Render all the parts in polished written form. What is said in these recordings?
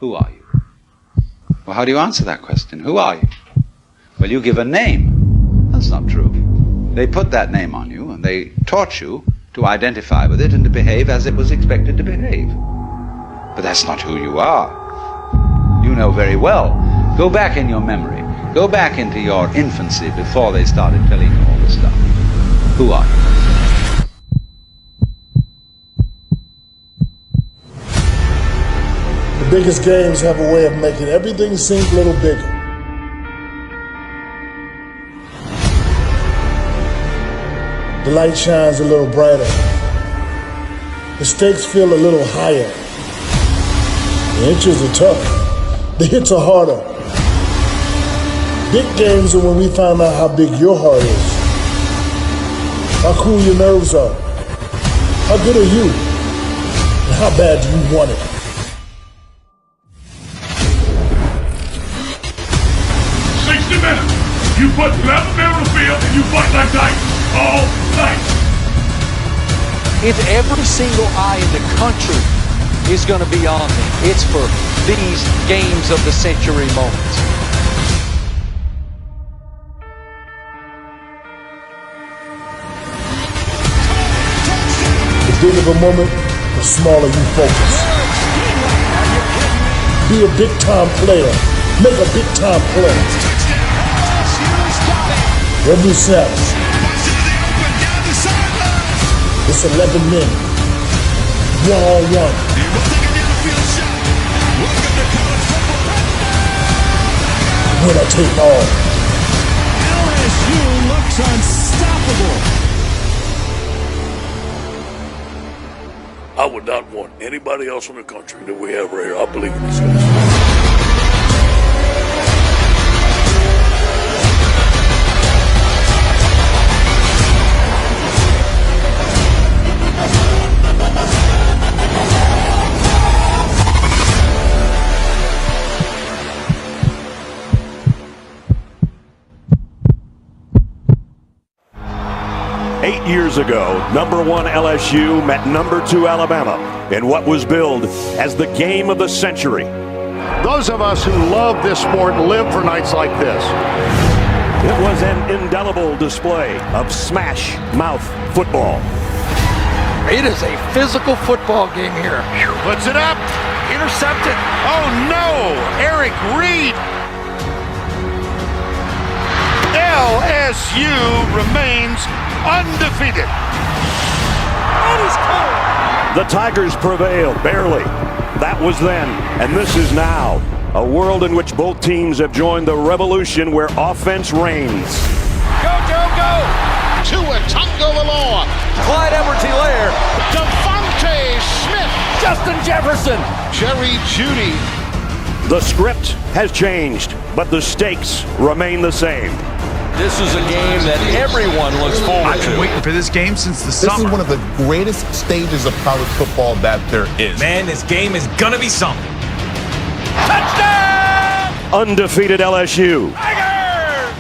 Who are you? Well, how do you answer that question? Who are you? Well, you give a name. That's not true. They put that name on you, and they taught you to identify with it and to behave as it was expected to behave. But that's not who you are. You know very well. Go back in your memory. Go back into your infancy before they started telling you all this stuff. Who are you? The biggest games have a way of making everything seem a little bigger. The light shines a little brighter. The stakes feel a little higher. The inches are tough. The hits are harder. Big games are when we find out how big your heart is. How cool your nerves are. How good are you? And how bad do you want it? You put Alabama on the field and you fight like Titans all night. If every single eye in the country is going to be on me, it's for these games of the century moments. The bigger the moment, the smaller you focus. Be a big-time player. Make a big-time play. Every snap. It's 11 men. One-on-one. Winner take all. LSU looks unstoppable. I would not want anybody else in the country that we have right here. I believe in these guys. Years ago, #1 LSU met #2 Alabama in what was billed as the game of the century. Those of us who love this sport live for nights like this. It was an indelible display of smash mouth football. It is a physical football game here. Puts it up. Intercepted. Oh no! Eric Reed. LSU remains undefeated. The Tigers prevailed, barely. That was then, and this is now. A world in which both teams have joined the revolution where offense reigns. Go, Joe, go! Tua Tagovailoa. Clyde Edwards-Helaire. Devontae Smith. Justin Jefferson. Jerry Jeudy. The script has changed, but the stakes remain the same. This is a game that everyone looks forward I've been to. waiting for this game since the summer. This is one of the greatest stages of college football that there is. Man, this game is gonna be something. Touchdown! Undefeated LSU. Tiger!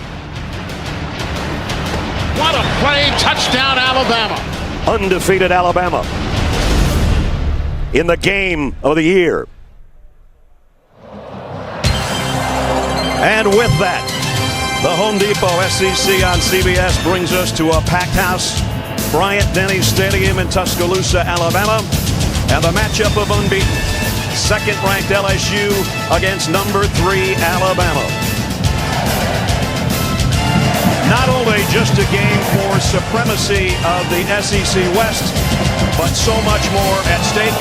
What a play. Touchdown, Alabama. Undefeated Alabama. In the game of the year. And with that, the Home Depot SEC on CBS brings us to a packed house, Bryant-Denny Stadium in Tuscaloosa, Alabama, and the matchup of unbeaten, second-ranked LSU against #3 Alabama. Not only just a game for supremacy of the SEC West, but so much more at stake.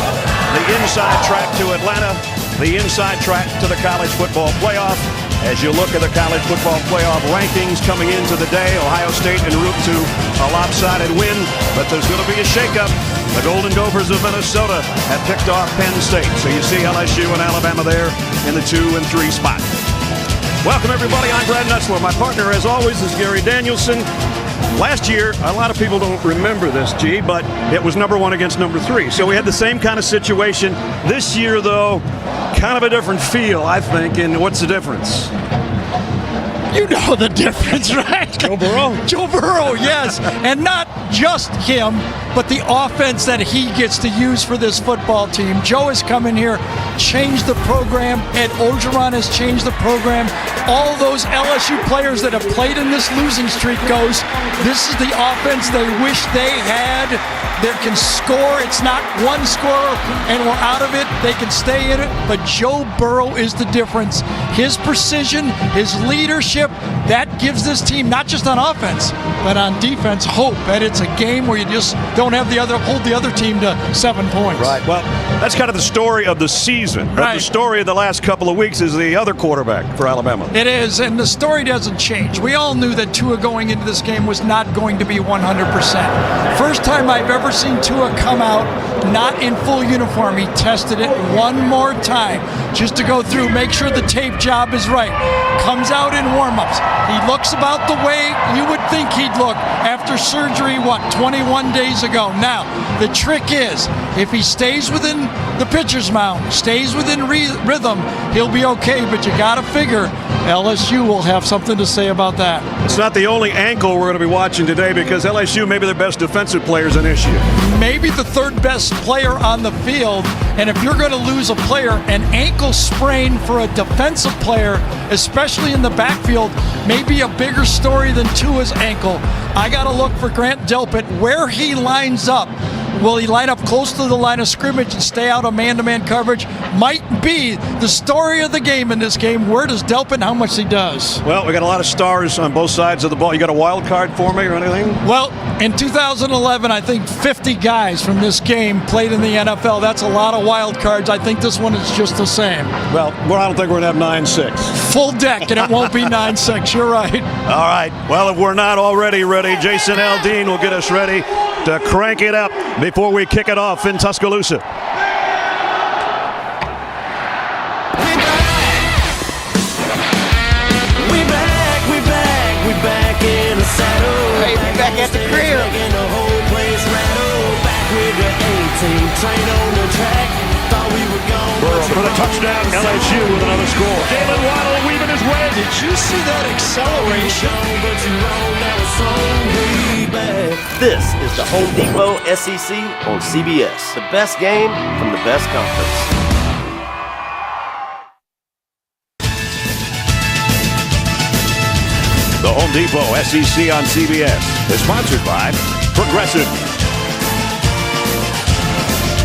The inside track to Atlanta, the inside track to the college football playoff. As you look at the college football playoff rankings coming into the day, Ohio State en route to a lopsided win, but there's going to be a shakeup. The Golden Gophers of Minnesota have picked off Penn State, so you see LSU and Alabama there in the 2 and 3 spot. Welcome, everybody. I'm Brad Nutzler. My partner, as always, is Gary Danielson. Last year, a lot of people don't remember this, G, but it was #1 against #3. So we had the same kind of situation. This year, though, kind of a different feel, I think. And what's the difference? You know the difference, right? Joe Burrow. Joe Burrow, yes. And not just him. but the offense that he gets to use for this football team. Joe has come in here, changed the program. Ed Orgeron has changed the program. All those LSU players that have played in this losing streak goes, this is the offense they wish they had. They can score. It's not one scorer and we're out of it. They can stay in it, but Joe Burrow is the difference. His precision, his leadership, that gives this team, not just on offense, but on defense, hope that it's a game where you just don't have hold the other team to 7 points. Right. Well, that's kind of the story of the season. But right. The story of the last couple of weeks is the other quarterback for Alabama. It is, and the story doesn't change. We all knew that Tua going into this game was not going to be 100%. First time I've ever seen Tua come out not in full uniform. He tested it one more time just to go through, make sure the tape job is right. Comes out in warm-ups. He looks about the way you would think he'd look after surgery, 21 days ago. Now, the trick is, if he stays within the pitcher's mound, stays within rhythm, he'll be okay, but you got to figure LSU will have something to say about that. It's not the only ankle we're going to be watching today because LSU, maybe their best defensive player is an issue. Maybe the third best player on the field, and if you're going to lose a player, an ankle sprain for a defensive player, especially in the backfield, may be a bigger story than Tua's ankle. I got to look for Grant Delpit where he lines up. Will he line up close to the line of scrimmage and stay out of man-to-man coverage? Might be the story of the game in this game. Where does Delpit and how much he does? Well, we got a lot of stars on both sides of the ball. You got a wild card for me or anything? Well, in 2011, I think 50 guys from this game played in the NFL. That's a lot of wild cards. I think this one is just the same. Well, I don't think we're going to have 9-6. Full deck, and it won't be 9-6. You're right. All right. Well, if we're not already ready, Jason Aldean will get us ready to crank it up before we kick it off in Tuscaloosa. We back in the saddle. Hey, we back at the crib. Making the whole place rattle. Back with the 18 train on the track. Thought we were gone. Burrow for the touchdown. LSU with another score. Jalen Waddle weaving his way. Did you see that acceleration? But you wrong, now it's on. We back. This is the Home Depot SEC on CBS. The best game from the best conference. The Home Depot SEC on CBS is sponsored by Progressive,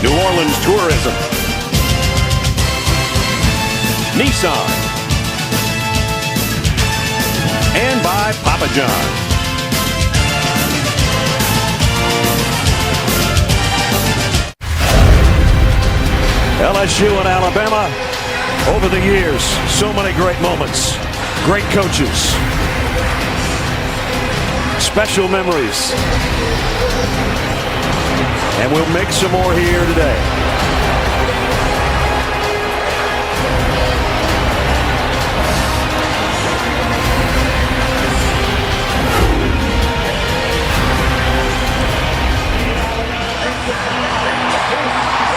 New Orleans Tourism, Nissan, and by Papa John. LSU and Alabama, over the years, so many great moments, great coaches, special memories, and we'll make some more here today.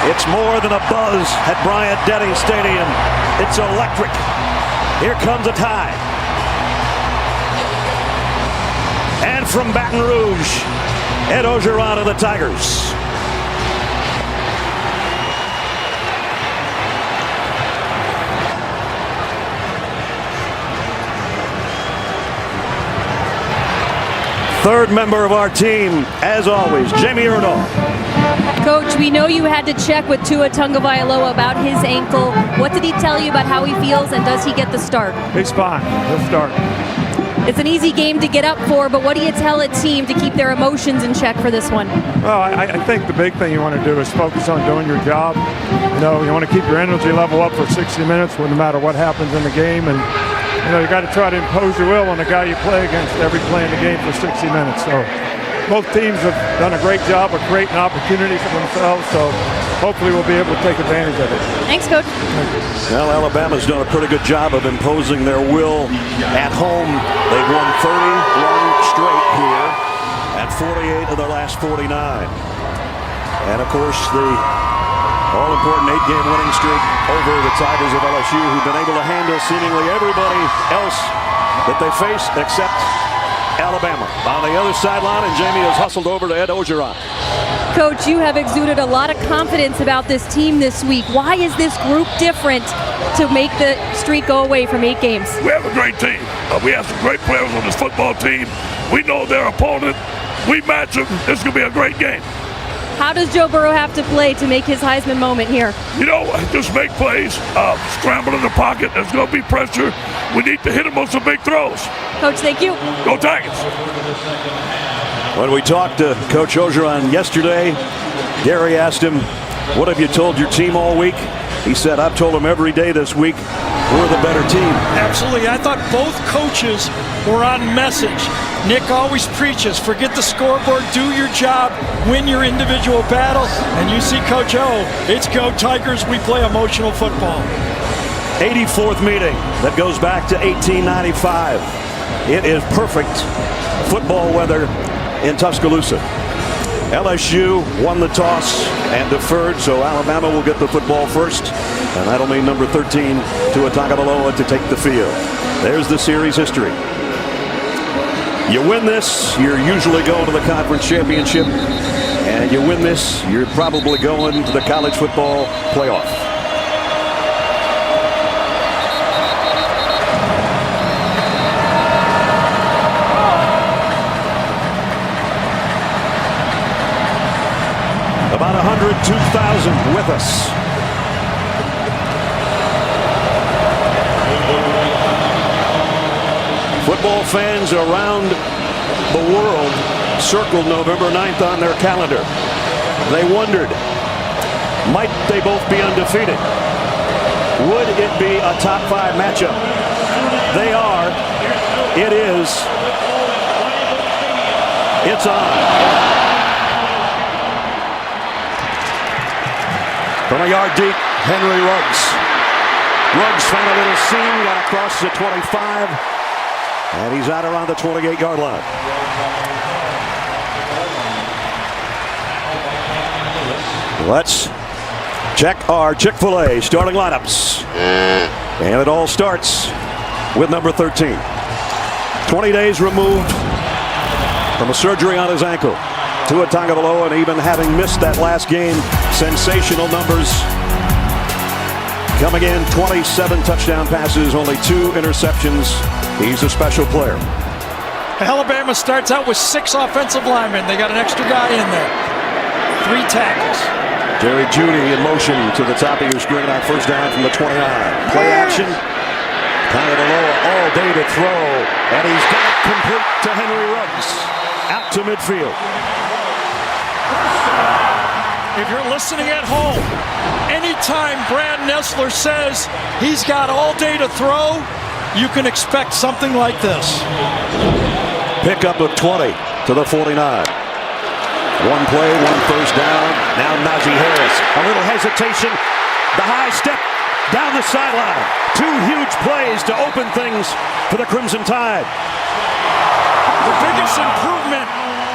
It's more than a buzz at Bryant-Denny Stadium. It's electric. Here comes a tie. And from Baton Rouge, Ed Orgeron of the Tigers. Third member of our team, as always, Jamie Erdahl. Coach, we know you had to check with Tua Tagovailoa about his ankle. What did he tell you about how he feels, and does he get the start? He's fine. He'll start. It's an easy game to get up for, but what do you tell a team to keep their emotions in check for this one? Well, I think the big thing you want to do is focus on doing your job. You want to keep your energy level up for 60 minutes no matter what happens in the game. And, you got to try to impose your will on the guy you play against every play in the game for 60 minutes. So both teams have done a great job of creating opportunities for themselves. So hopefully we'll be able to take advantage of it. Thanks, Coach. Well, Alabama's done a pretty good job of imposing their will at home. They've won 31 straight here and 48 of their last 49. And, of course, the all-important 8-game winning streak over the Tigers of LSU, who've been able to handle seemingly everybody else that they face except Alabama. On the other sideline, and Jamie has hustled over to Ed Orgeron. Coach, you have exuded a lot of confidence about this team this week. Why is this group different to make the streak go away from 8 games? We have a great team. We have some great players on this football team. We know their opponent. We match them. This is going to be a great game. How does Joe Burrow have to play to make his Heisman moment here? You know, just make plays, scramble in the pocket. There's going to be pressure. We need to hit him on some big throws. Coach, thank you. Go Tigers. When we talked to Coach Orgeron yesterday, Gary asked him, what have you told your team all week? He said, I've told them every day this week, we're the better team. Absolutely. I thought both coaches were on message. Nick always preaches, forget the scoreboard, do your job, win your individual battle. And you see Coach O, it's go Tigers, we play emotional football. 84th meeting that goes back to 1895. It is perfect football weather in Tuscaloosa. LSU won the toss and deferred, so Alabama will get the football first, and that'll mean number 13 Tua Tagovailoa to take the field. There's the series history. You win this, you're usually going to the conference championship, and you win this, you're probably going to the college football playoff. About 102,000 with us. Football fans around the world circled November 9th on their calendar. They wondered, might they both be undefeated? Would it be a top 5 matchup? They are. It is. It's on. From a yard deep, Henry Ruggs. Ruggs found a little seam, got across the 25, and he's out around the 28-yard line. Let's check our Chick-fil-A starting lineups. And it all starts with number 13. 20 days removed from a surgery on his ankle. Tua Tagovailoa, and even having missed that last game, sensational numbers. Coming in, 27 touchdown passes, only 2 interceptions. He's a special player. Alabama starts out with 6 offensive linemen. They got an extra guy in there. 3 tackles. Jerry Jeudy in motion to the top of your screen on first down from the 29. Play action. Tagovailoa all day to throw, and he's got it complete to Henry Ruggs. Out to midfield. If you're listening at home, anytime Brad Nessler says he's got all day to throw, you can expect something like this. Pickup of 20 to the 49. One play, 1 first down. Now Najee Harris. A little hesitation. The high step down the sideline. 2 huge plays to open things for the Crimson Tide. The biggest improvement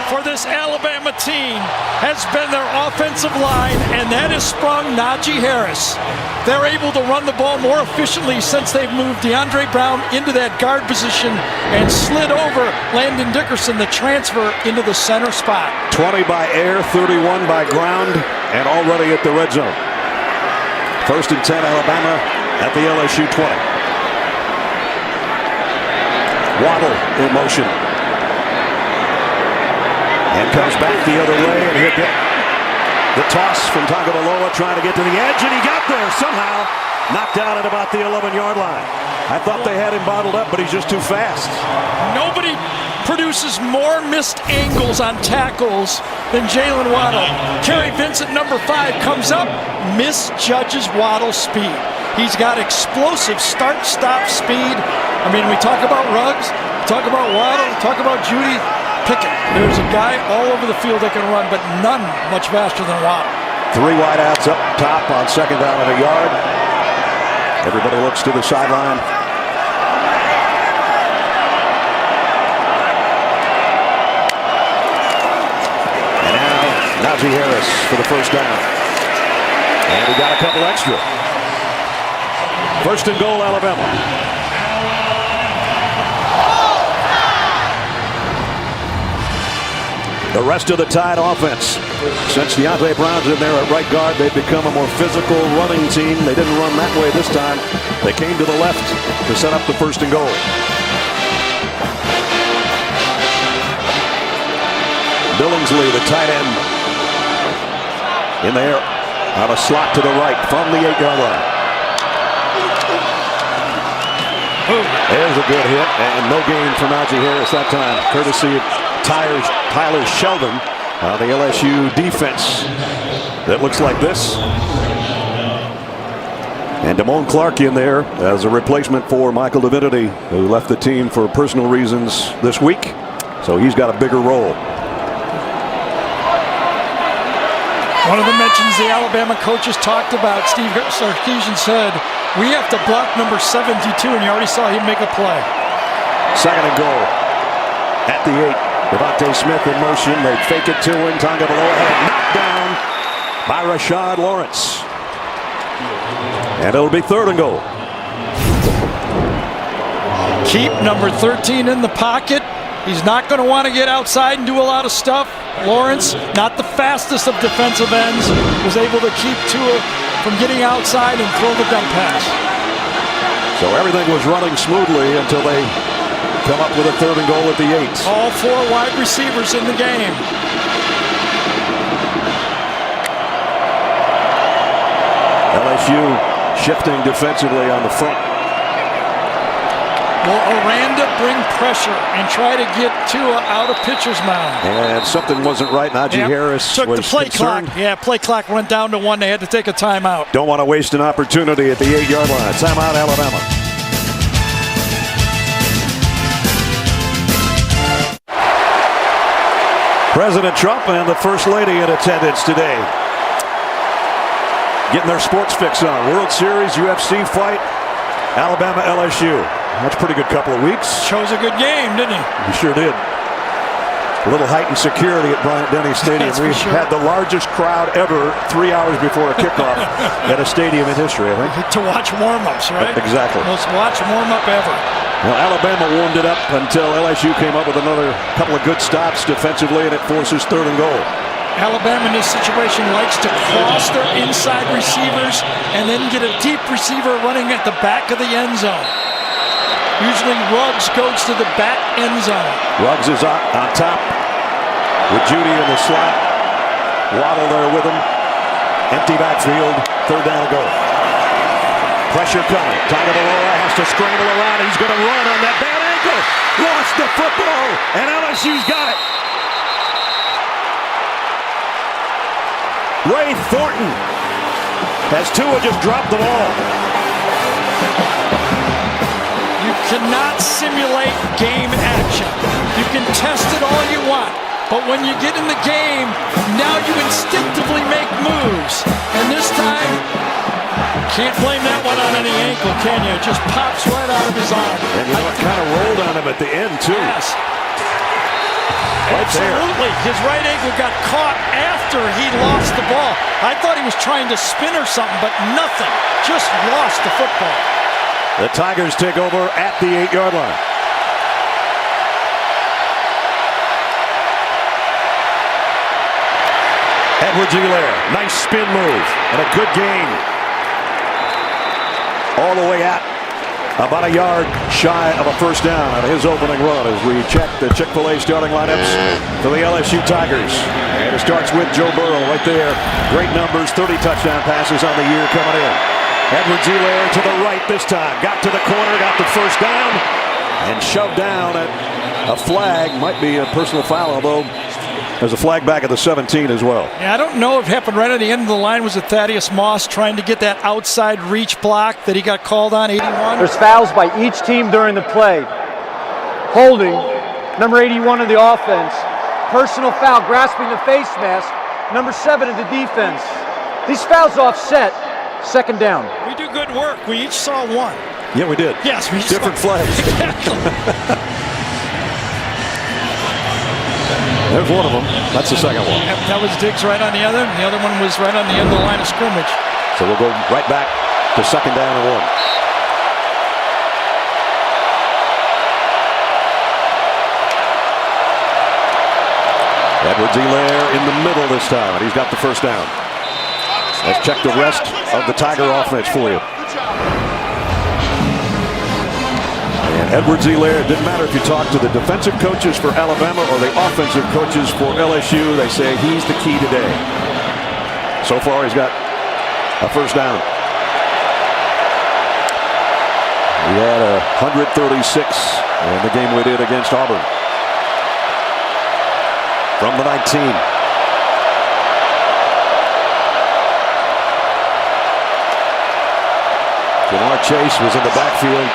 for this Alabama team has been their offensive line, and that has sprung Najee Harris. They're able to run the ball more efficiently since they've moved DeAndre Brown into that guard position and slid over Landon Dickerson, the transfer, into the center spot. 20 by air, 31 by ground, and already at the red zone. First and 10, Alabama at the LSU 20. Waddle in motion. And comes back the other way, and he'll get the toss from Tagovailoa trying to get to the edge, and he got there somehow. Knocked out at about the 11-yard line. I thought they had him bottled up, but he's just too fast. Nobody produces more missed angles on tackles than Jalen Waddle. Kerry Vincent, number 5, comes up, misjudges Waddle's speed. He's got explosive start-stop speed. I mean, we talk about Ruggs, talk about Waddle, talk about Jeudy. Pickett. There's a guy all over the field that can run, but none much faster than Waddle. 3 wideouts up top on second down and a yard. Everybody looks to the sideline. And now Najee Harris for the first down. And we got a couple extra. First and goal, Alabama. the rest of the Tide offense. Since Deontay Brown's in there at right guard, they've become a more physical running team. They didn't run that way this time. They came to the left to set up the first and goal. Billingsley, the tight end, in there on a slot to the right from the 8-yard line. There's a good hit, and no gain for Najee Harris that time, courtesy of Tyler Sheldon, the LSU defense that looks like this. And Damone Clark in there as a replacement for Michael Divinity, who left the team for personal reasons this week. So he's got a bigger role. One of the mentions the Alabama coaches talked about, Steve Sarkisian said, we have to block number 72, and you already saw him make a play. Second and goal at the 8. Devontae Smith in motion. They fake it to him. Tagovailoa had it knocked down by Rashad Lawrence. And it'll be third and goal. Keep number 13 in the pocket. He's not going to want to get outside and do a lot of stuff. Lawrence, not the fastest of defensive ends, was able to keep Tua from getting outside and throw the dump pass. So everything was running smoothly until they come up with a third and goal at the 8. All 4 wide receivers in the game. LSU shifting defensively on the front. Will Aranda bring pressure and try to get Tua out of pitcher's mound? And something wasn't right. Najee Harris took was the play concerned. clock. Yeah, play clock went down to 1. They had to take a timeout. Don't want to waste an opportunity at the 8-yard line. Timeout, Alabama. President Trump and the First Lady in attendance today. Getting their sports fix on. World Series, UFC fight, Alabama, LSU. That's a pretty good couple of weeks. Shows a good game, didn't he? He sure did. A little heightened security at Bryant-Denny Stadium. We had the largest crowd ever 3 hours before a kickoff at a stadium in history, I think. To watch warm-ups, right? Exactly. Most watch warm-up ever. Well, Alabama warmed it up until LSU came up with another couple of good stops defensively, and it forces third and goal. Alabama in this situation likes to cross their inside receivers and then get a deep receiver running at the back of the end zone. Usually Ruggs goes to the back end zone. Ruggs is on top with Judy in the slot. Waddle there with him. Empty backfield. Third down to go. Pressure coming. Tagovailoa has to scramble around. He's going to run on that bad ankle. Lost the football, and LSU's got it. Ray Thornton has Tua just dropped the ball. You cannot simulate game action. You can test it all you want, but when you get in the game, now you instinctively make moves. And this time, can't blame that one on any ankle, can you? It just pops right out of his arm. And you know, it kind of rolled on him at the end, too. Yes. Right absolutely. there. His right ankle got caught after he lost the ball. I thought he was trying to spin or something, but nothing. Just lost the football. The Tigers take over at the 8-yard line. Edwards-Helaire, nice spin move and a good gain. All the way out, about a yard shy of a first down on his opening run as we check the Chick-fil-A starting lineups for the LSU Tigers. And it starts with Joe Burrow right there. Great numbers, 30 touchdown passes on the year coming in. Edwards-Helaire to the right this time. Got to the corner, got the first down, and shoved down at a flag. Might be a personal foul, although there's a flag back at the 17 as well. Yeah, I don't know if it happened right at the end of the line. Was it Thaddeus Moss trying to get that outside reach block that he got called on, 81? There's fouls by each team during the play. Holding, number 81 of the offense. Personal foul, grasping the face mask, number 7 of the defense. These fouls offset, second down. We do good work. We each saw one. Yeah, we did. Yes, we different saw flags. Exactly. There's one of them. That's the second one. That was Diggs right on the other. And the other one was right on the end of the line of scrimmage. So we'll go right back to second down and 1. Edwards-Helaire in the middle this time. He's got the first down. Let's check the rest of the Tiger offense for you. And Edwards-Helaire, it didn't matter if you talk to the defensive coaches for Alabama or the offensive coaches for LSU, they say he's the key today. So far, he's got a first down. He had 136 in the game we did against Auburn. From the 19. Jamar Chase was in the backfield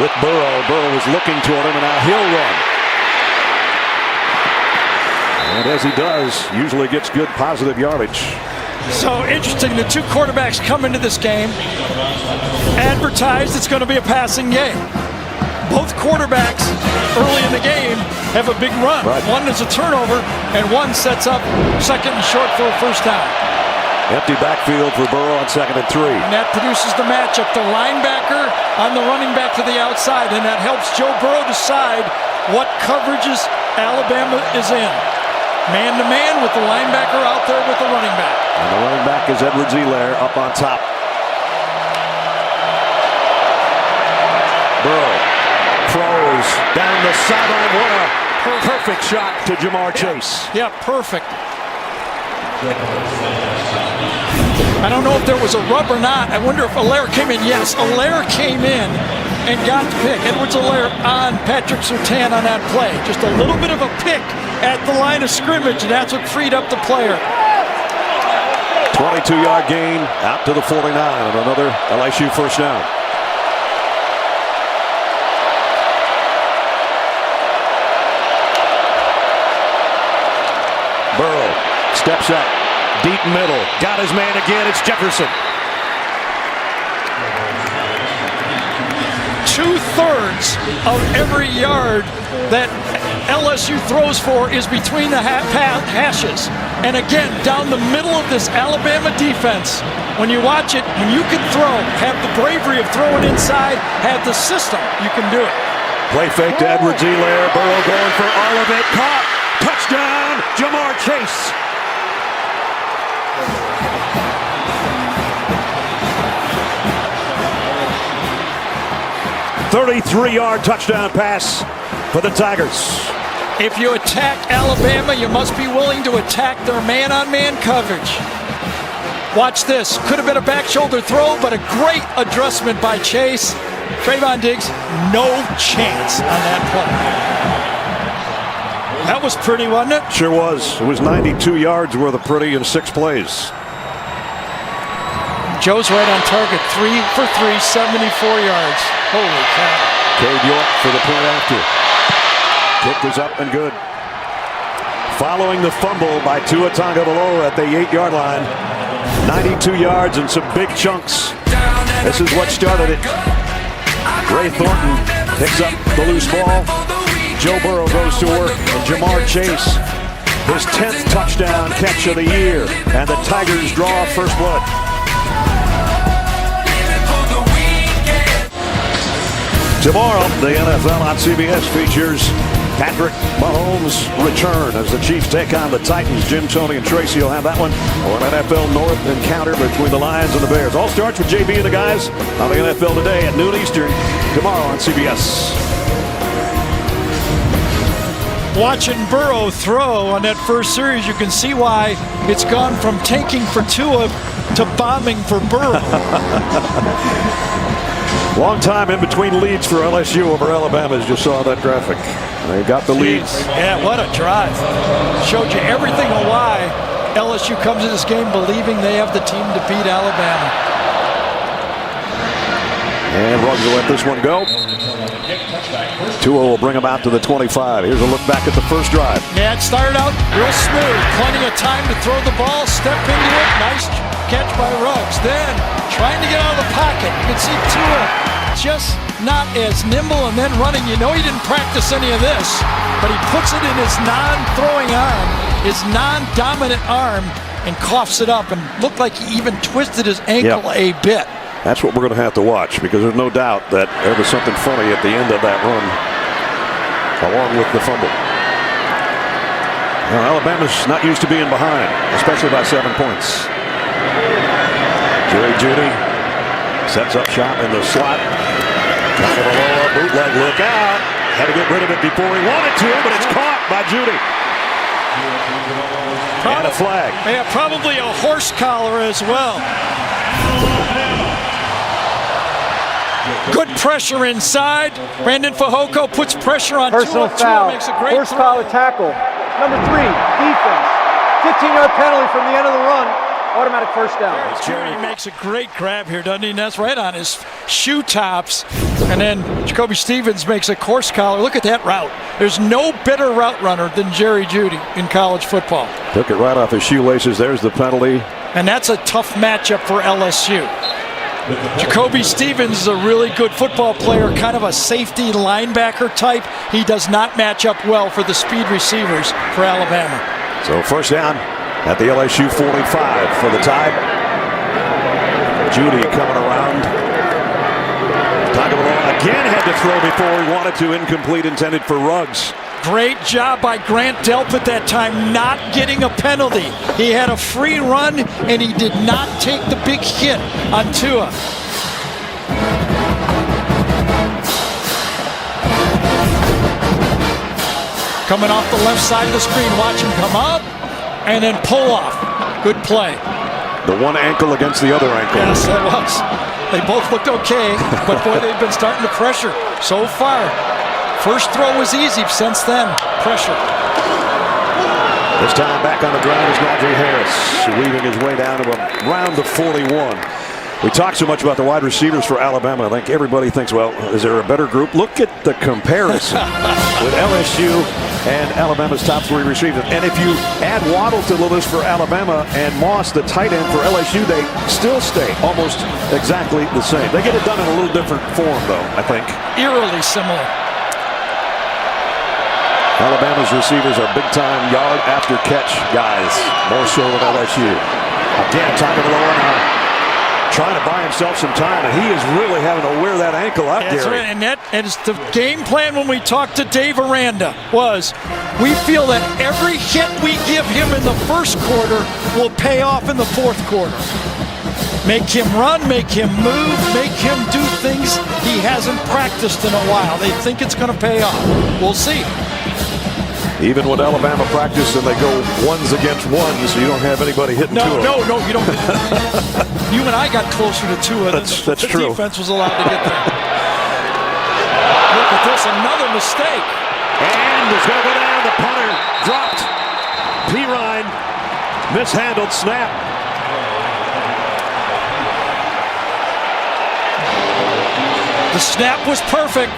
with Burrow. Burrow was looking toward him, and now he'll run. And as he does, usually gets good positive yardage. So interesting, the two quarterbacks come into this game, advertised it's going to be a passing game. Both quarterbacks early in the game have a big run. Right. One is a turnover, and one sets up second and short for a first down. Empty backfield for Burrow on 2nd and 3. And that produces the matchup, the linebacker on the running back to the outside, and that helps Joe Burrow decide what coverages Alabama is in. Man-to-man with the linebacker out there with the running back. And the running back is Edwards-Helaire up on top. Burrow throws down the sideline. What a perfect shot to Jamar Chase. Yeah, perfect. I don't know if there was a rub or not. I wonder if Helaire came in. Yes, Helaire came in and got the pick. Edwards-Helaire on Patrick Surtain on that play. Just a little bit of a pick at the line of scrimmage, and that's what freed up the player. 22-yard gain out to the 49 and another LSU first down. Burrow steps up, deep middle, got his man again. It's Jefferson. 2/3 of every yard that LSU throws for is between the hashes. And again, down the middle of this Alabama defense, when you watch it, when you can throw, have the bravery of throwing inside, have the system, you can do it. Play fake to Edwards-Helaire. Burrow going for all of it. Caught. Touchdown, Jamar Chase. "33-yard touchdown pass for the Tigers." If you attack Alabama, you must be willing to attack their man-on-man coverage. Watch this. Could have been a back shoulder throw, but a great adjustment by Chase. Trayvon Diggs, no chance on that play. That was pretty, wasn't it? Sure was. It was 92 yards worth of pretty in 6 plays. Joe's right on target. 3 for 3, 74 yards. Holy cow. Cade York for the point after. Kick is up and good. Following the fumble by Tua Tagovailoa at the 8-yard line. 92 yards and some big chunks. This is what started it. Ray Thornton picks up the loose ball. Joe Burrow goes to work, and Jamar Chase, his 10th touchdown catch of the year, and the Tigers draw first blood. Tomorrow, the NFL on CBS features Patrick Mahomes' return as the Chiefs take on the Titans. Jim, Tony, and Tracy will have that one, or an NFL North encounter between the Lions and the Bears. All starts with JB and the guys on the NFL Today at noon Eastern tomorrow on CBS. Watching Burrow throw on that first series, you can see why it's gone from tanking for Tua to bombing for Burrow. Long time in between leads for LSU over Alabama, as you saw that graphic. They got the leads. Yeah, what a drive. Showed you everything on why LSU comes to this game believing they have the team to beat Alabama. And Ruggs will let this one go. Tua will bring him out to the 25. Here's a look back at the first drive. Yeah, it started out real smooth. Plenty of time to throw the ball, step into it. Nice catch by Ruggs. Then, trying to get out of the pocket. You can see Tua just not as nimble and then running. You know he didn't practice any of this, but he puts it in his non-throwing arm, his non-dominant arm, and coughs it up and looked like he even twisted his ankle a bit. That's what we're going to have to watch, because there's no doubt that there was something funny at the end of that run, along with the fumble. Well, Alabama's not used to being behind, especially by 7 points. Jerry Jeudy sets up shop in the slot. Tagovailoa, bootleg, look out. Had to get rid of it before he wanted to, but it's caught by Jeudy. And a flag. Yeah, probably a horse collar as well. Good pressure inside. Brandon Fehoko puts pressure on Personal Tua. foul. Makes a great Horse collar tackle. Number 3, defense. 15-yard penalty from the end of the run. Automatic first down. Jerry makes a great grab here, doesn't he? And that's right on his shoe tops. And then Jacoby Stevens makes a horse collar. Look at that route. There's no better route runner than Jerry Jeudy in college football. Took it right off his shoelaces. There's the penalty. And that's a tough matchup for LSU. Jacoby Stevens is a really good football player, kind of a safety linebacker type. He does not match up well for the speed receivers for Alabama. So first down at the LSU 45 for the Tide. Jeudy coming around. Tagovailoa again had to throw before he wanted to. Incomplete, intended for Ruggs. Great job by Grant Delpit that time, not getting a penalty. He had a free run, and he did not take the big hit on Tua. Coming off the left side of the screen, watch him come up, and then pull off. Good play. The one ankle against the other ankle. Yes, that was. They both looked okay, but boy, they've been starting to pressure so far. First throw was easy. Since then, pressure. This time back on the ground is Najee Harris, weaving his way down to around the 41. We talk so much about the wide receivers for Alabama. I think everybody thinks, well, is there a better group? Look at the comparison with LSU and Alabama's top 3 receivers. And if you add Waddle to the list for Alabama and Moss, the tight end for LSU, they still stay almost exactly the same. They get it done in a little different form, though, I think. Eerily similar. Alabama's receivers are big-time yard after catch guys, more so than LSU. Again, Tagovailoa now trying to buy himself some time, and he is really having to wear that ankle out, That's Gary. right, and that is the game plan when we talked to Dave Aranda was we feel that every hit we give him in the first quarter will pay off in the fourth quarter. Make him run, make him move, make him do things he hasn't practiced in a while. They think it's going to pay off. We'll see. Even with Alabama practice and they go ones against ones, so you don't have anybody hitting Tua. No, you don't. You and I got closer to Tua than the true. defense was allowed to get there. Look at this, another mistake. And it's going to go down. The punter dropped. Pirine mishandled snap. The snap was perfect.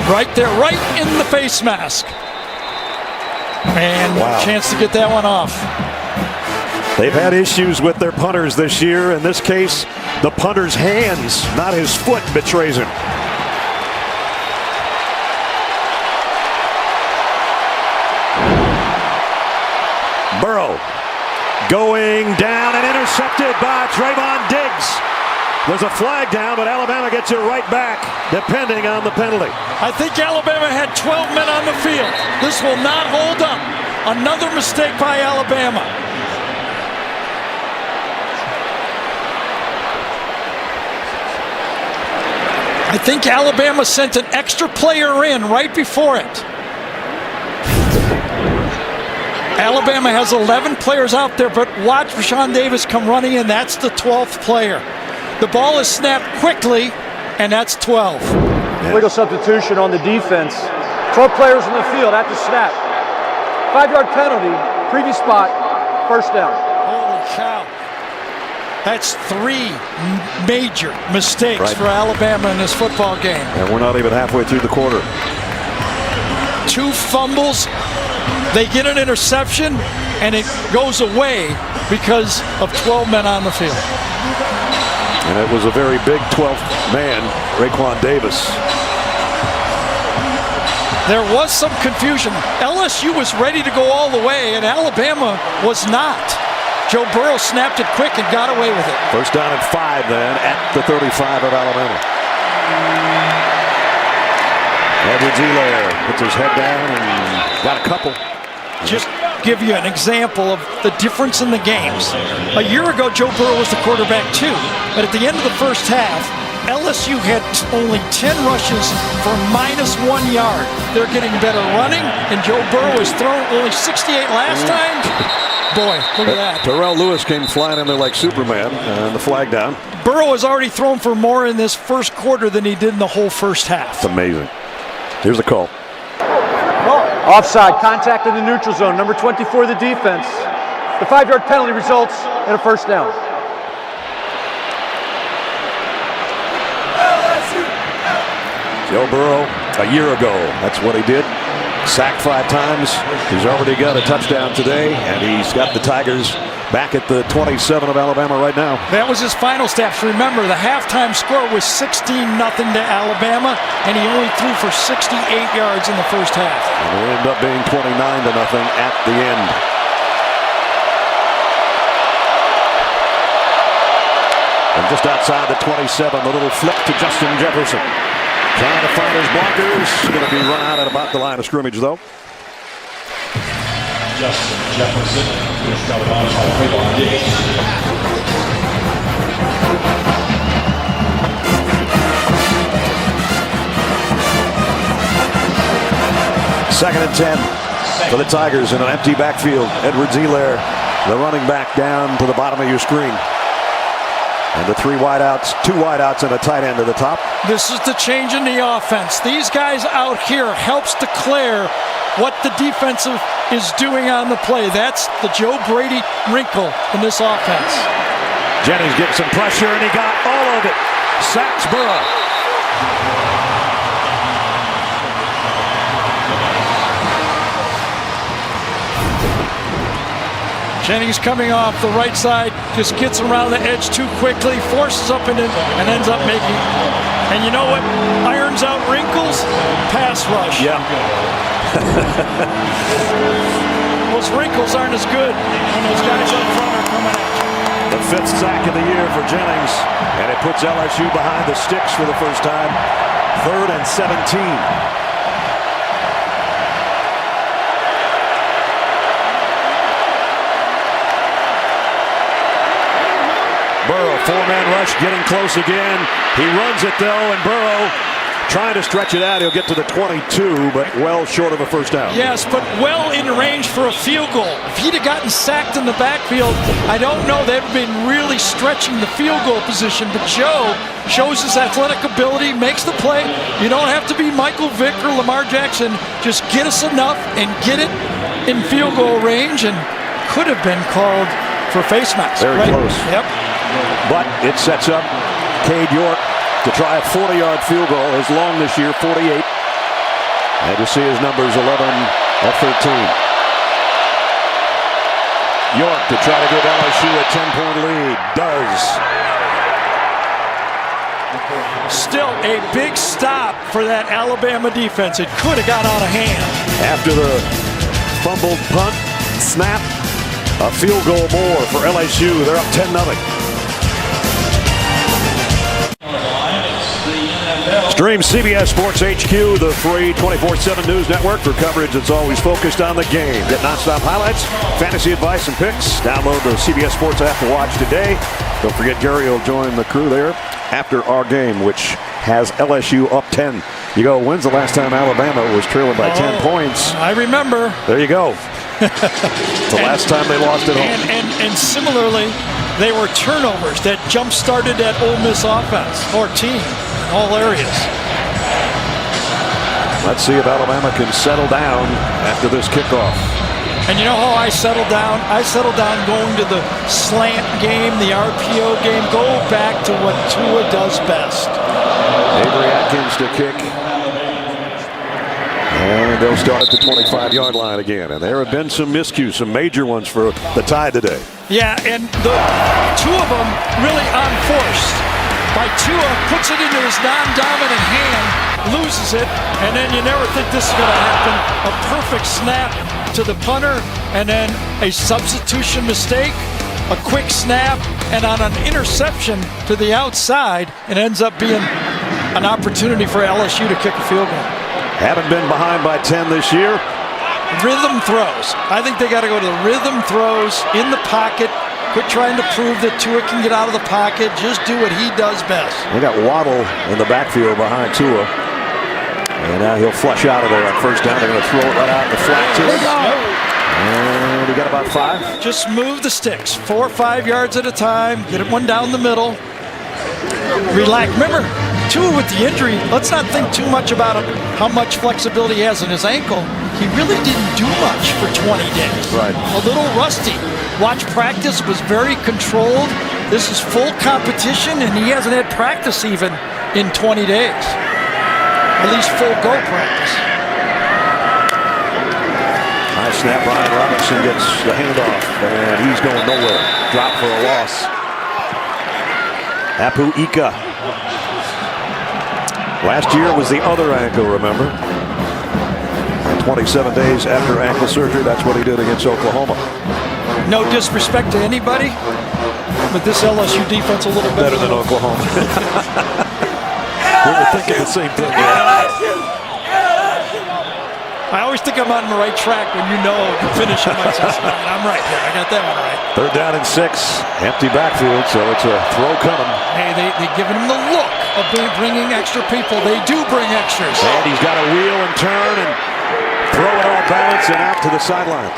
Right there, right in the face mask. And chance to get that one off. They've had issues with their punters this year. In this case, the punter's hands, not his foot, betrays him. Burrow going down and intercepted by Trayvon Diggs. There's a flag down, but Alabama gets it right back, depending on the penalty. I think Alabama had 12 men on the field. This will not hold up. Another mistake by Alabama. I think Alabama sent an extra player in right before it. Alabama has 11 players out there, but watch Rashawn Davis come running in. That's the 12th player. The ball is snapped quickly, and that's 12. Legal substitution on the defense. 12 players in the field at the snap. 5-yard penalty, previous spot, first down. Holy cow. That's 3 major mistakes for Alabama in this football game. And we're not even halfway through the quarter. 2 fumbles. They get an interception, and it goes away because of 12 men on the field. And it was a very big 12th man, Raekwon Davis. There was some confusion. LSU was ready to go all the way, and Alabama was not. Joe Burrow snapped it quick and got away with it. First down and 5 then at the 35 of Alabama. Edwards-Helaire puts his head down and got a couple. Just give you an example of the difference in the games. A year ago, Joe Burrow was the quarterback too, but at the end of the first half, LSU had only 10 rushes for -1 yard. They're getting better running, and Joe Burrow has thrown only 68 last time. Boy, look at that. Terrell Lewis came flying in there like Superman, and the flag down. Burrow has already thrown for more in this first quarter than he did in the whole first half. It's amazing. Here's the call. Offside, contact in the neutral zone. Number 24, the defense. The 5-yard penalty results in a first down. Joe Burrow, a year ago, that's what he did. Sacked 5 times. He's already got a touchdown today, and he's got the Tigers back at the 27 of Alabama right now. That was his final stats. Remember, the halftime score was 16-0 to Alabama, and he only threw for 68 yards in the first half. And it ended up being 29-0 at the end. And just outside the 27, a little flip to Justin Jefferson. Trying to find his blockers. Going to be run out at about the line of scrimmage, though. Justin Jefferson is coming on by Diggs. Second and 10 for the Tigers in an empty backfield. Edwards-Helaire, the running back, down to the bottom of your screen. And the 3 wideouts, 2 wideouts and a tight end to the top. This is the change in the offense. These guys out here helps declare what the defensive is doing on the play. That's the Joe Brady wrinkle in this offense. Jennings gets some pressure, and he got all of it. Sacks Burrow. Jennings coming off the right side, just gets around the edge too quickly, forces up and ends up making. And you know what irons out wrinkles? Pass rush. Yeah. Those wrinkles aren't as good when those guys up front are coming at you. The 5th sack of the year for Jennings, and it puts LSU behind the sticks for the first time. 3rd and 17. Burrow, 4-man rush, getting close again. He runs it though, and Burrow trying to stretch it out. He'll get to the 22, but well short of a first down. Yes, but well in range for a field goal. If he'd have gotten sacked in the backfield, I don't know. They've been really stretching the field goal position, but Joe shows his athletic ability, makes the play. You don't have to be Michael Vick or Lamar Jackson. Just get us enough and get it in field goal range, and could have been called for face mask. Very close. Yep. But it sets up Cade York to try a 40-yard field goal, his long this year, 48. And to see his numbers 11 at 13. York to try to give LSU a 10-point lead. Does. Still a big stop for that Alabama defense. It could have got out of hand. After the fumbled punt, snap, a field goal more for LSU. They're up 10-0. Stream CBS Sports HQ, the free 24/7 news network for coverage that's always focused on the game. Get nonstop highlights, fantasy advice, and picks. Download the CBS Sports app to watch today. Don't forget Gary will join the crew there after our game, which has LSU up 10. You go, when's the last time Alabama was trailing by 10 points? I remember. There you go. The last time they lost at home. And similarly, they were turnovers that jump-started that Ole Miss offense or team in all areas. Let's see if Alabama can settle down after this kickoff. And you know how I settled down? I settled down going to the slant game, the RPO game. Go back to what Tua does best. Avery Atkins to kick. And they'll start at the 25-yard line again. And there have been some miscues, some major ones for the Tide today. Yeah, and the 2 of them really unforced. By Tua puts it into his non-dominant hand, loses it, and then you never think this is going to happen. A perfect snap to the punter, and then a substitution mistake, a quick snap, and on an interception to the outside, it ends up being an opportunity for LSU to kick a field goal. Haven't been behind by 10 this year. Rhythm throws. I think they got to go to the rhythm throws in the pocket. Quit trying to prove that Tua can get out of the pocket. Just do what he does best. They got Waddle in the backfield behind Tua. And now he'll flush out of there on first down. They're going to throw it right out in the flat to him. And he got about 5. Just move the sticks 4 or 5 yards at a time. Get one down the middle. Relax. Remember, Tua with the injury, let's not think too much about how much flexibility he has in his ankle. He really didn't do much for 20 days. Right. A little rusty. Watch practice was very controlled. This is full competition, and he hasn't had practice even in 20 days. At least full go practice. High snap. Ryan Robinson gets the handoff, and he's going nowhere. Drop for a loss. Apu Ika. Last year was the other ankle, remember? 27 days after ankle surgery, that's what he did against Oklahoma. No disrespect to anybody, but this LSU defense a little better than Oklahoma. We were thinking the same thing. I always think I'm on the right track when you know the finish. I'm right there. I got that one right. 3rd down and 6. Empty backfield, so it's a throw coming. Hey, they're giving him the look of bringing extra people. They do bring extras. And he's got to wheel and turn and throw it off balance and out to the sideline.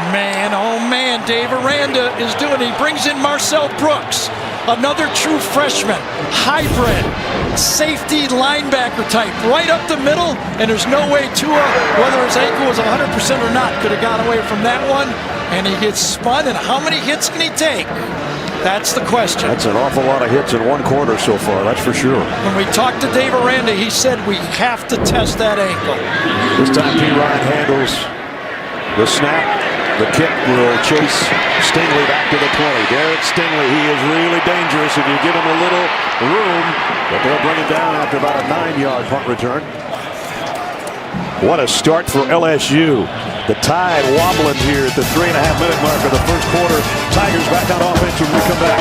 Man, oh man, Dave Aranda is doing it. He brings in Marcel Brooks, another true freshman, hybrid, safety linebacker type, right up the middle, and there's no way Tua, whether his ankle was 100% or not, could have got away from that one, and he gets spun, and how many hits can he take? That's the question. That's an awful lot of hits in 1 quarter so far, that's for sure. When we talked to Dave Aranda, he said we have to test that ankle. This time P. Ryan handles the snap. The kick will chase Stingley back to the 20. Derek Stingley, he is really dangerous if you give him a little room, but they'll bring it down after about a 9-yard punt return. What a start for LSU. The Tide wobbling here at the 3.5-minute mark of the first quarter. Tigers back on offense when we come back.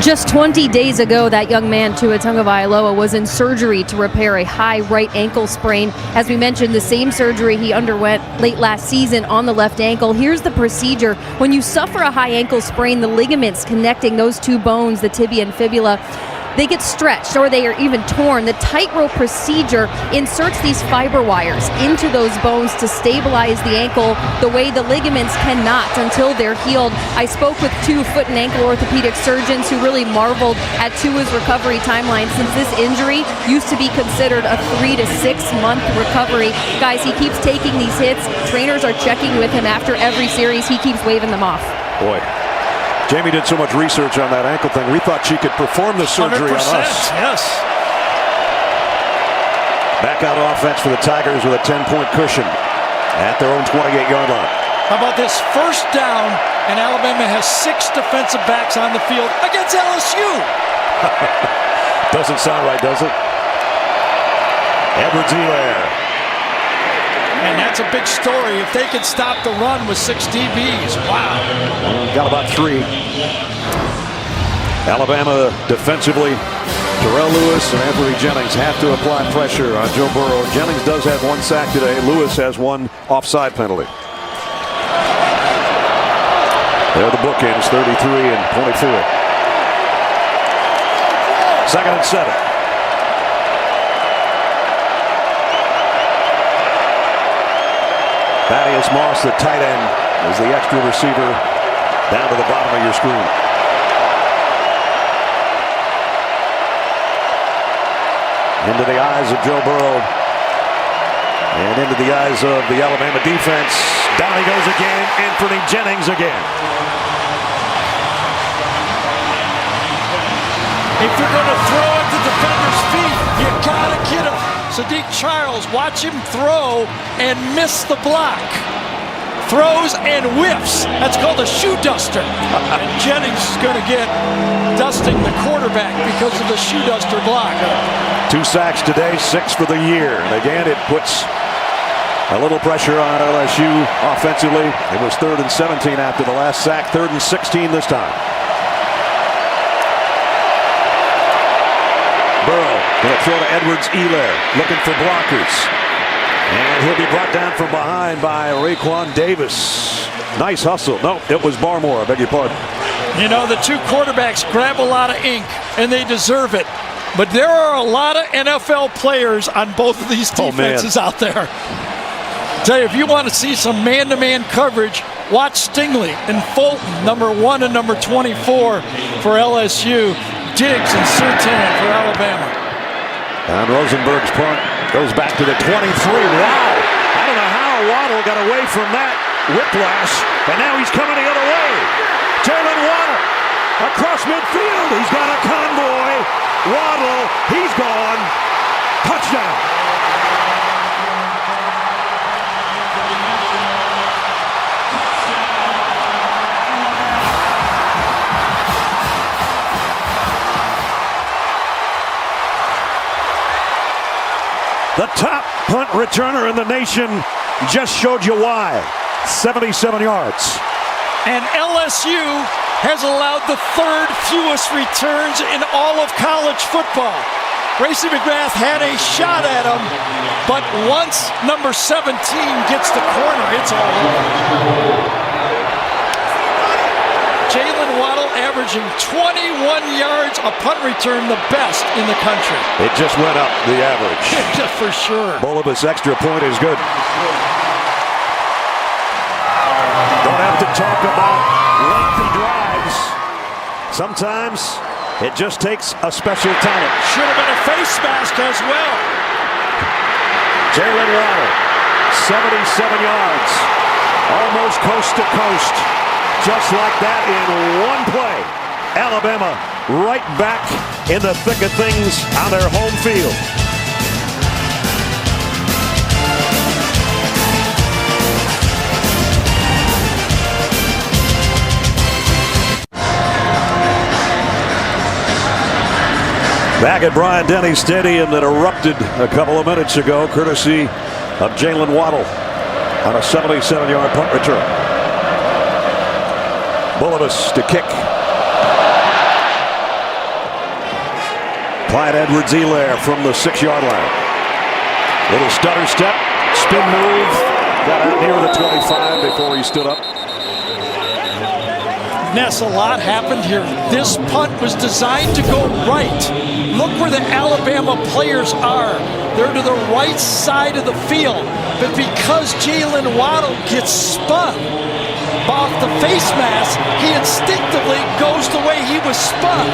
Just 20 days ago, that young man, Tua Tagovailoa, was in surgery to repair a high right ankle sprain. As we mentioned, the same surgery he underwent late last season on the left ankle. Here's the procedure. When you suffer a high ankle sprain, the ligaments connecting those two bones, the tibia and fibula, they get stretched or they are even torn. The tightrope procedure inserts these fiber wires into those bones to stabilize the ankle the way the ligaments cannot until they're healed. I spoke with 2 foot and ankle orthopedic surgeons who really marveled at Tua's recovery timeline, since this injury used to be considered a 3 to 6 month recovery. Guys, he keeps taking these hits. Trainers are checking with him after every series. He keeps waving them off. Boy. Jamie did so much research on that ankle thing. We thought she could perform the surgery 100%, on us. Yes. Back out offense for the Tigers with a 10-point cushion at their own 28-yard line. How about this? First down, and Alabama has 6 defensive backs on the field against LSU. Doesn't sound right, does it? Edwards-Helaire. And that's a big story. If they could stop the run with 6 DBs, wow. Got about 3. Alabama defensively, Terrell Lewis and Anthony Jennings have to apply pressure on Joe Burrow. Jennings does have 1 sack today. Lewis has 1 offside penalty. There are the bookends, 33 and 24. 2nd and 7. Thaddeus Moss, the tight end, is the extra receiver down to the bottom of your screen. Into the eyes of Joe Burrow and into the eyes of the Alabama defense. Down he goes again, Anthony Jennings again. If you're going to throw at the defender's feet, you got to get him. Sadiq Charles, watch him throw and miss the block. Throws and whiffs. That's called a shoe duster. And Jennings is going to get dusting the quarterback because of the shoe duster block. 2 sacks today, 6 for the year. And again, it puts a little pressure on LSU offensively. It was 3rd and 17 after the last sack, 3rd and 16 this time. Burrow throw to Edwards-Helaire, looking for blockers. And he'll be brought down from behind by Raekwon Davis. Nice hustle. No, it was Barmore. I beg your pardon. You know, the two quarterbacks grab a lot of ink, and they deserve it. But there are a lot of NFL players on both of these defenses out there. Tell you, if you want to see some man-to-man coverage, watch Stingley and Fulton, number 1 and number 24 for LSU. Diggs and Surtain for Alabama. And Rosenberg's punt goes back to the 23. Wow! I don't know how Waddle got away from that whiplash, and now he's coming the other way. Jalen Waddle across midfield. He's got a convoy. Waddle, he's gone. Touchdown. The top punt returner in the nation just showed you why. 77 yards. And LSU has allowed the third fewest returns in all of college football. Gracie McGrath had a shot at him, but once number 17 gets the corner, it's all over. Jalen Waddle averaging 21 yards a punt return, the best in the country. It just went up, the average. Just for sure. Bulibus' extra point is good. Don't have to talk about lengthy drives. Sometimes it just takes a special talent. Should have been a face mask as well. Jalen Waddle, 77 yards, almost coast to coast. Just like that in one play. Alabama right back in the thick of things on their home field. Back at Bryant-Denny Stadium that erupted a couple of minutes ago, courtesy of Jalen Waddle on a 77-yard punt return. Bulibus to kick. Clyde Edwards-Helaire from the 6-yard line. Little stutter step, spin move, got out near the 25 before he stood up. Ness, a lot happened here. This punt was designed to go right. Look where the Alabama players are. They're to the right side of the field. But because Jalen Waddle gets spun off the face mask, he instinctively goes the way he was spun.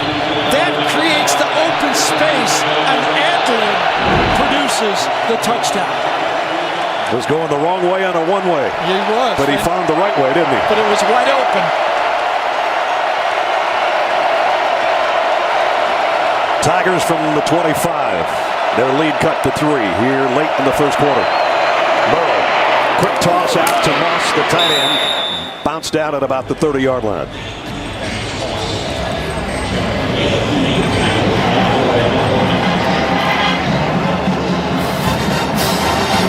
That creates the open space, and Adlin produces the touchdown. Was going the wrong way on a one-way. He was. But he found the right way, didn't he? But it was wide open. Tigers from the 25. Their lead cut to 3 here late in the first quarter. Burrow, quick toss out to Moss, the tight end. Bounced out at about the 30-yard line.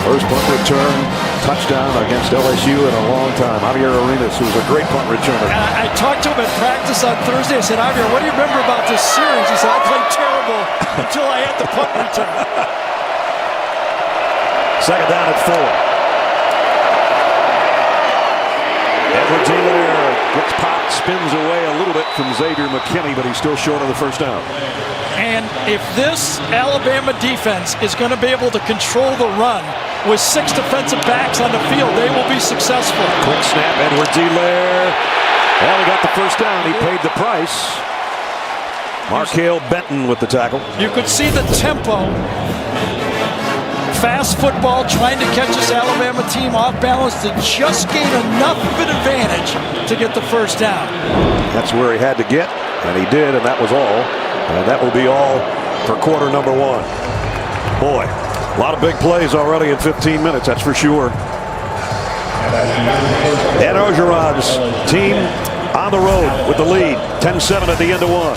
First punt return, touchdown against LSU in a long time. Javier Arenas, who's a great punt returner. I talked to him at practice on Thursday. I said, Javier, what do you remember about this series? He said, I played terrible until I had the punt return. Second down at 4. Edwards-Helaire gets popped, spins away a little bit from Xavier McKinney, but he's still short of the first down. And if this Alabama defense is going to be able to control the run with 6 defensive backs on the field, they will be successful. Quick snap, Edwards-Helaire. Well, he got the first down. He paid the price. Markale Benton with the tackle. You could see the tempo. Fast football, trying to catch this Alabama team off balance to just gain enough of an advantage to get the first down. That's where he had to get, and he did, and that was all. And that will be all for quarter number 1. Boy, a lot of big plays already in 15 minutes, that's for sure. Ed Orgeron's team on the road with the lead, 10-7 at the end of 1.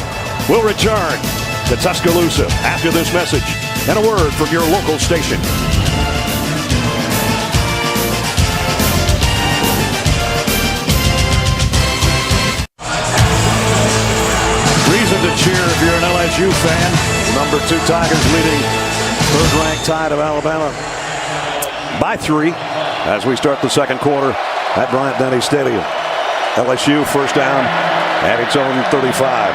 We'll return to Tuscaloosa after this message and a word from your local station. Reason to cheer if you're an LSU fan. Number 2 Tigers leading third-ranked Tide of Alabama by 3 as we start the second quarter at Bryant-Denny Stadium. LSU first down at its own 35.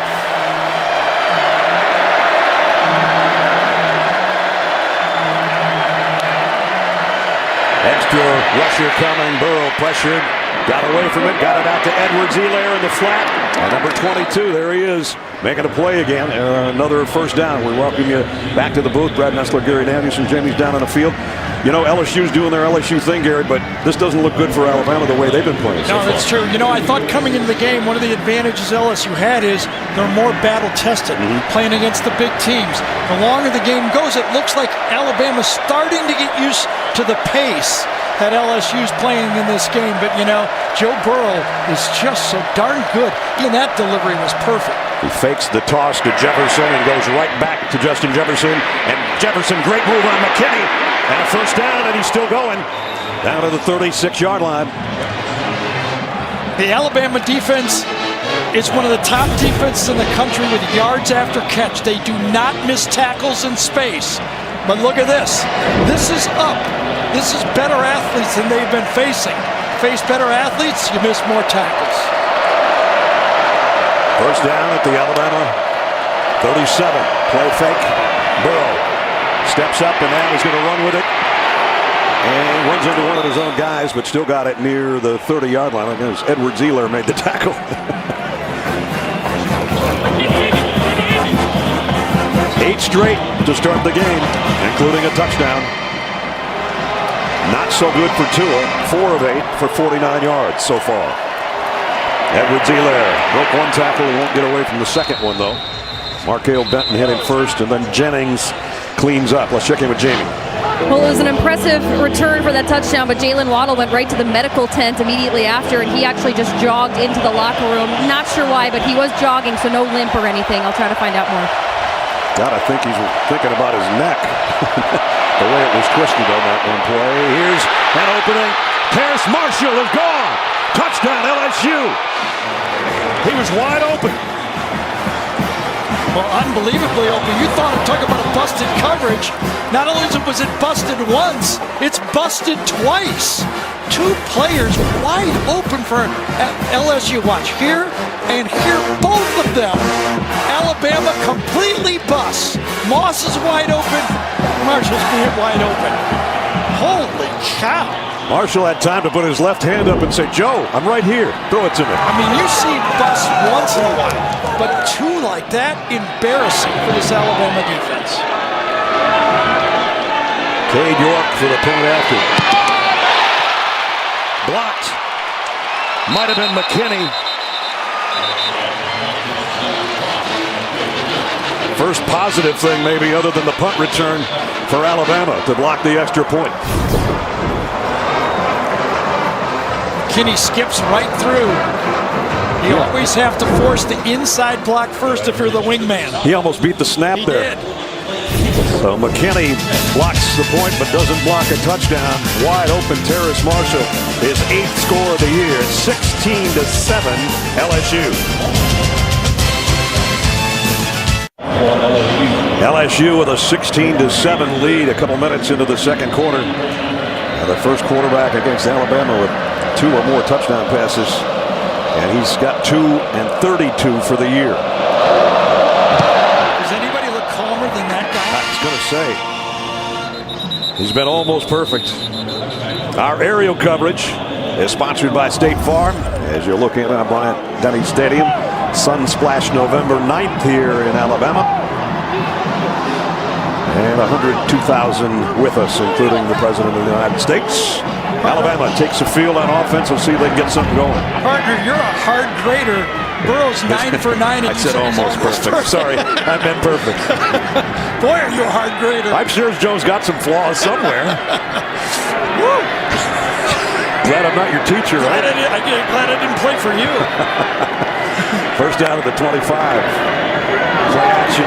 Extra rusher coming. Burrow pressured. Got away from it. Got it out to Edwards-Helaire in the flat. And number 22, there he is, making a play again. Another first down. We welcome you back to the booth. Brad Nessler, Gary Danielson, Jamie's down on the field. You know, LSU's doing their LSU thing, Gary, but this doesn't look good for Alabama the way they've been playing so far. No, that's true. You know, I thought coming into the game, one of the advantages LSU had is they're more battle-tested, playing against the big teams. The longer the game goes, it looks like Alabama's starting to get used to the pace that LSU's playing in this game. But, you know, Joe Burrow is just so darn good. And that delivery was perfect. He fakes the toss to Jefferson and goes right back to Justin Jefferson. And Jefferson, great move on McKinney. And a first down, and he's still going down to the 36-yard line. The Alabama defense is one of the top defenses in the country with yards after catch. They do not miss tackles in space. But look at this. This is up. This is better athletes than they've been facing. Face better athletes, you miss more tackles. First down at the Alabama 37. Play fake. Burrow steps up, and now he's going to run with it. And runs into one of his own guys, but still got it near the 30-yard line. I guess Edwards-Helaire made the tackle. 8 straight to start the game, including a touchdown. Not so good for Tua. 4 of 8 for 49 yards so far. Edwards-Helaire broke 1 tackle. He won't get away from the second one, though. Markale Benton hit him first, and then Jennings cleans up. Let's check in with Jamie. Well, it was an impressive return for that touchdown, but Jalen Waddle went right to the medical tent immediately after, and he actually just jogged into the locker room. Not sure why, but he was jogging, so no limp or anything. I'll try to find out more. God, I think he's thinking about his neck. The way it was twisted on that one play. Here's an opening. Terrace Marshall is gone. Touchdown, LSU. He was wide open. Well, unbelievably open. You thought it talk about a busted coverage. Not only was it busted once, it's busted twice. 2 players wide open for LSU. Watch here and here, both of them. Alabama completely busts. Moss is wide open. Marshall's being wide open. Holy cow. Marshall had time to put his left hand up and say, Joe, I'm right here. Throw it to me. I mean, you see busts once in a while, but 2 like that, embarrassing for this Alabama defense. Cade York for the point after. Blocked. Might have been McKinney. First positive thing maybe other than the punt return for Alabama to block the extra point. McKinney skips right through. You always have to force the inside block first if you're the wingman. He almost beat the snap there. Did. So McKinney blocks the point but doesn't block a touchdown. Wide open Terrace Marshall, his 8th score of the year. 16-7 LSU. LSU with a 16-7 lead a couple minutes into the second quarter. And the first quarterback against Alabama with 2 or more touchdown passes. And he's got 2 and 32 for the year. Does anybody look calmer than that guy? I was going to say, he's been almost perfect. Our aerial coverage is sponsored by State Farm. As you're looking at Bryant-Denny Stadium, Sun Splash November 9th here in Alabama. And 102,000 with us, including the President of the United States. Alabama takes the field on offense. We'll see if they can get something going. Partner, you're a hard grader. Burrow's 9 for 9. And I said almost perfect. Sorry, I meant perfect. Boy, are you a hard grader. I'm sure Joe's got some flaws somewhere. Woo! Glad I'm not your teacher, right? Glad I didn't play for you. First down at the 25. Play action.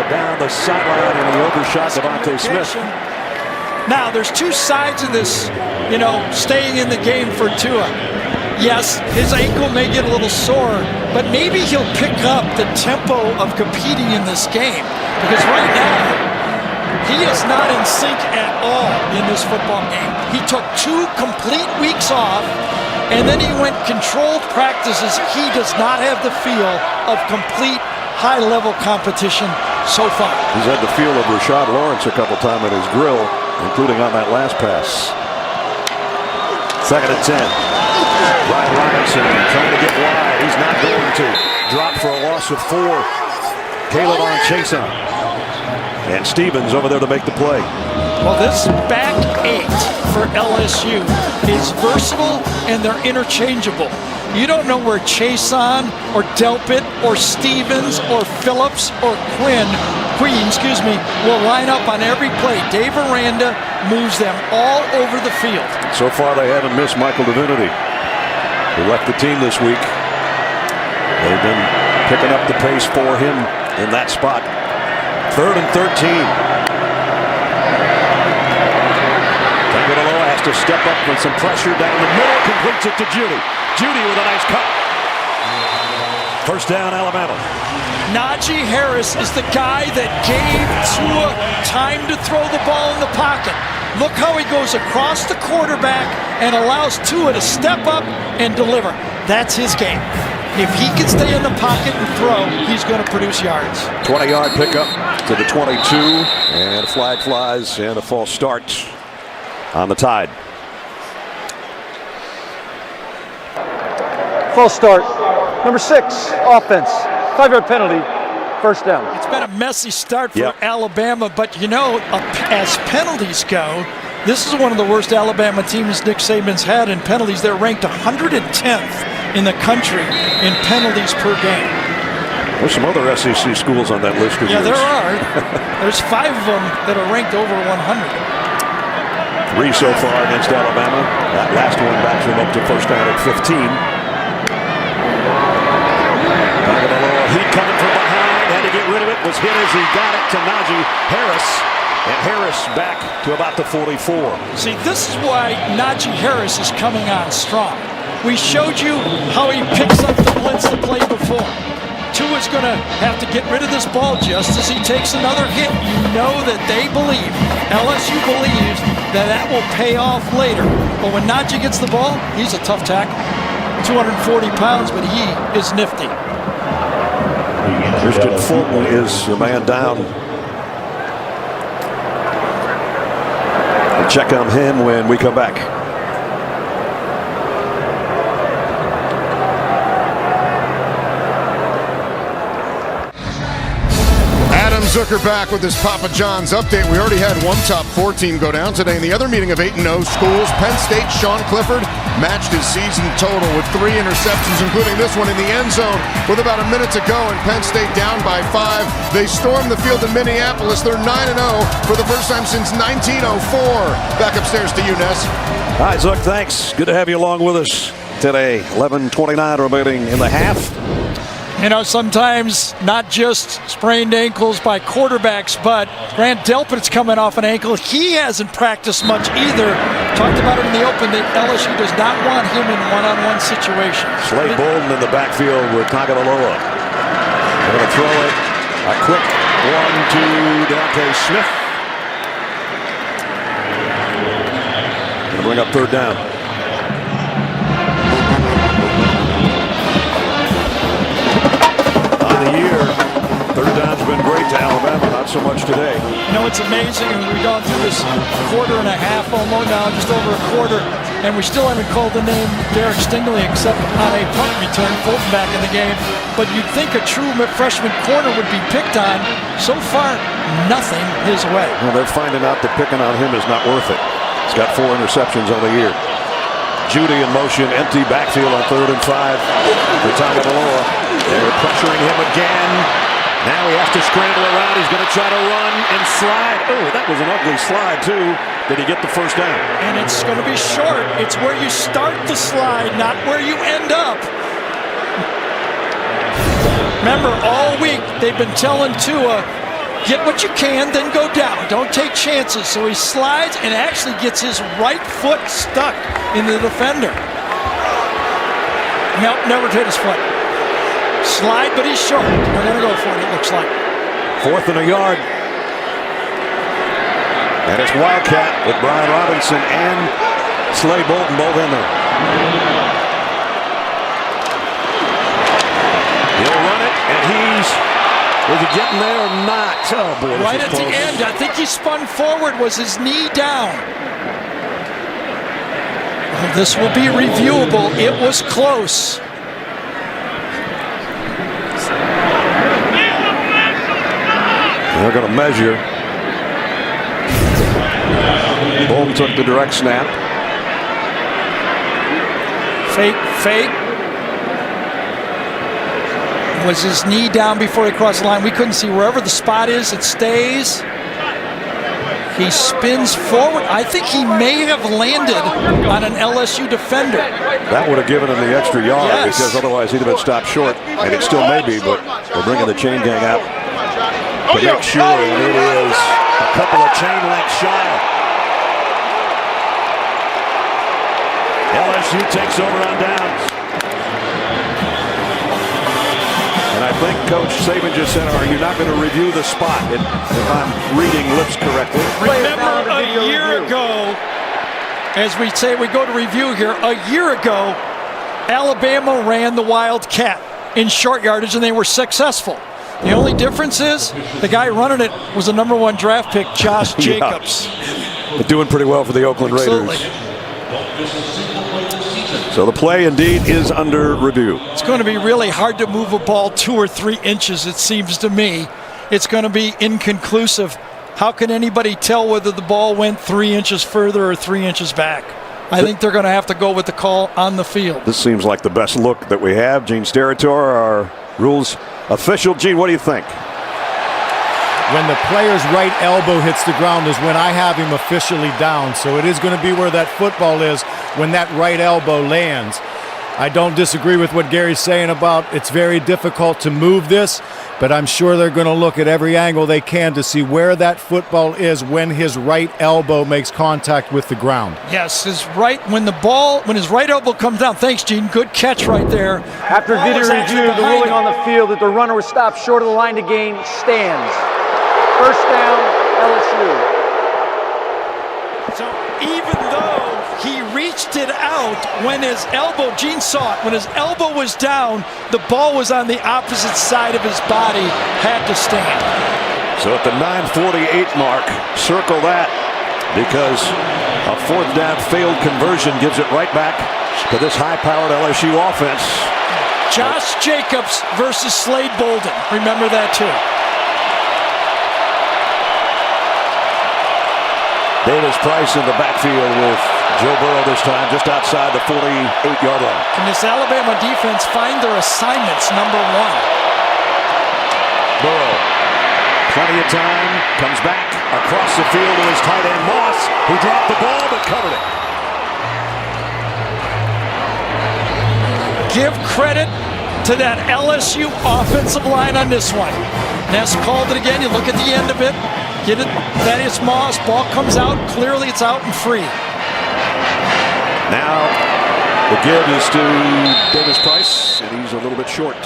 Down the sideline, and he overshot Devontae Smith. Now, there's 2 sides of this, you know, staying in the game for Tua. Yes, his ankle may get a little sore, but maybe he'll pick up the tempo of competing in this game. Because right now, he is not in sync at all in this football game. He took 2 complete weeks off, and then he went controlled practices. He does not have the feel of complete high-level competition so far. He's had the feel of Rashad Lawrence a couple times at his grill, including on that last pass. 2nd and 10. Brian Robinson trying to get wide. He's not going to. Drop for a loss of 4. Caleb on chase on. And Stevens over there to make the play. Well, this back 8 for LSU is versatile and they're interchangeable. You don't know where Chason or Delpit or Stevens or Phillips or Queen, will line up on every play. Dave Aranda moves them all over the field. So far, they haven't missed Michael Divinity, who left the team this week. They've been picking up the pace for him in that spot. 3rd and 13. Tagovailoa has to step up with some pressure down the middle. Completes it to Judy. Judy with a nice cut. 1st down, Alabama. Najee Harris is the guy that gave Tua time to throw the ball in the pocket. Look how he goes across the quarterback and allows Tua to step up and deliver. That's his game. If he can stay in the pocket and throw, he's going to produce yards. 20-yard pickup to the 22, and a flag flies, and a false start on the Tide. False start. Number 6, offense. 5-yard penalty. 1st down. It's been a messy start for Alabama, but you know, as penalties go, this is one of the worst Alabama teams Nick Saban's had in penalties. They're ranked 110th in the country in penalties per game. There's some other SEC schools on that list of yours. There are. There's 5 of them that are ranked over 100. 3 so far against Alabama. That last one backs them up to 1st down at 15. Heat coming from behind, had to get rid of it, was hit as he got it to Najee Harris, and Harris back to about the 44. See, this is why Najee Harris is coming on strong. We showed you how he picks up the blitz the play before. Tua's going to have to get rid of this ball just as he takes another hit. You know that they believe, LSU believes, that will pay off later. But when Najee gets the ball, he's a tough tackle. 240 pounds, but he is nifty. Christian Fulton is the man down. We'll check on him when we come back. Zucker back with this Papa John's update. We already had one top 4 team go down today in the other meeting of 8-0 schools. Penn State, Sean Clifford matched his season total with 3 interceptions, including this one in the end zone with about a minute to go, and Penn State down by 5. They stormed the field in Minneapolis. They're 9-0 for the first time since 1904. Back upstairs to you, Ness. All right, Zuck, thanks. Good to have you along with us today. 11:29 remaining in the half. You know, sometimes not just sprained ankles by quarterbacks, but Grant Delpit's coming off an ankle. He hasn't practiced much either. Talked about it in the open that LSU does not want him in one-on-one situations. Slade Bolden in the backfield with Tagovailoa. They're going to throw it. A quick 1 to Dante Smith. Going to bring up 3rd down. The year, 3rd down's been great to Alabama, not so much today. You know, it's amazing. We've gone through this quarter and a half almost now, just over a quarter, and we still haven't called the name Derek Stingley except on a punt return, Fulton back in the game. But you'd think a true freshman corner would be picked on. So far, nothing his way. Well, they're finding out that picking on him is not worth it. He's got 4 interceptions on the year. Judy in motion, empty backfield on 3rd and 5 for Tagovailoa. They're pressuring him again. Now he has to scramble around. He's going to try to run and slide. Oh, that was an ugly slide, too. Did he get the 1st down? And it's going to be short. It's where you start the slide, not where you end up. Remember, all week they've been telling Tua, get what you can, then go down. Don't take chances. So he slides and actually gets his right foot stuck in the defender. Nope, never hit his foot. Slide, but he's short. They're going to go for it, it looks like. 4th and a yard. And it's Wildcat with Brian Robinson and Slade Bolton both in there. He'll run it, and is he getting there or not? Oh, boy, right at the end, I think he spun forward. Was his knee down? Oh, this will be reviewable. It was close. They're going to measure. Bolton took the direct snap. Fake. Was his knee down before he crossed the line? We couldn't see. Wherever the spot is, it stays. He spins forward. I think he may have landed on an LSU defender. That would have given him the extra yard, yes, because otherwise he'd have been stopped short, and it still may be, but we're bringing the chain gang out to make sure, and it is a couple of chain lengths shy. LSU takes over on downs. And I think Coach Saban just said, are you not going to review the spot? If I'm reading lips correctly. Remember a year ago, as we say, we go to review here, a year ago, Alabama ran the Wildcat in short yardage, and they were successful. The only difference is the guy running it was a #1 draft pick, Josh Jacobs. But doing pretty well for the Oakland Raiders. So the play indeed is under review. It's going to be really hard to move a ball 2 or 3 inches, it seems to me. It's going to be inconclusive. How can anybody tell whether the ball went 3 inches further or 3 inches back? I think they're going to have to go with the call on the field. This seems like the best look that we have. Gene Steratore, our rules official. Gene, what do you think? When the player's right elbow hits the ground is when I have him officially down. So it is going to be where that football is when that right elbow lands. I don't disagree with what Gary's saying about it's very difficult to move this, but I'm sure they're going to look at every angle they can to see where that football is when his right elbow makes contact with the ground. Yes, when his right elbow comes down. Thanks, Gene. Good catch right there. After video review, the ruling on the field that the runner was stopped short of the line to gain stands. First down, LSU. So even though he reached it out when his elbow, Gene saw it, when his elbow was down, the ball was on the opposite side of his body, had to stand. So at the 9:48 mark, circle that, because a 4th down failed conversion gives it right back to this high-powered LSU offense. Josh Jacobs versus Slade Bolton. Remember that too. Davis Price in the backfield with Joe Burrow this time, just outside the 48-yard line. Can this Alabama defense find their assignments, #1? Burrow, plenty of time, comes back across the field to his tight end Moss, who dropped the ball but covered it. Give credit to that LSU offensive line on this one. Ness called it again. You look at the end of it. Get it. That is Moss. Ball comes out. Clearly it's out and free. Now the give is to Davis Price, and he's a little bit short.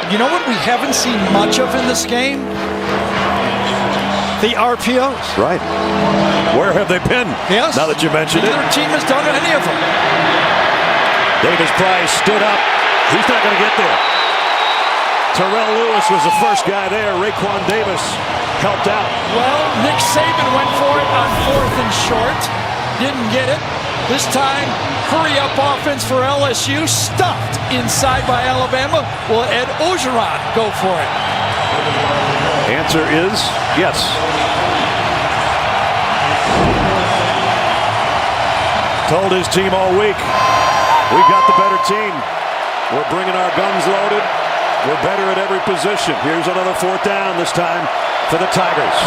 You know what we haven't seen much of in this game? The RPOs. Right. Where have they been? Yes. Now that you mentioned it. Neither team has done any of them. Davis Price stood up. He's not going to get there. Terrell Lewis was the first guy there. Raekwon Davis helped out. Well, Nick Saban went for it on 4th and short. Didn't get it. This time, hurry-up offense for LSU. Stuffed inside by Alabama. Will Ed Orgeron go for it? Answer is yes. Told his team all week, we've got the better team. We're bringing our guns loaded. We're better at every position. Here's another 4th down, this time for the Tigers.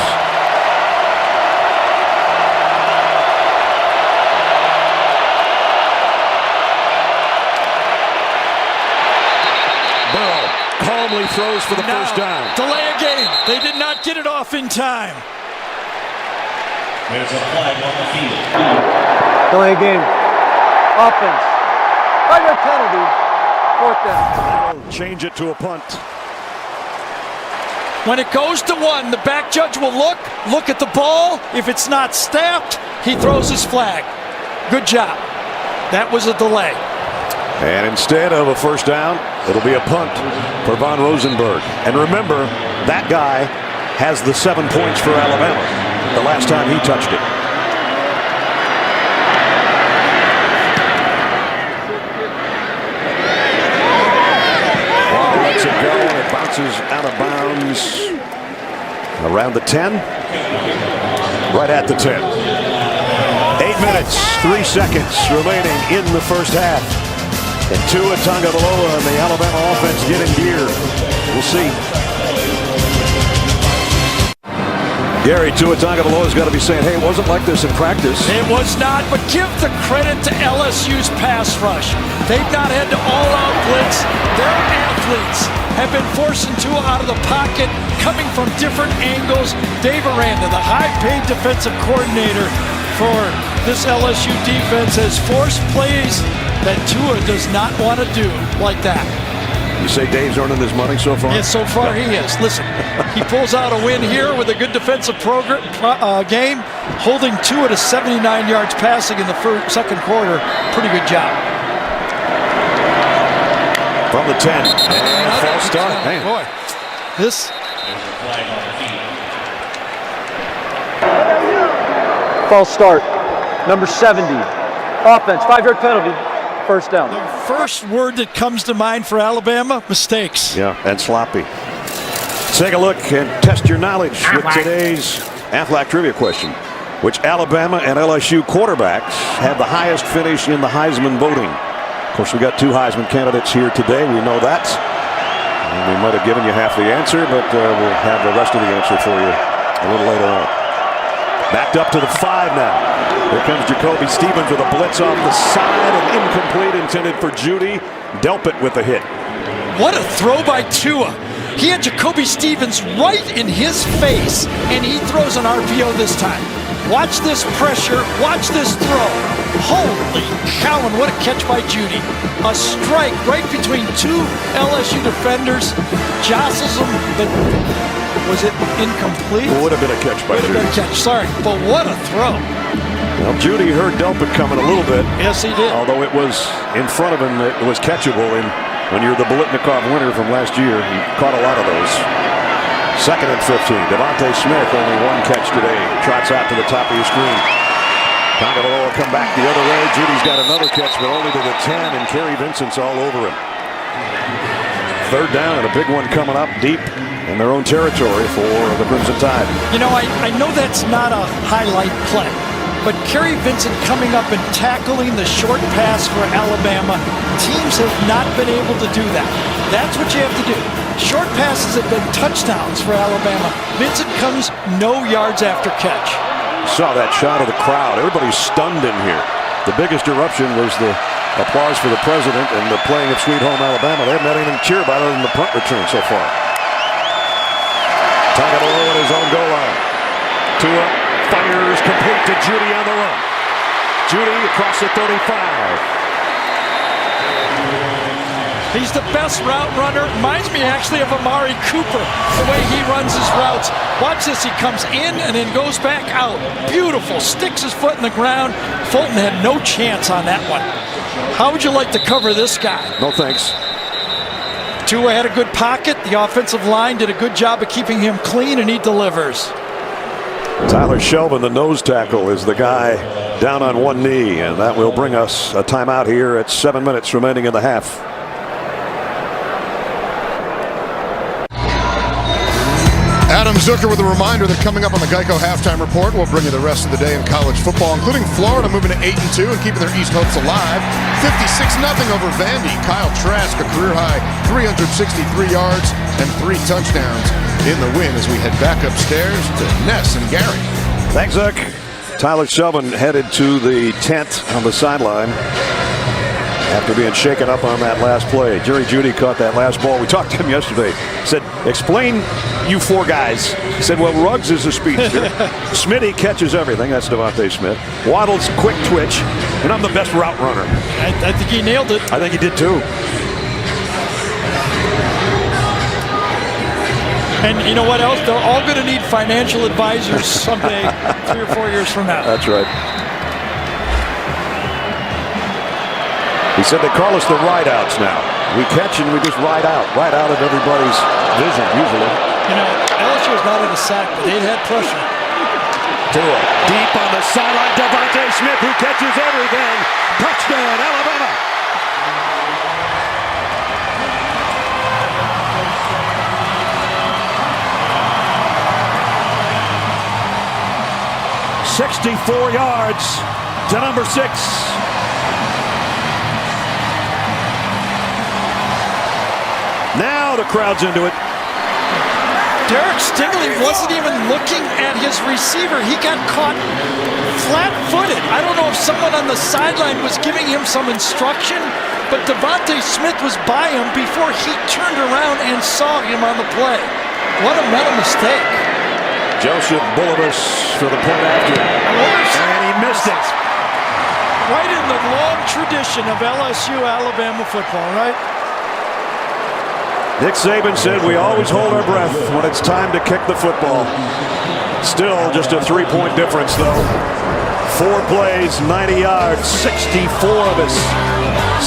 Burrow calmly throws for the first down. Delay a game. They did not get it off in time. There's a flag on the field. Delay game. Offense. 5-yard penalty. 4th down. Change it to a punt. When it goes to 1, the back judge will look at the ball. If it's not snapped, he throws his flag. Good job. That was a delay. And instead of a first down, it'll be a punt for Von Rosenberg. And remember, that guy has the 7 points for Alabama the last time he touched it. Ball lets it go, and it bounces out of bounds around the 10, right at the 10. 8 minutes, 3 seconds remaining in the first half. And Tua Tagovailoa and the Alabama offense get in gear. We'll see. Gary, Tua Tagovailoa's got to be saying, hey, it wasn't like this in practice. It was not, but give the credit to LSU's pass rush. They've not had to all-out blitz. Their athletes have been forcing Tua out of the pocket, coming from different angles. Dave Aranda, the high-paid defensive coordinator for this LSU defense, has forced plays that Tua does not want to do like that. You say Dave's earning his money so far? Yes, so far he is. Listen, he pulls out a win here with a good defensive game, holding Tua to 79 yards passing in the second quarter. Pretty good job. From the 10. And false start. Man. Boy, this... False start. Number 70. Offense, 5-yard penalty. First down. The first word that comes to mind for Alabama, mistakes. Yeah, and sloppy. Take a look and test your knowledge with today's Aflac Trivia question. Which Alabama and LSU quarterbacks had the highest finish in the Heisman voting? Of course, we got 2 Heisman candidates here today. We know that. And we might have given you half the answer, but we'll have the rest of the answer for you a little later on. Backed up to the 5 now. Here comes Jacoby Stevens with a blitz off the side, and incomplete, intended for Judy. Delpit with the hit. What a throw by Tua. He had Jacoby Stevens right in his face, and he throws an RPO this time. Watch this pressure. Watch this throw. Holy cow, and what a catch by Judy. A strike right between 2 LSU defenders. Jostles him, but was it incomplete? Would have been a catch by Judy. Would have been a catch, sorry. But what a throw. Well, Judy heard Delpit coming a little bit. Yes, he did. Although it was in front of him, it was catchable. And when you're the Biletnikoff winner from last year, he caught a lot of those. 2nd and 15. Devontae Smith, only 1 catch today. Trots out to the top of your screen. Tagovailoa come back the other way. Judy's got another catch, but only to the 10, and Kerry Vincent's all over him. 3rd down, and a big one coming up deep in their own territory for the Crimson Tide. You know, I know that's not a highlight play, but Kerry Vincent coming up and tackling the short pass for Alabama, teams have not been able to do that. That's what you have to do. Short passes have been touchdowns for Alabama. Vincent comes no yards after catch. Saw that shot of the crowd. Everybody's stunned in here. The biggest eruption was the applause for the president and the playing of Sweet Home Alabama. They haven't had anything to cheer about other than the punt return so far. Tagovailoa at his own goal line. Tua fires complete to Judy on the run. Judy across the 35. He's the best route runner. Reminds me actually of Amari Cooper, the way he runs his routes. Watch this. He comes in and then goes back out. Beautiful. Sticks his foot in the ground. Fulton had no chance on that one. How would you like to cover this guy? No thanks. Tua had a good pocket. The offensive line did a good job of keeping him clean, and he delivers. Tyler Shelvin, the nose tackle, is the guy down on one knee, and that will bring us a timeout here at 7 minutes remaining in the half. Adam Zucker with a reminder that coming up on the Geico Halftime Report, we'll bring you the rest of the day in college football, including Florida moving to 8-2 and keeping their East hopes alive. 56-0 over Vandy. Kyle Trask, a career-high 363 yards and 3 touchdowns in the win as we head back upstairs to Ness and Gary. Thanks, Zuck. Tyler Shelvin headed to the tent on the sideline. after being shaken up on that last play. Jerry Jeudy caught that last ball. We talked to him yesterday. Said, explain you four guys. He said, well, Ruggs is a speedster. Smitty catches everything. That's Devontae Smith. Waddle's quick twitch. And I'm the best route runner. I think he nailed it. I think he did too. And you know what else? They're all going to need financial advisors someday, 3 or 4 years from now. That's right. He said they call us the ride-outs now. We catch and we just ride out of everybody's vision, usually. You know, LSU was not in a sack, but they had pressure. Tua, deep on the sideline, Devontae Smith, who catches everything. Touchdown, Alabama. "64 yards to number 6. Now the crowd's into it. Derek Stingley wasn't even looking at his receiver. He got caught flat-footed. I don't know if someone on the sideline was giving him some instruction, but Devontae Smith was by him before he turned around and saw him on the play. What a mental mistake. Joseph Bullivus for the point after. And he missed it. Right in the long tradition of LSU Alabama football, right? Nick Saban said we always hold our breath when it's time to kick the football. Still just a 3-point difference, though. 4 plays, 90 yards, 64 of us.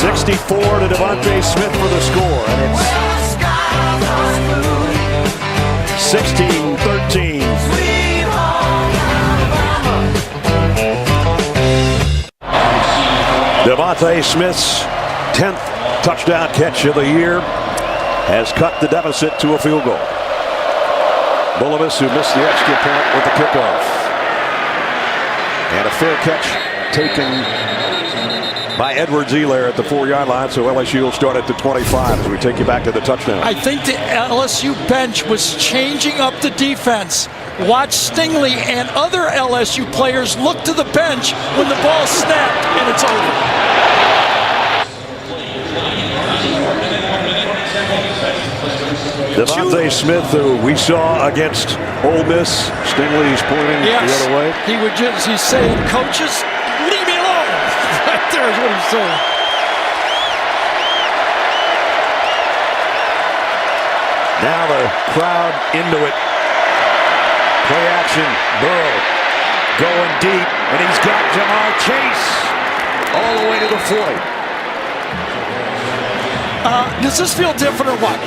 64 to Devontae Smith for the score. And it's 16-13. Devontae Smith's 10th touchdown catch of the year has cut the deficit to a field goal. Bullivus, who missed the extra point with the kickoff. And a fair catch taken by Edwards-Helaire at the 4-yard line, so LSU will start at the 25 as we take you back to the touchdown. I think the LSU bench was changing up the defense. Watch Stingley and other LSU players look to the bench when the ball snapped and it's over. Devontae Smith, who we saw against Ole Miss, Stingley's pointing the other way. He's saying, coaches, leave me alone. Right there is what he's saying. Now the crowd into it. Play action, Burrow going deep, and he's got Jamar Chase all the way to the 40. Does this feel different or what?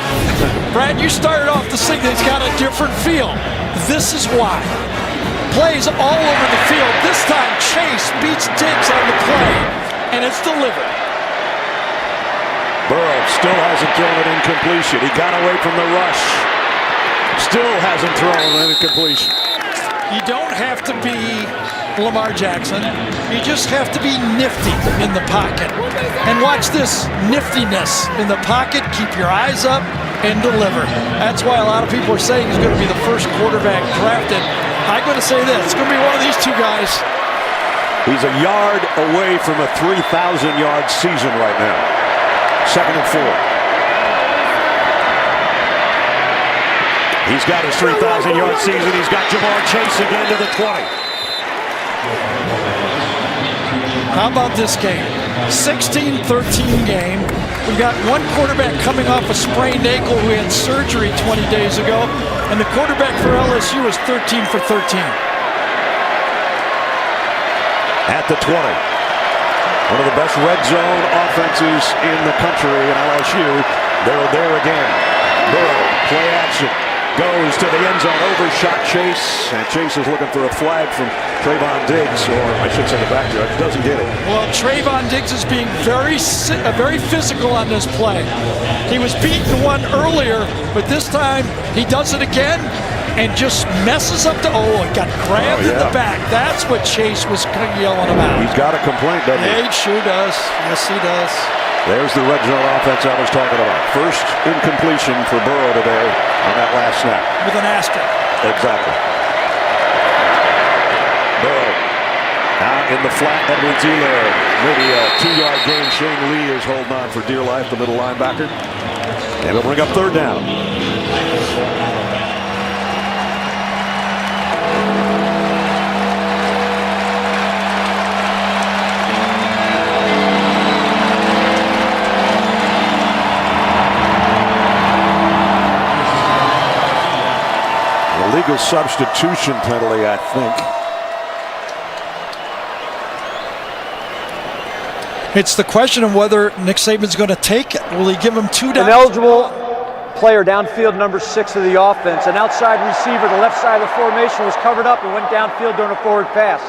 Brad, you started off the thing that's got a different feel. This is why. Plays all over the field. This time Chase beats Diggs on the play, and it's delivered. Burrow still hasn't thrown it in completion. He got away from the rush. Still hasn't thrown an incompletion. You don't have to be Lamar Jackson. You just have to be nifty in the pocket. And watch this niftiness in the pocket. Keep your eyes up and deliver. That's why a lot of people are saying he's going to be the first quarterback drafted. I'm going to say this. It's going to be one of these two guys. He's a yard away from a 3,000-yard season right now. 2nd and 4. He's got his 3,000-yard season. He's got Jamar Chase again to the 20. How about this game? 16-13 game. We've got one quarterback coming off a sprained ankle who had surgery 20 days ago, and the quarterback for LSU is 13 for 13. At the 20. One of the best red zone offenses in the country in LSU. They're there again. Burrow, play action. Goes to the end zone, overshot Chase, and Chase is looking for a flag from Trayvon Diggs, or I should say the back judge, doesn't get it. Well, Trayvon Diggs is being very physical on this play. He was beaten one earlier, but this time he does it again and just messes up it got grabbed in the back. That's what Chase was yelling about. He's got a complaint, doesn't he? Yeah, he sure does. Yes, he does. There's the red zone offense I was talking about. First incompletion for Burrow today on that last snap. With an asterisk. Exactly. Burrow out in the flat. Edwards-Helaire. Maybe a 2-yard gain. Shane Lee is holding on for dear life, the middle linebacker. And it'll bring up third down. Illegal substitution penalty, I think. It's the question of whether Nick Saban's going to take it. Will he give him 2 downs? An eligible player downfield, number 6 of the offense. An outside receiver, the left side of the formation was covered up and went downfield during a forward pass.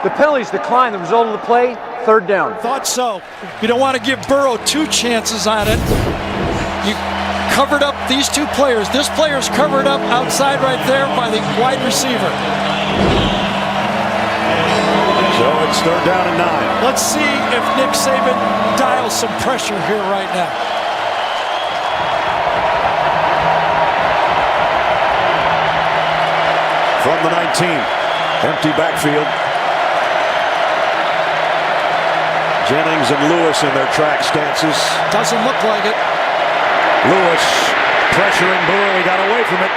The penalties declined. The result of the play, third down. Thought so. You don't want to give Burrow 2 chances on it. You covered up these 2 players. This player's covered up outside right there by the wide receiver. So it's third down and 9. Let's see if Nick Saban dials some pressure here right now. From the 19, empty backfield. Jennings and Lewis in their track stances. Doesn't look like it. Lewis pressuring Burrow. He got away from it.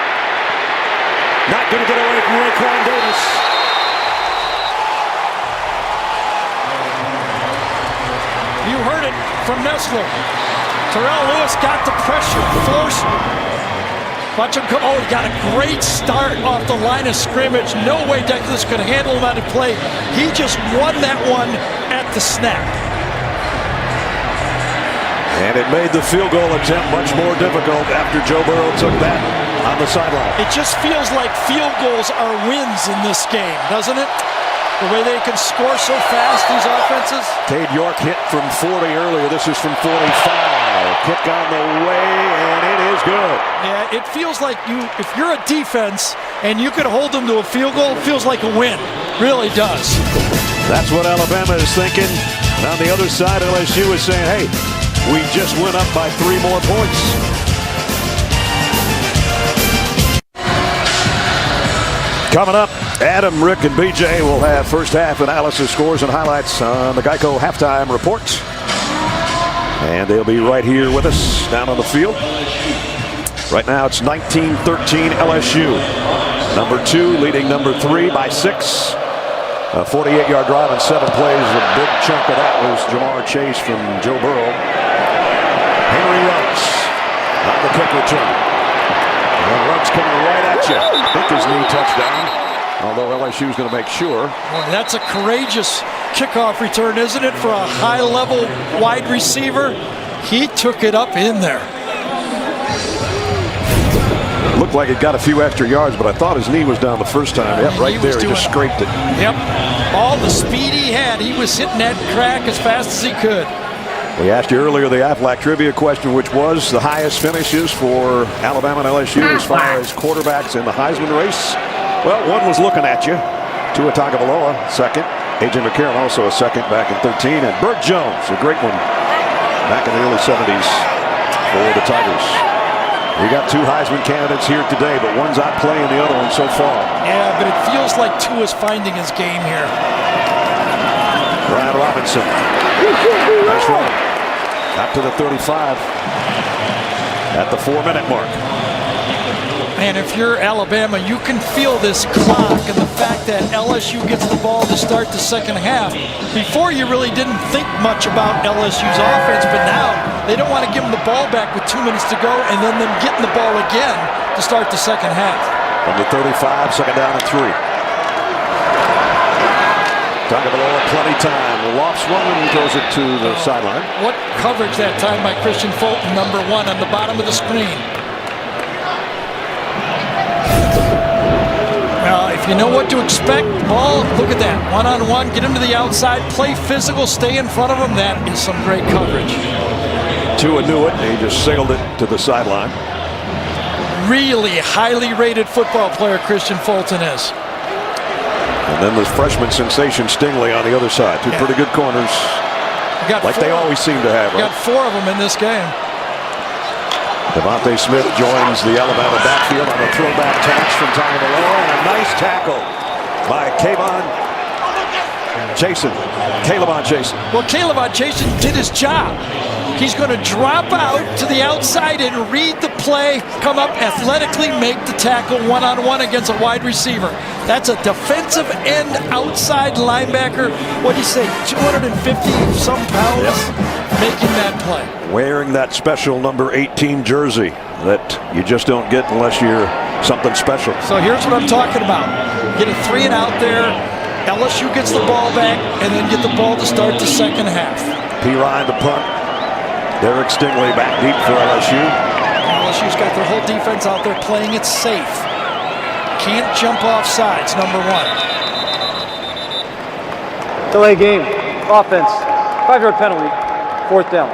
Not going to get away from Raekwon Davis. You heard it from Nessler. Terrell Lewis got the pressure, force. Watch him come. Oh, he got a great start off the line of scrimmage. No way Douglas could handle him on the play. He just won that one at the snap. And it made the field goal attempt much more difficult after Joe Burrow took that on the sideline. It just feels like field goals are wins in this game, doesn't it? The way they can score so fast, these offenses. Cade York hit from 40 earlier. This is from 45. Kick on the way, and it is good. Yeah, it feels like if you're a defense and you could hold them to a field goal, it feels like a win. Really does. That's what Alabama is thinking. And on the other side, LSU is saying, hey, we just went up by 3 more points. Coming up, Adam, Rick, and BJ will have first half analysis, scores, and highlights on the Geico halftime report. And they'll be right here with us down on the field. Right now it's 19-13 LSU. Number 2 leading number 3 by 6. A 48-yard drive in 7 plays. A big chunk of that was Jamar Chase from Joe Burrow. Henry Ruggs on the kick return. And Ruggs coming right at you. I think his knee touchdown. Although LSU is going to make sure. Boy, that's a courageous kickoff return, isn't it, for a high-level wide receiver? He took it up in there. Looked like it got a few extra yards, but I thought his knee was down the first time. Yep, right there, he just scraped it. Yep, all the speed he had. He was hitting that crack as fast as he could. We asked you earlier the Aflac trivia question, which was the highest finishes for Alabama and LSU as far as quarterbacks in the Heisman race. Well, one was looking at you. Tua Tagovailoa, second. A.J. McCarron also a second back in 13. And Burt Jones, a great one back in the early 70s for the Tigers. We got 2 Heisman candidates here today, but one's outplaying the other one so far. Yeah, but it feels like Tua's finding his game here. Brian Robinson. Nice run. Out to the 35 at the 4-minute mark. And if you're Alabama, you can feel this clock and the fact that LSU gets the ball to start the second half. Before, you really didn't think much about LSU's offense, but now they don't want to give them the ball back with 2 minutes to go and then them getting the ball again to start the second half. From the 35, second down and 3. Tagovailoa, plenty time. Lofts one and throws it to the sideline. What coverage that time by Christian Fulton, number 1 on the bottom of the screen. Well, if you know what to expect, ball, look at that. One-on-one, get him to the outside, play physical, stay in front of him. That is some great coverage. Tua knew it, and he just sailed it to the sideline. Really highly rated football player Christian Fulton is. And then the freshman sensation Stingley on the other side. 2 pretty good corners, like they always seem to have. Got 4 of them in this game. Devontae Smith joins the Alabama backfield on a throwback catch from Tagovailoa, and a nice tackle by Kayvon Chasen. Caleb Chasen. Well, Caleb Chasen did his job. He's going to drop out to the outside and read the play, come up athletically, make the tackle one-on-one against a wide receiver. That's a defensive end outside linebacker. What do you say, 250-some pounds? Yep. Making that play. Wearing that special number 18 jersey that you just don't get unless you're something special. So here's what I'm talking about. Get a 3 and out there. LSU gets the ball back and then get the ball to start the second half. P. Ryan the punt. Derek Stingley back deep for LSU. LSU's got their whole defense out there playing it safe. Can't jump off sides, number 1. Delay game. Offense. 5-yard penalty. 4th down.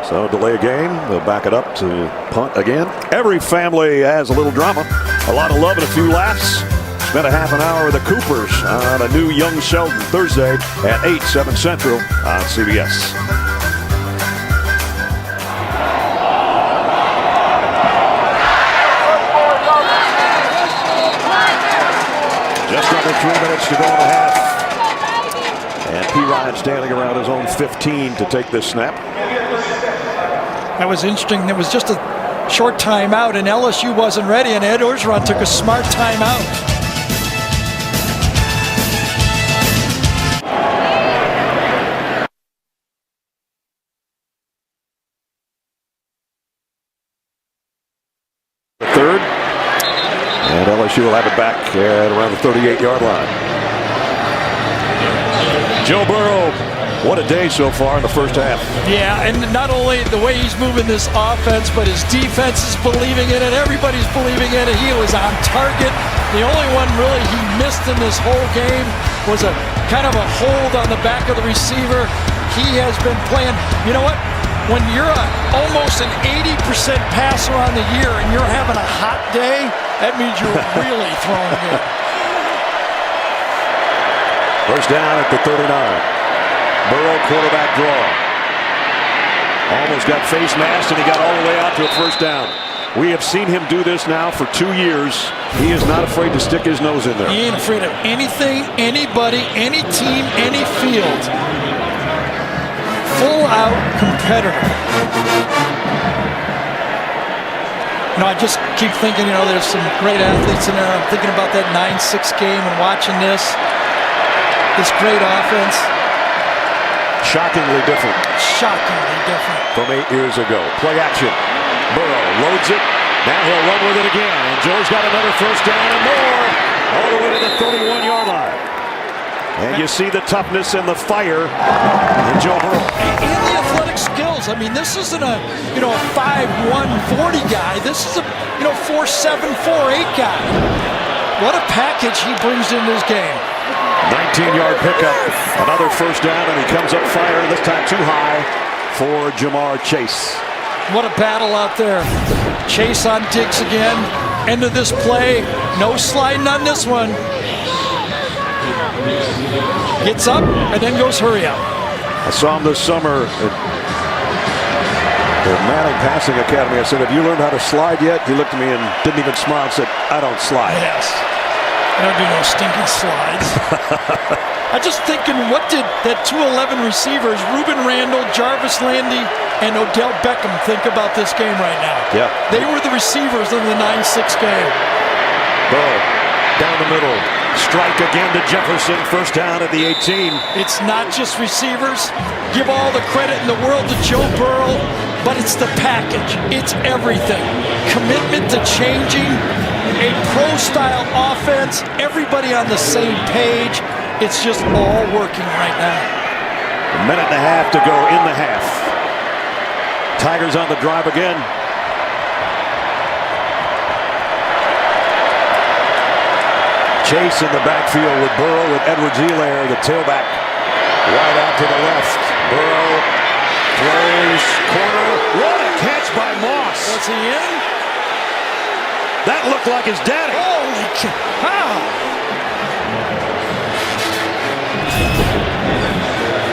So delay a game. They'll back it up to punt again. Every family has a little drama. A lot of love and a few laughs. Spent a half an hour with the Coopers on a new Young Sheldon Thursday at 8, 7 Central on CBS. Just under 3 minutes to go in the half. And P. Ryan standing around his own 15 to take this snap. That was interesting. There was just a short timeout, and LSU wasn't ready, and Ed Orgeron took a smart timeout. Third. And LSU will have it back at around the 38-yard line. Joe Burrow, what a day so far in the first half. Yeah, and not only the way he's moving this offense, but his defense is believing in it. Everybody's believing in it. He was on target. The only one really he missed in this whole game was a kind of a hold on the back of the receiver. He has been playing. You know what? When you're almost an 80% passer on the year and you're having a hot day, that means you're really throwing good. First down at the 39. Burrow quarterback draw. Almost got face masked and he got all the way out to a first down. We have seen him do this now for 2 years. He is not afraid to stick his nose in there. He ain't afraid of anything, anybody, any team, any field. Full-out competitor. You know, I just keep thinking, you know, there's some great athletes in there. I'm thinking about that 9-6 game and watching this great offense. Shockingly different. Shockingly different. From 8 years ago. Play action. Burrow loads it. Now he'll run with it again. And Joe's got another first down and more. All the way to the 31-yard line. And you see the toughness and the fire in Joe Burrow. And the athletic skills. I mean, this isn't a, you know, a 5'1", 40 guy. This is a, you know, 4'7", 4'8" guy. What a package he brings in this game. 19-yard pickup. Another first down, and he comes up firing, this time too high for Jamar Chase. What a battle out there. Chase on Diggs again. End of this play. No sliding on this one. Gets up and then goes hurry up. I saw him this summer at the Manning Passing Academy. I said, have you learned how to slide yet? He looked at me and didn't even smile and said, I don't slide. Yes. I don't do no stinking slides. I'm just thinking, what did that 211 receivers, Ruben Randall, Jarvis Landry, and Odell Beckham think about this game right now? Yeah. They were the receivers in the 9-6 game. Burrow down the middle. Strike again to Jefferson. First down at the 18. It's not just receivers. Give all the credit in the world to Joe Burrow, but it's the package. It's everything. Commitment to changing a pro-style offense. Everybody on the same page. It's just all working right now. A minute and a half to go in the half. Tigers on the drive again. Chase in the backfield with Burrow with Edwards-Helaire, the tailback, right out to the left. Burrow throws corner. What a catch by Moss! Was he in? That looked like his daddy. Holy cow!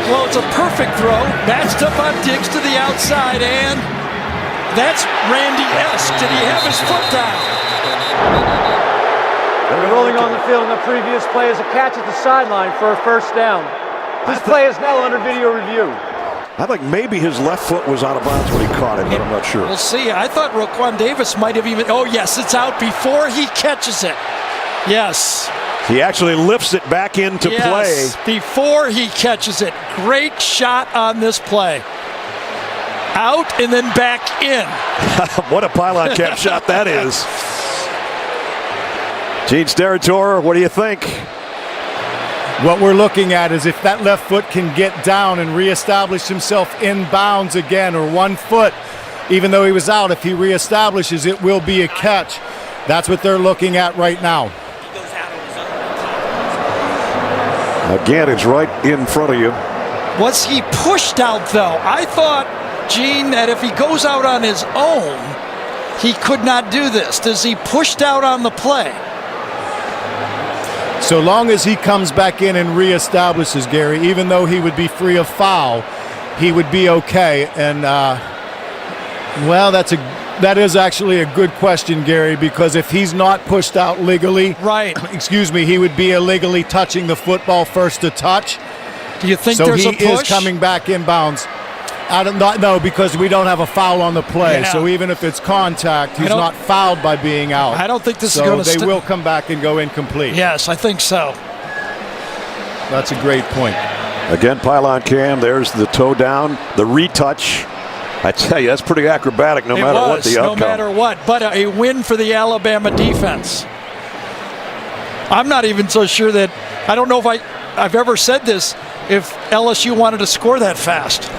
Well, it's a perfect throw. Matched up on Diggs to the outside, and that's Randy-esque. Did he have his foot down? Rolling on the field in the previous play is a catch at the sideline for a first down. This play is now under video review. I think maybe his left foot was out of bounds when he caught it, but I'm not sure. We'll see. I thought Raquan Davis might have even. Oh, yes, it's out before he catches it. Yes. He actually lifts it back into play. Before he catches it. Great shot on this play. Out and then back in. What a pylon cap shot that is. Gene Steratore, what do you think? What we're looking at is if that left foot can get down and reestablish himself in bounds again, or 1 foot, even though he was out, if he reestablishes, it will be a catch. That's what they're looking at right now. Again, it's right in front of you. Was he pushed out, though? I thought, Gene, that if he goes out on his own, he could not do this. Does he pushed out on the play? So long as he comes back in and reestablishes, Gary, even though he would be free of foul, he would be okay. And, well, that is actually a good question, Gary, because if he's not pushed out legally, right? Excuse me, he would be illegally touching the football first to touch. Do you think so there's a he push? is coming back in bounds? I don't know, because we don't have a foul on the play. Yeah. So even if it's contact, he's not fouled by being out. I don't think this is so going to. They will come back and go incomplete. Yes, I think so. That's a great point. Again, pylon cam. There's the toe down, the retouch. I tell you, that's pretty acrobatic no matter what the outcome. No matter what, but a win for the Alabama defense. I'm not even so sure that, I don't know if I've ever said this, if LSU wanted to score that fast.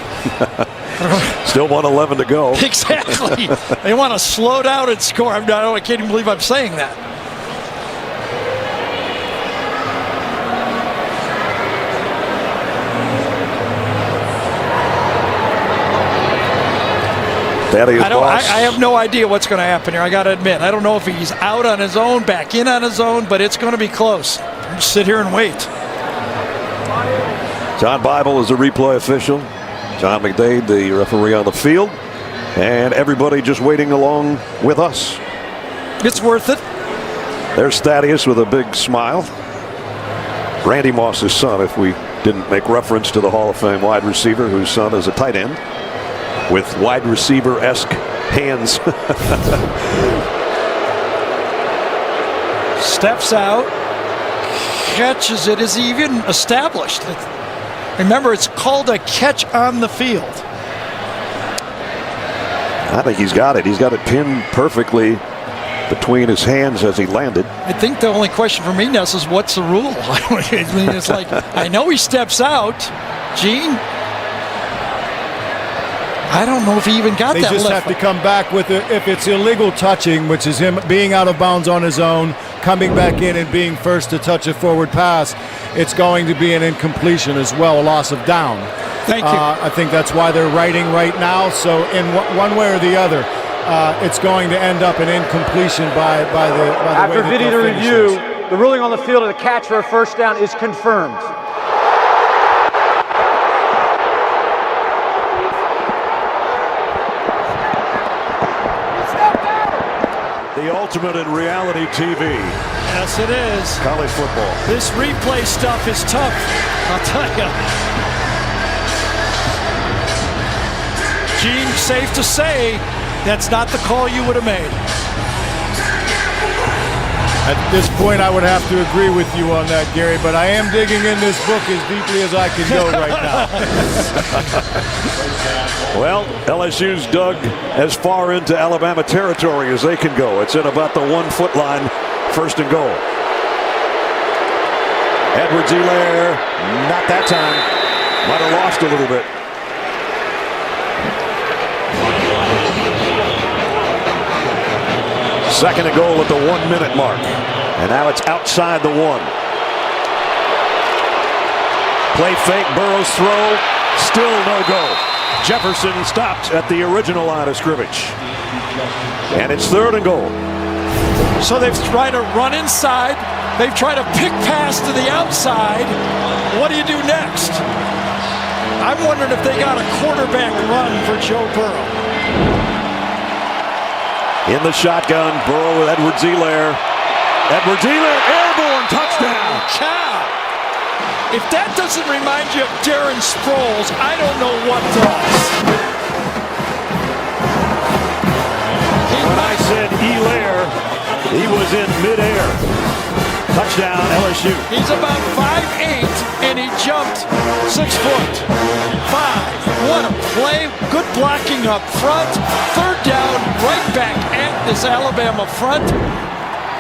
Still 1:11 to go. Exactly. They want to slow down and score. I can't even believe I'm saying that. I have no idea what's going to happen here. I got to admit, I don't know if he's out on his own, back in on his own, but it's going to be close. Just sit here and wait. John Bible is the replay official. John McDade, the referee on the field, and everybody just waiting along with us. It's worth it. There's Thaddeus with a big smile. Randy Moss's son, if we didn't make reference to the Hall of Fame wide receiver, whose son is a tight end with wide receiver-esque hands. Steps out, catches it. Is he even established? Remember, it's called a catch on the field. I think he's got it. He's got it pinned perfectly between his hands as he landed. I think the only question for me, Ness, is what's the rule? I mean, it's like, I know he steps out. Gene, I don't know if he even got they that. They just have to come back with it. If it's illegal touching, which is him being out of bounds on his own, coming back in and being first to touch a forward pass, it's going to be an incompletion as well, a loss of down. Thank you. I think that's why they're writing right now. So in one way or the other, it's going to end up an incompletion by the After way that video review, the ruling on the field of the catch for a first down is confirmed. The ultimate in reality TV. Yes, it is. College football. This replay stuff is tough, I'll tell you. Gene, safe to say, that's not the call you would have made. At this point, I would have to agree with you on that, Gary, but I am digging in this book as deeply as I can go right now. Well, LSU's dug as far into Alabama territory as they can go. It's at about the 1 foot line, first and goal. Edwards-Helaire, not that time. Might have lost a little bit. Second and goal at the 1 minute mark. And now it's outside the 1. Play fake, Burrow's throw, still no go. Jefferson stopped at the original line of scrimmage. And it's third and goal. So they've tried to run inside. They've tried to pick pass to the outside. What do you do next? I'm wondering if they got a quarterback run for Joe Burrow. In the shotgun, Burrow with Edwards-Helaire. Edwards-Helaire, airborne touchdown. Cow. If that doesn't remind you of Darren Sproles, I don't know what does. When I said Elair, he was in midair. Touchdown, LSU. He's about 5'8", and he jumped 6 foot. 5. What a play. Good blocking up front. Third down, right back at this Alabama front.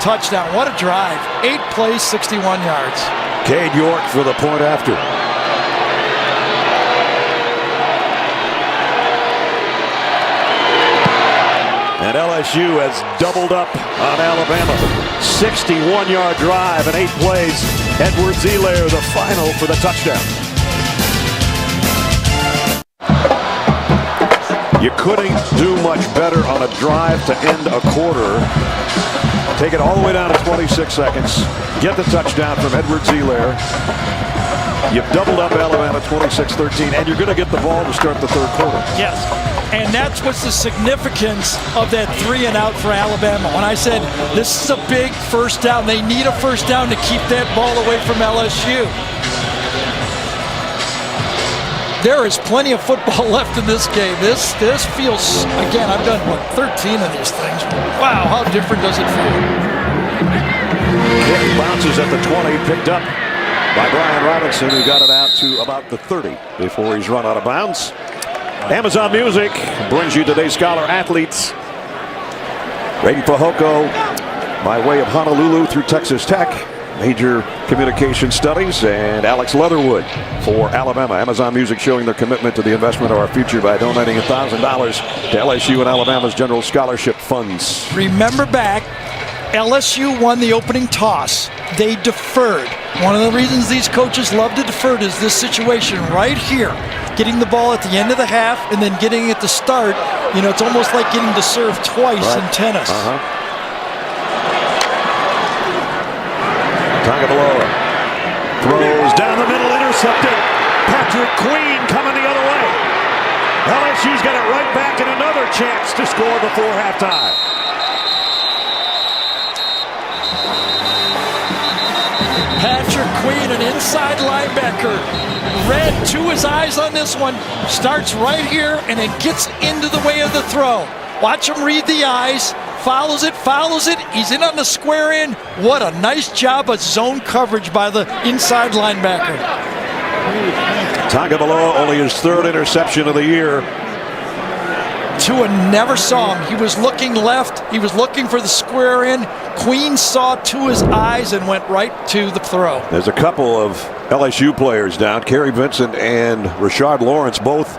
Touchdown. What a drive. 8 plays, 61 yards. Cade York for the point after. And LSU has doubled up on Alabama. 61-yard drive and 8 plays. Edwards-Helaire, the final for the touchdown. You couldn't do much better on a drive to end a quarter. Take it all the way down to 26 seconds. Get the touchdown from Edwards-Helaire. You've doubled up Alabama 26-13, and you're going to get the ball to start the third quarter. Yes, and that's what's the significance of that 3 and out for Alabama. When I said this is a big first down, they need a first down to keep that ball away from LSU. There is plenty of football left in this game. This feels, again, I've done, 13 of these things. Wow, how different does it feel? Kick bounces at the 20, picked up by Brian Robinson, who got it out to about the 30 before he's run out of bounds. Amazon Music brings you today's Scholar Athletes. Braden Fajoko, by way of Honolulu through Texas Tech, major communication studies, and Alex Leatherwood for Alabama. Amazon Music showing their commitment to the investment of our future by donating $1,000 to LSU and Alabama's general scholarship funds. Remember back, LSU won the opening toss. They deferred. One of the reasons these coaches love to defer is this situation right here. Getting the ball at the end of the half and then getting it to start. You know, it's almost like getting to serve twice in tennis. Tagovailoa throws down the middle, intercepted. Patrick Queen coming the other way. LSU's got it right back and another chance to score before halftime. Patrick Queen, an inside linebacker, read to his eyes on this one, starts right here and it gets into the way of the throw. Watch him read the eyes, follows it, he's in on the square end. What a nice job of zone coverage by the inside linebacker. Tagovailoa, only his 3rd interception of the year. Tua never saw him. He was looking left. He was looking for the square end. Queen saw Tua's eyes and went right to the throw. There's a couple of LSU players down. Kerry Vincent and Rashard Lawrence both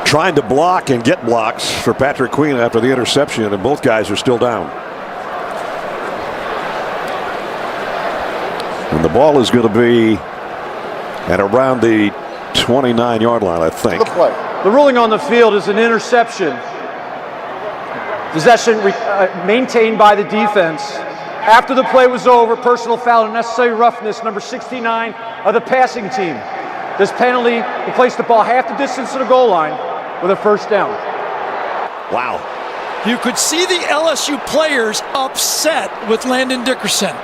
trying to block and get blocks for Patrick Queen after the interception, and both guys are still down. And the ball is going to be at around the 29-yard line, I think. The ruling on the field is an interception. Possession maintained by the defense. After the play was over, personal foul, unnecessary roughness, number 69 of the passing team. This penalty will place the ball half the distance to the goal line with a first down. Wow. You could see the LSU players upset with Landon Dickerson.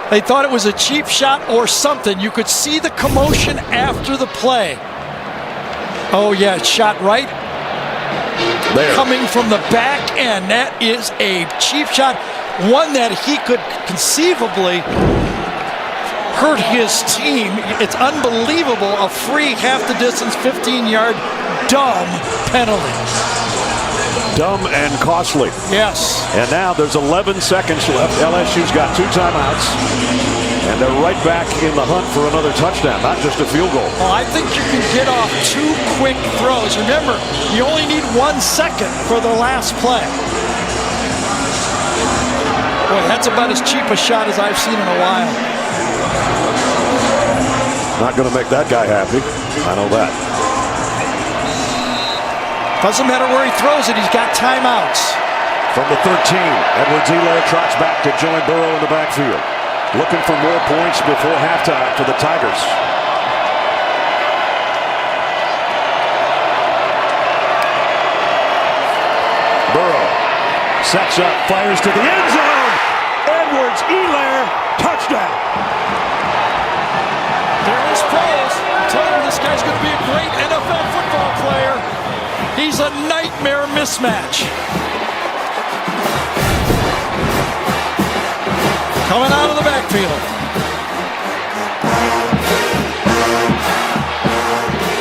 They thought it was a cheap shot or something. You could see the commotion after the play. Oh, yeah, it's shot right. There. Coming from the back end. That is a cheap shot. One that he could conceivably hurt his team. It's unbelievable. A free half the distance, 15-yard dumb penalty. Dumb and costly. Yes. And now there's 11 seconds left. LSU's got 2 timeouts. And they're right back in the hunt for another touchdown, not just a field goal. Well, I think you can get off 2 quick throws. Remember, you only need 1 second for the last play. Boy, that's about as cheap a shot as I've seen in a while. Not going to make that guy happy. I know that. Doesn't matter where he throws it, he's got timeouts. From the 13, Edwards-Helaire trots back to join Burrow in the backfield. Looking for more points before halftime for the Tigers. Burrow sets up, fires to the end zone. Edwards-Helaire, touchdown. There is guy's going to be a great NFL football player. He's a nightmare mismatch. Coming out of the backfield.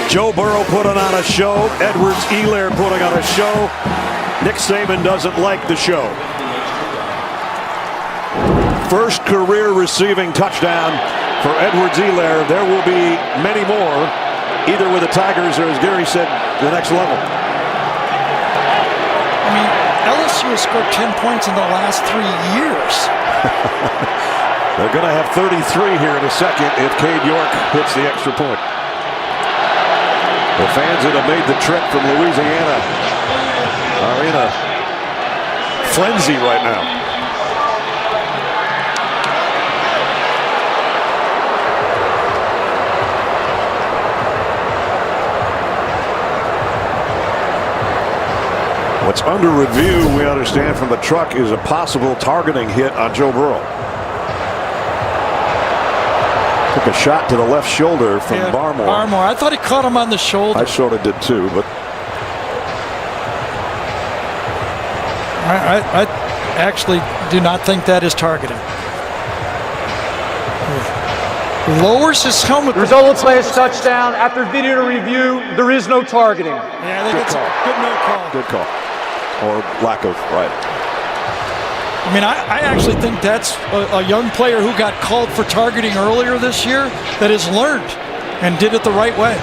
Joe Burrow putting on a show. Edwards-Helaire putting on a show. Nick Saban doesn't like the show. First career receiving touchdown for Edwards-Helaire. There will be many more, either with the Tigers or, as Gary said, the next level. I mean, LSU has scored 10 points in the last 3 years. They're going to have 33 here in a second if Cade York hits the extra point. The fans that have made the trip from Louisiana are in a frenzy right now. What's under review, we understand from the truck, is a possible targeting hit on Joe Burrow. Took a shot to the left shoulder from Barmore. I thought he caught him on the shoulder. I sort of did too, but I actually do not think that is targeting. Lowers his helmet. The result of the play is touchdown. After video review, there is no targeting. Yeah, I think it's a good no call. Good call. Or lack of, right. I mean, I actually think that's a young player who got called for targeting earlier this year that has learned and did it the right way.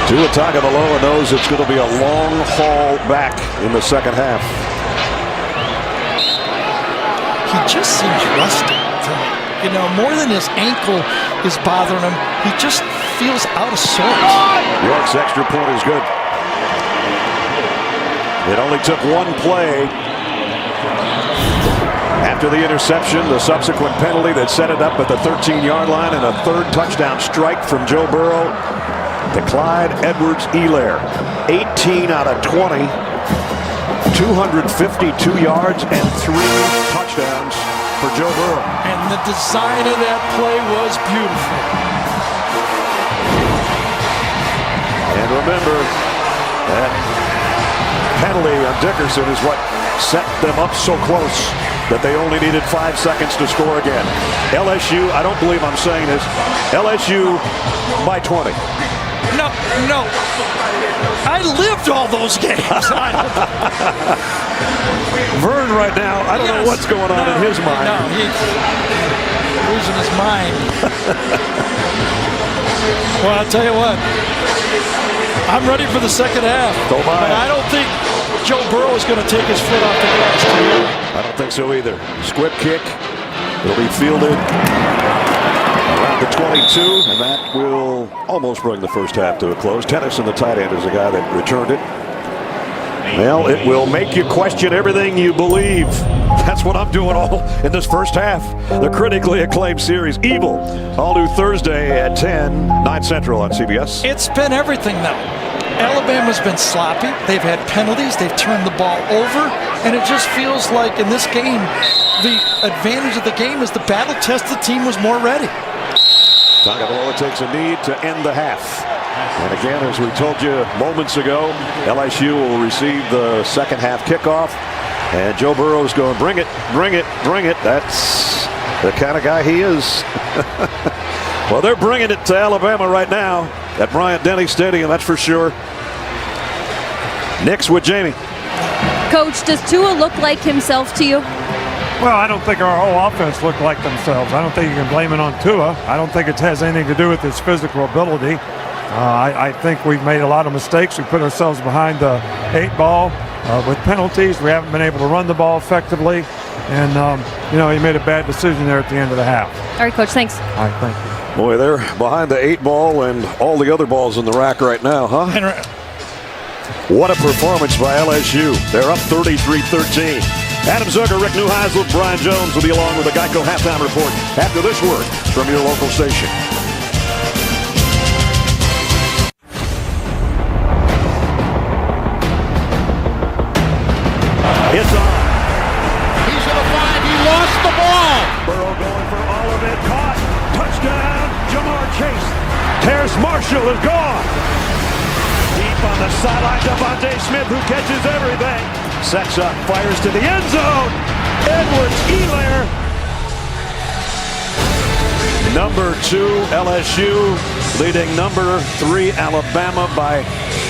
Tua Tagovailoa knows it's going to be a long haul back in the second half. He just seems rusty to me. You know, more than his ankle is bothering him, he just feels out of sorts. York's extra point is good. It only took one play after the interception, the subsequent penalty that set it up at the 13-yard line, and a third touchdown strike from Joe Burrow to Clyde Edwards-Helaire. 18 out of 20, 252 yards and 3 touchdowns for Joe Burrow. And the design of that play was beautiful. And remember, that penalty on Dickerson is what set them up so close that they only needed 5 seconds to score again. LSU, I don't believe I'm saying this, LSU by 20. No. I lived all those games. Vern right now, I don't know what's going on in his mind. No, he's losing his mind. Well, I'll tell you what. I'm ready for the second half. But I don't think Joe Burrow is going to take his foot off the gas. I don't think so either. Squib kick. It'll be fielded around the 22, and that will almost bring the first half to a close. Tennyson, the tight end, is the guy that returned it. Well, it will make you question everything you believe. That's what I'm doing all in this first half. The critically acclaimed series, Evil, all new Thursday at 10, 9 Central on CBS. It's been everything, though. Alabama's been sloppy. They've had penalties. They've turned the ball over. And it just feels like in this game, the advantage of the game is the battle-tested team was more ready. Tagovailoa takes a knee to end the half. And again, as we told you moments ago, LSU will receive the second half kickoff. And Joe Burrow's going, bring it, bring it, bring it. That's the kind of guy he is. Well, they're bringing it to Alabama right now at Bryant-Denny Stadium, that's for sure. Knicks with Jamie. Coach, does Tua look like himself to you? Well, I don't think our whole offense looked like themselves. I don't think you can blame it on Tua. I don't think it has anything to do with his physical ability. I think we've made a lot of mistakes. We put ourselves behind the 8 ball with penalties. We haven't been able to run the ball effectively. And, he made a bad decision there at the end of the half. All right, Coach, thanks. All right, thank you. Boy, they're behind the 8 ball and all the other balls in the rack right now, huh? What a performance by LSU. They're up 33-13. Adam Zucker, Rick Neuheisel, Brian Jones will be along with the Geico Halftime Report after this word from your local station. It's on. He's going to find he lost the ball. Burrow going for all of it. Marshall is gone. Deep on the sideline, Devontae Smith, who catches everything. Sets up, fires to the end zone. Edwards-Helaire. Number 2, LSU, leading number 3, Alabama by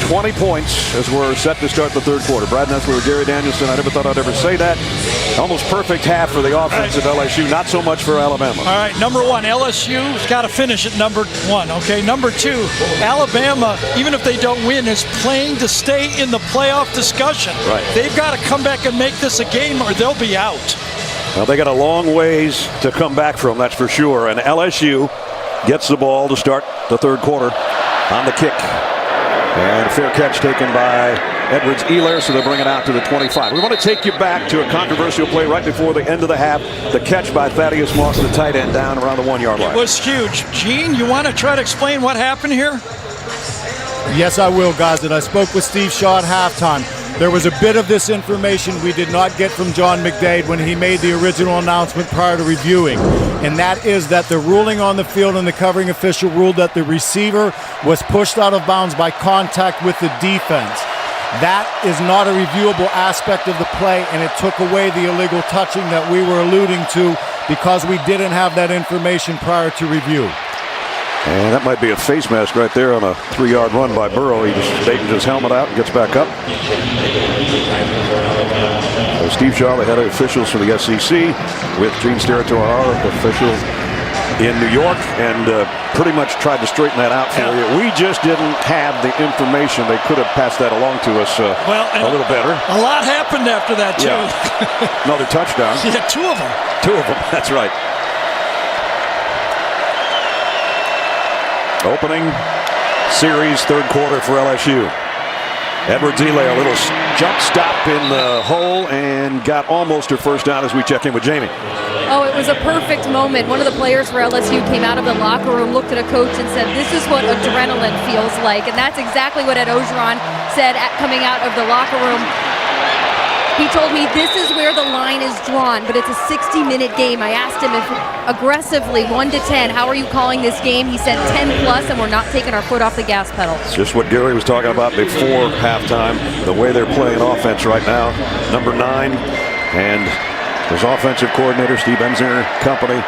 20 points as we're set to start the third quarter. Brad Nessler with Gary Danielson. I never thought I'd ever say that. Almost perfect half for the offense of LSU, not so much for Alabama. All right, number 1, LSU's got to finish at number 1, okay? Number 2, Alabama, even if they don't win, is playing to stay in the playoff discussion. Right. They've got to come back and make this a game or they'll be out. Well, they got a long ways to come back from, that's for sure. And LSU gets the ball to start the third quarter on the kick. And fair catch taken by Edwards-Helaire, so they bring it out to the 25. We want to take you back to a controversial play right before the end of the half. The catch by Thaddeus Moss, the tight end, down around the 1-yard line. It was huge. Gene, you want to try to explain what happened here? Yes, I will, guys. And I spoke with Steve Shaw at halftime. There was a bit of this information we did not get from John McDade when he made the original announcement prior to reviewing. And that is that the ruling on the field and the covering official ruled that the receiver was pushed out of bounds by contact with the defense. That is not a reviewable aspect of the play, and it took away the illegal touching that we were alluding to because we didn't have that information prior to review. And that might be a face mask right there on a 3-yard run by Burrow. He just straightens his helmet out and gets back up. So Steve Shaw, the head of officials for the SEC, with Gene Steratore, our official in New York, and pretty much tried to straighten that out for you. We just didn't have the information. They could have passed that along to us a little better. A lot happened after that, too. Yeah. Another touchdown. Yeah, 2 of them. 2 of them, that's right. Opening series, third quarter for LSU. Edwards-Helaire, a little jump stop in the hole and got almost her first down as we check in with Jamie. Oh, it was a perfect moment. One of the players for LSU came out of the locker room, looked at a coach and said, "This is what adrenaline feels like." And that's exactly what Ed Orgeron said coming out of the locker room. He told me this is where the line is drawn, but it's a 60-minute game. I asked him if aggressively, 1 to 10, how are you calling this game? He said 10 plus, and we're not taking our foot off the gas pedal. It's just what Gary was talking about before halftime, the way they're playing offense right now. Number 9, and his offensive coordinator, Steve Enzinger company,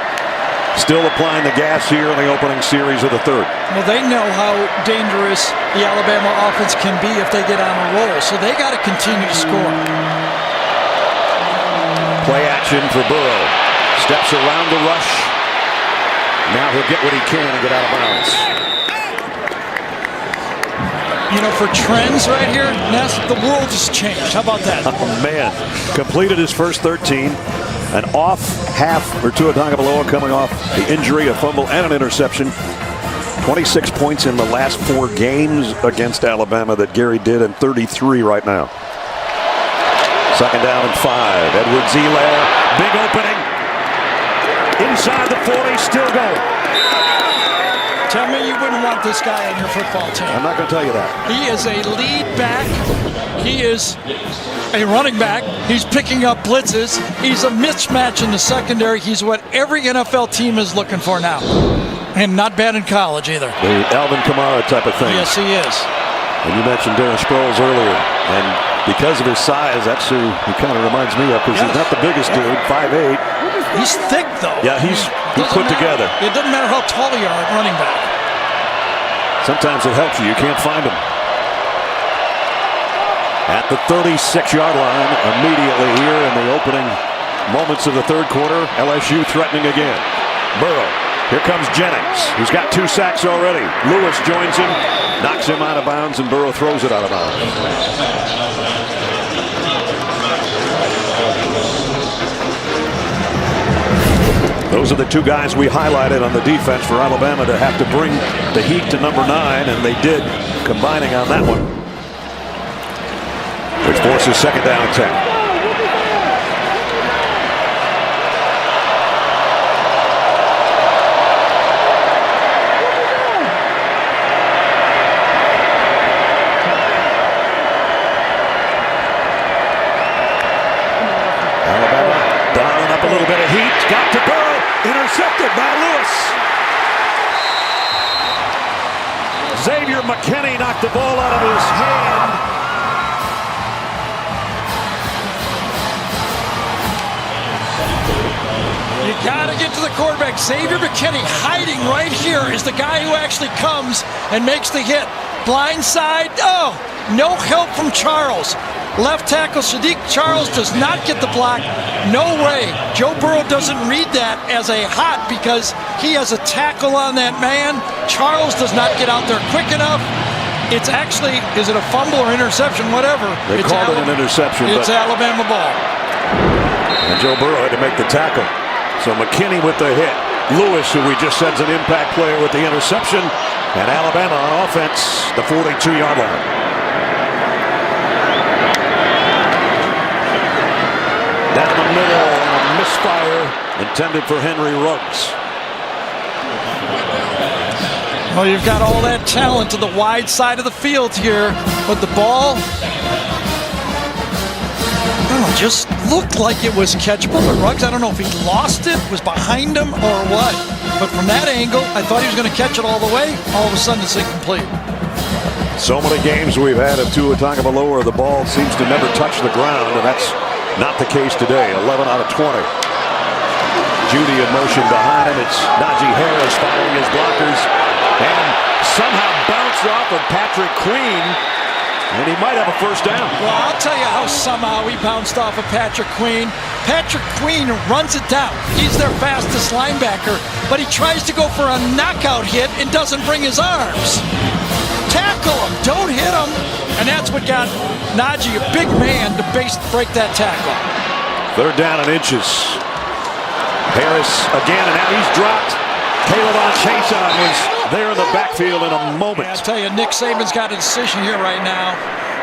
still applying the gas here in the opening series of the third. Well, they know how dangerous the Alabama offense can be if they get on a roll, so they got to continue to score. Play action for Burrow. Steps around the rush. Now he'll get what he can and get out of bounds. You know, for trends right here, Ness, the world has changed. How about that? Oh, man. Completed his first 13. An off half for Tua Tagovailoa coming off the injury, a fumble, and an interception. 26 points in the last 4 games against Alabama that Gary did, and 33 right now. Second down and 5. Edwards-Helaire, big opening. Inside the 40, still going. Tell me you wouldn't want this guy on your football team. I'm not going to tell you that. He is a lead back. He is a running back. He's picking up blitzes. He's a mismatch in the secondary. He's what every NFL team is looking for now. And not bad in college either. The Alvin Kamara type of thing. Yes, he is. And you mentioned Darren Sproles earlier. And because of his size, that's who he kind of reminds me of, because he's not the biggest dude, 5'8". He's thick, though. Yeah, he's put together. It doesn't matter how tall you are at running back. Sometimes it helps you. You can't find him. At the 36-yard line, immediately here in the opening moments of the third quarter, LSU threatening again. Burrow. Here comes Jennings, who's got 2 sacks already. Lewis joins him, knocks him out of bounds, and Burrow throws it out of bounds. Those are the 2 guys we highlighted on the defense for Alabama to have to bring the heat to number 9, and they did, combining on that one, which forces second down and 10. A little bit of heat, got to Burrow, intercepted by Lewis. McKinney knocked the ball out of his hand. You got to get to the quarterback. Xavier McKinney hiding right here is the guy who actually comes and makes the hit. Blind side. Oh, no help from Charles. Left tackle Sadiq Charles does not get the block. No way. Joe Burrow doesn't read that as a hot because he has a tackle on that man. Charles does not get out there quick enough. It's actually, is it a fumble or interception? Whatever. They called it an interception. It's Alabama ball. And Joe Burrow had to make the tackle. So McKinney with the hit. Lewis, who we just said is an impact player, with the interception. And Alabama on offense, the 42-yard line. Down the middle, and a misfire intended for Henry Ruggs. Well, you've got all that talent to the wide side of the field here, but the ball just looked like it was catchable. But Ruggs, I don't know if he lost it, was behind him, or what. But from that angle, I thought he was going to catch it all the way. All of a sudden, it's incomplete. So many games we've had of Tua Tagovailoa, the ball seems to never touch the ground, and that's not the case today. 11 out of 20. Judy in motion behind him. It's Najee Harris following his blockers, and somehow bounced off of Patrick Queen. And he might have a first down. Well, I'll tell you how somehow he bounced off of Patrick Queen. Patrick Queen runs it down. He's their fastest linebacker, but he tries to go for a knockout hit and doesn't bring his arms. Tackle him, don't hit him. And that's what got Najee, a big man, to break that tackle. Third down and inches. Harris again, and now he's dropped. Caleb on Chason was there in the backfield in a moment. Yeah, I'll tell you, Nick Saban's got a decision here right now.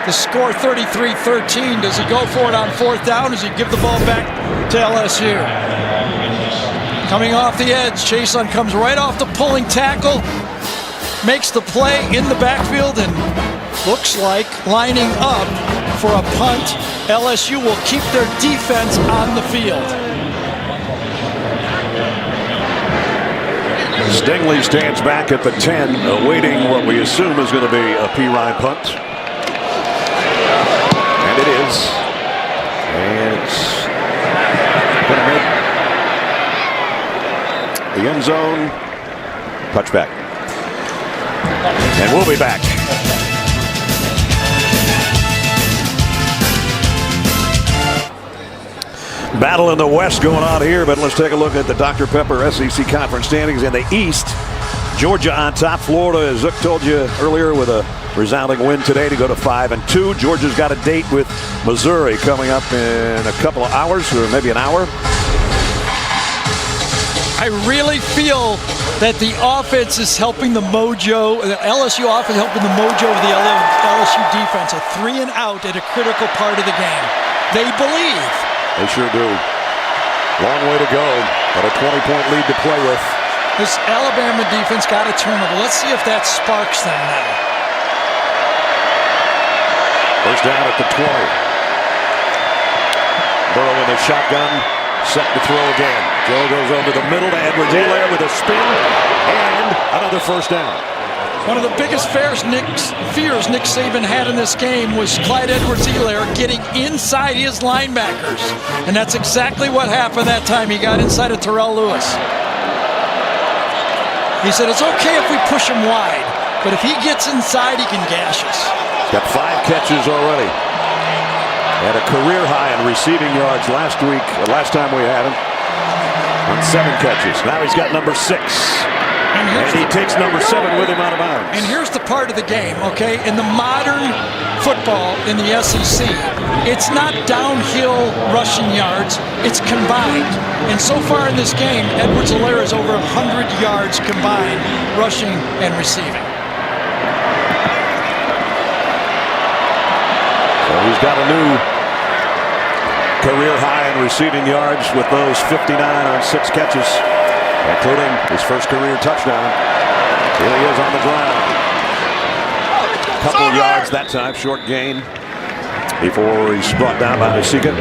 The score 33-13. Does he go for it on fourth down? Does he give the ball back to LSU? Coming off the edge, Chason comes right off the pulling tackle, makes the play in the backfield, and looks like lining up for a punt. LSU will keep their defense on the field. Stingley stands back at the 10, awaiting what we assume is going to be a P-Ryan punt. And it is. And it's going to make the end zone. Touchback. And we'll be back. Battle in the West going on here, but let's take a look at the Dr. Pepper SEC Conference standings in the East. Georgia on top. Florida, as Zook told you earlier, with a resounding win today to go to 5-2. Georgia's got a date with Missouri coming up in a couple of hours, or maybe an hour. I really feel that the offense is helping the mojo, the LSU offense helping the mojo of the LSU defense. A 3 and out at a critical part of the game. They believe. They sure do. Long way to go, but a 20-point lead to play with. This Alabama defense got a turnover. Let's see if that sparks them now. First down at the 20. Burrow in the shotgun, set to throw again. Joe goes over the middle to Edwards-Helaire with a spin, and another first down. One of the biggest fears Nick Saban had in this game was Clyde Edwards-Helaire getting inside his linebackers. And that's exactly what happened that time. He got inside of Terrell Lewis. He said, it's okay if we push him wide, but if he gets inside, he can gash us. Got 5 catches already. Had a career high in receiving yards last time we had him, on 7 catches. Now he's got number 6. And he takes number 7 with him out of bounds. And here's the part of the game, okay? In the modern football in the SEC, it's not downhill rushing yards, it's combined. And so far in this game, Edwards-Helaire is over 100 yards combined, rushing and receiving. So he's got a new career high in receiving yards with those 59 on 6 catches, including his first career touchdown. Here he is on the ground. Couple of yards that time, short gain, before he's brought down by Nasiga.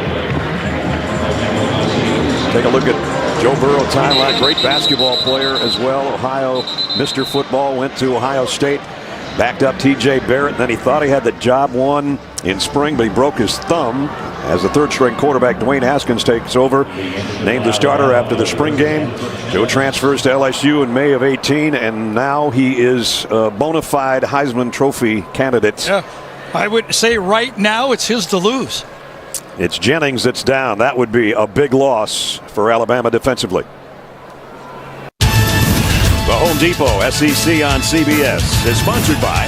Take a look at Joe Burrow timeline. Great basketball player as well. Ohio, Mr. Football, went to Ohio State. Backed up T.J. Barrett, and then he thought he had the job won in spring, but he broke his thumb. As the third-string quarterback, Dwayne Haskins takes over, named the starter after the spring game. Joe transfers to LSU in May of 18, and now he is a bona fide Heisman Trophy candidate. Yeah, I would say right now it's his to lose. It's Jennings that's down. That would be a big loss for Alabama defensively. The Home Depot SEC on CBS is sponsored by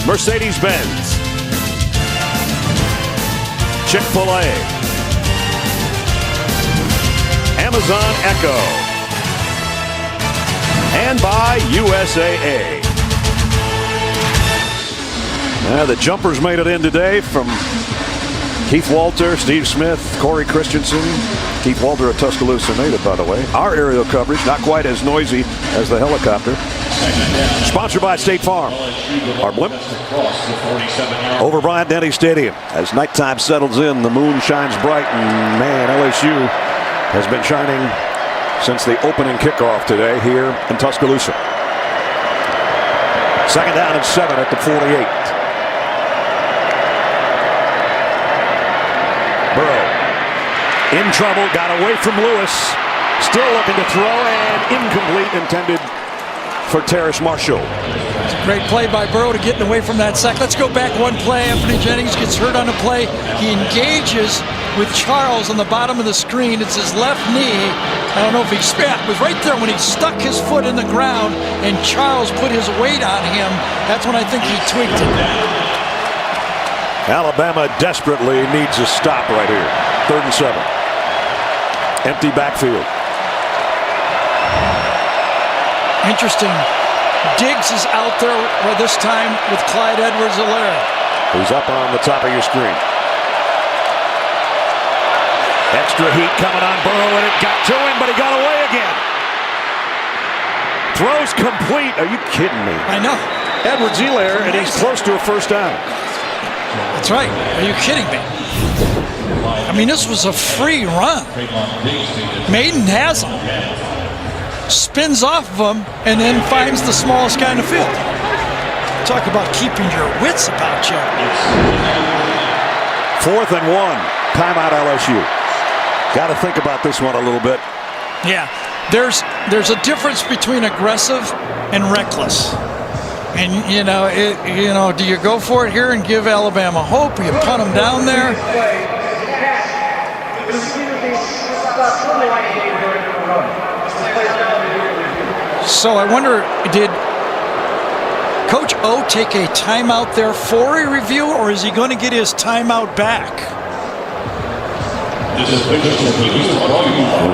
Mercedes-Benz, Chick-fil-A, Amazon Echo, and by USAA. The jumpers made it in today from Keith Walter, Steve Smith, Corey Christensen. Keith Walter, a Tuscaloosa native, by the way. Our aerial coverage, not quite as noisy as the helicopter. Sponsored by State Farm. Our blimp over Bryant-Denny Stadium. As nighttime settles in, the moon shines bright, and man, LSU has been shining since the opening kickoff today here in Tuscaloosa. 2nd down and 7 at the 48. Burrow in trouble, got away from Lewis, still looking to throw, and incomplete, intended for Terrace Marshall. It's a great play by Burrow to getting away from that sack. Let's go back one play. Anthony Jennings gets hurt on the play. He engages with Charles on the bottom of the screen. It's his left knee. I don't know if he was right there when he stuck his foot in the ground and Charles put his weight on him. That's when I think he tweaked it. Alabama desperately needs a stop right here. 3rd and 7. Empty backfield. Interesting. Diggs is out there this time with Clyde Edwards-Helaire. Who's up on the top of your screen. Extra heat coming on Burrow, and it got to him, but he got away again. Throws complete. Are you kidding me? I know. Edwards-Helaire, and he's close to a first down. That's right. Are you kidding me? I mean, this was a free run. Maiden has him. Spins off of him and then finds the smallest guy in the field. Talk about keeping your wits about you. 4th and 1. Timeout LSU. Got to think about this one a little bit. Yeah. There's a difference between aggressive and reckless. And, do you go for it here and give Alabama hope? Or you punt them down there? So I wonder, did Coach O take a timeout there for a review, or is he going to get his timeout back?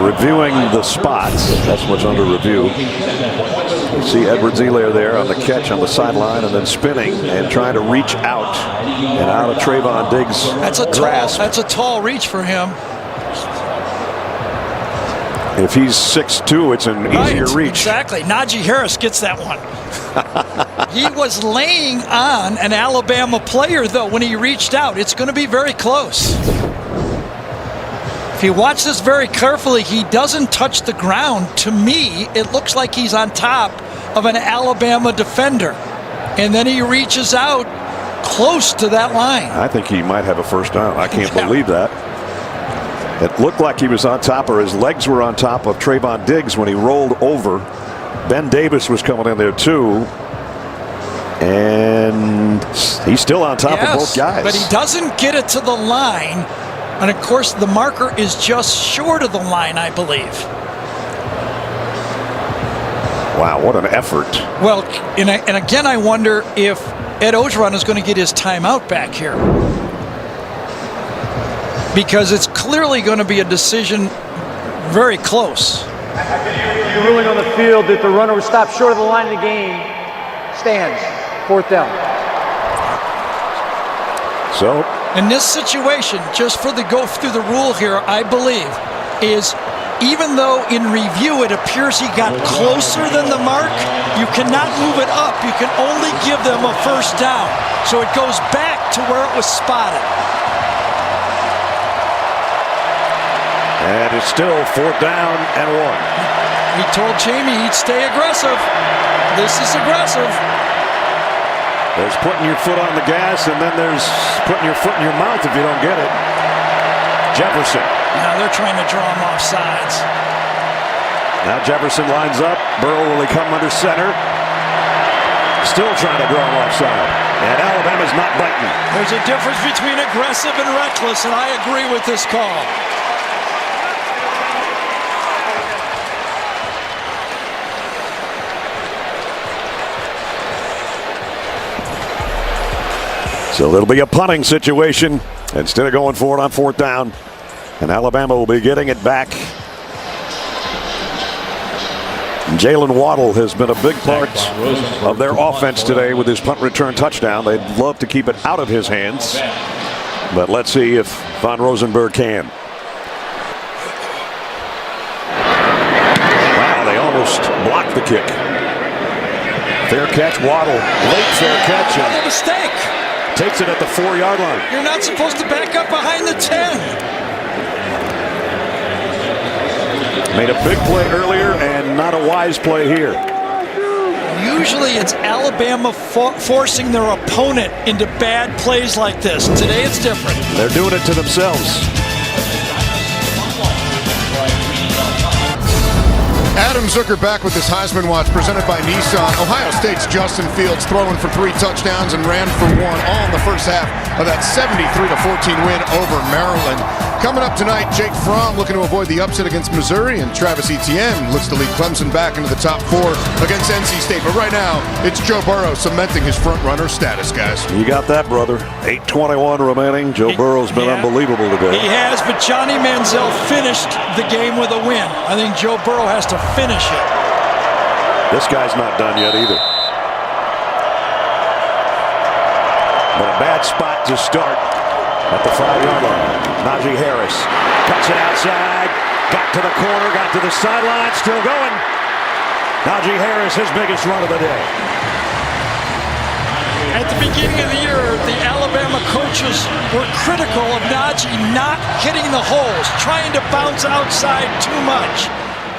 Reviewing the spots. That's what's under review. You see Edwards-Helaire there on the catch on the sideline and then spinning and trying to reach out and out of Trayvon Diggs' grasp. That's a tall reach for him. If he's 6'2", it's an easier reach. Exactly. Najee Harris gets that one. He was laying on an Alabama player, though, when he reached out. It's going to be very close. If you watch this very carefully, he doesn't touch the ground. To me, it looks like he's on top of an Alabama defender. And then he reaches out close to that line. I think he might have a first down. I can't believe that. It looked like he was on top, or his legs were on top of Trayvon Diggs when he rolled over. Ben Davis was coming in there too. And he's still on top of both guys. But he doesn't get it to the line. And, of course, the marker is just short of the line, I believe. Wow, what an effort. Well, and again, I wonder if Ed Orgeron is going to get his timeout back here. Because it's clearly going to be a decision very close. The ruling on the field that the runner was stopped short of the line of the game stands. 4th down. So, in this situation, just for the go through the rule here, I believe, is even though in review it appears he got closer than the mark, you cannot move it up. You can only give them a first down. So it goes back to where it was spotted. And it's still 4th down and 1. He told Jamie he'd stay aggressive. This is aggressive. There's putting your foot on the gas, and then there's putting your foot in your mouth if you don't get it. Jefferson. Now they're trying to draw him off sides. Now Jefferson lines up. Burrow will come under center. Still trying to draw him offside. And Alabama's not biting. There's a difference between aggressive and reckless, and I agree with this call. So it'll be a punting situation instead of going for it on 4th down. And Alabama will be getting it back. Jalen Waddle has been a big part of their offense today with his punt return touchdown. They'd love to keep it out of his hands. But let's see if Von Rosenberg can. Wow, they almost blocked the kick. Fair catch, Waddle. Late fair catch. What a mistake. Takes it at the 4-yard line. You're not supposed to back up behind the 10. Made a big play earlier and not a wise play here. Usually it's Alabama forcing their opponent into bad plays like this. Today it's different. They're doing it to themselves. Adam Zucker back with this Heisman Watch presented by Nissan. Ohio State's Justin Fields throwing for 3 touchdowns and ran for 1 all in the first half of that 73-14 win over Maryland. Coming up tonight, Jake Fromm looking to avoid the upset against Missouri, and Travis Etienne looks to lead Clemson back into the top 4 against NC State. But right now, it's Joe Burrow cementing his front-runner status, guys. You got that, brother. 8:21 remaining. Joe Burrow's been unbelievable today. He has, but Johnny Manziel finished the game with a win. I think Joe Burrow has to finish it. This guy's not done yet either. But a bad spot to start at the 5-yard line. Najee Harris cuts it outside, got to the corner, got to the sideline, still going. Najee Harris, his biggest run of the day. At the beginning of the year, the Alabama coaches were critical of Najee not hitting the holes, trying to bounce outside too much.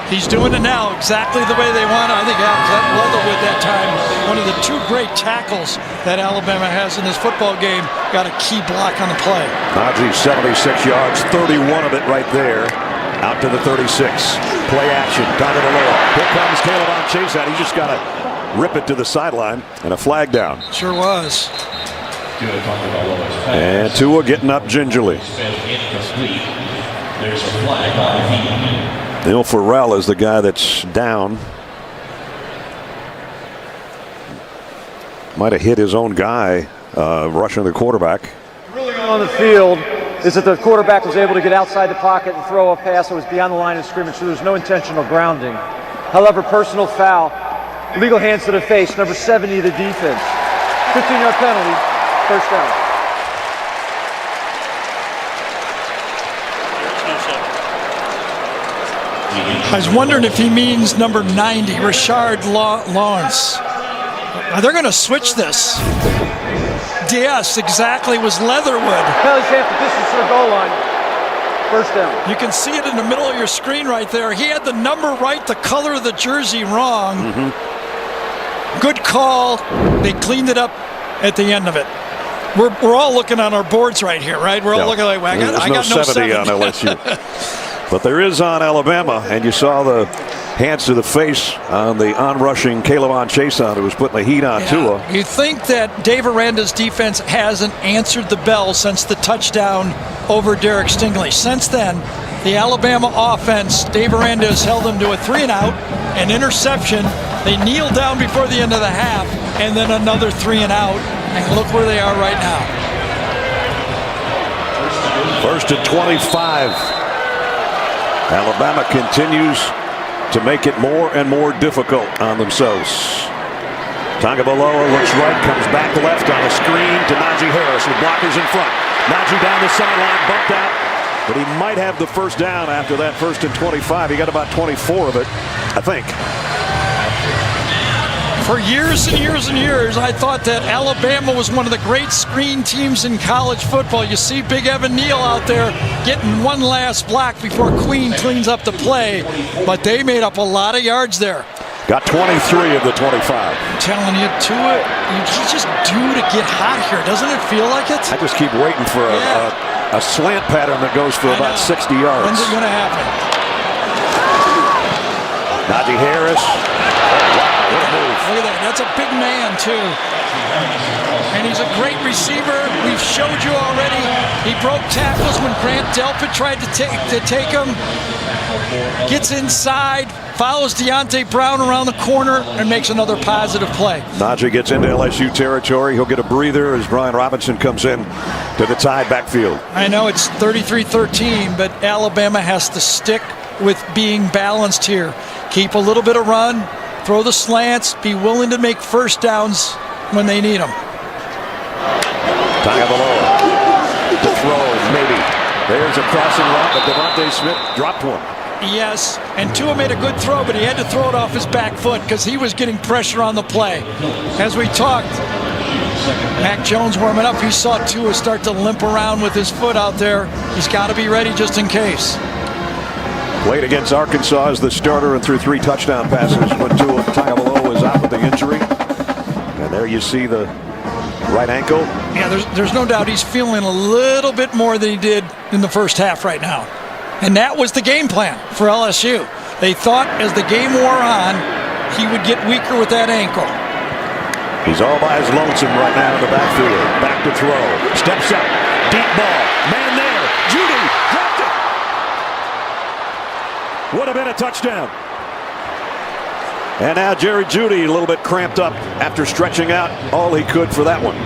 He's doing it now exactly the way they want. I think Leatherwood that time, one of the 2 great tackles that Alabama has in this football game, got a key block on the play. Najee 76 yards, 31 of it right there. Out to the 36. Play action, Tagovailoa. Here comes Caleb on chase out. He just got to rip it to the sideline and a flag down. Sure was. And Tua getting up gingerly. There's a flag on the field. Neil Farrell is the guy that's down. Might have hit his own guy rushing the quarterback. Really on the field is that the quarterback was able to get outside the pocket and throw a pass that was beyond the line of scrimmage, so there's no intentional grounding. However, personal foul, legal hands to the face, number 70 of the defense. 15-yard penalty, 1st down. I was wondering if he means number 90, Rashard Lawrence. They're going to switch this. Yes, exactly, was Leatherwood. Penalty's half the distance to the goal line. 1st down. You can see it in the middle of your screen right there. He had the number right, the color of the jersey wrong. Good call. They cleaned it up at the end of it. We're all looking on our boards right here, right? We're all looking like, well, I got no 70 on LSU. But there is on Alabama, and you saw the hands to the face on the on-rushing Caleb on Chason, who was putting the heat on Tua. You think that Dave Aranda's defense hasn't answered the bell since the touchdown over Derek Stingley. Since then, the Alabama offense, Dave Aranda has held them to a 3-and-out, an interception. They kneeled down before the end of the half, and then another 3-and-out. And look where they are right now. 1st and 25. Alabama continues to make it more and more difficult on themselves. Tagovailoa looks right, comes back left on a screen to Najee Harris with blockers in front. Najee down the sideline, bumped out, but he might have the 1st down after that 1st and 25. He got about 24 of it, I think. For years and years and years, I thought that Alabama was one of the great screen teams in college football. You see Big Evan Neal out there getting one last block before Queen cleans up the play, but they made up a lot of yards there. Got 23 of the 25. I'm telling you, Tua, he's just due to get hot here. Doesn't it feel like it? I just keep waiting for a slant pattern that goes for about 60 yards. When's it going to happen? Najee Harris. Oh, wow, what a move. Look at that. That's a big man, too. And he's a great receiver. We've showed you already. He broke tackles when Grant Delpit tried to take him. Gets inside, follows Deontay Brown around the corner, and makes another positive play. Najee gets into LSU territory. He'll get a breather as Brian Robinson comes in to the tied backfield. I know it's 33-13, but Alabama has to stick with being balanced here. Keep a little bit of run, throw the slants, be willing to make first downs when they need them. Tagovailoa to throw, maybe. There's a crossing route, but Devontae Smith dropped one. Yes, and Tua made a good throw, but he had to throw it off his back foot because he was getting pressure on the play. As we talked, Mac Jones warming up, he saw Tua start to limp around with his foot out there. He's got to be ready just in case. Played against Arkansas as the starter and threw 3 touchdown passes when Tua Tagovailoa was out with the injury. And there you see the right ankle. Yeah, there's no doubt he's feeling a little bit more than he did in the first half right now. And that was the game plan for LSU. They thought as the game wore on, he would get weaker with that ankle. He's all by his lonesome right now in the backfield. Back to throw. Steps up. Deep ball. Man there. Judy dropped it. Would have been a touchdown. And now Jerry Jeudy a little bit cramped up after stretching out all he could for that one.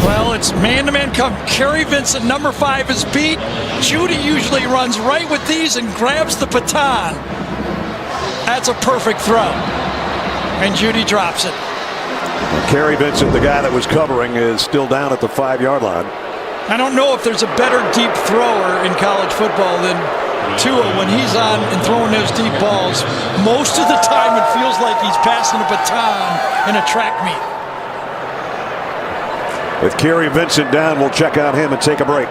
Well, it's man-to-man coverage. Kerry Vincent, number 5, is beat. Jeudy usually runs right with these and grabs the baton. That's a perfect throw. And Jeudy drops it. And Kerry Vincent, the guy that was covering, is still down at the 5-yard line. I don't know if there's a better deep thrower in college football than Tua when he's on and throwing those deep balls. Most of the time it feels like he's passing a baton in a track meet. With Kerry Vincent down, we'll check out him and take a break.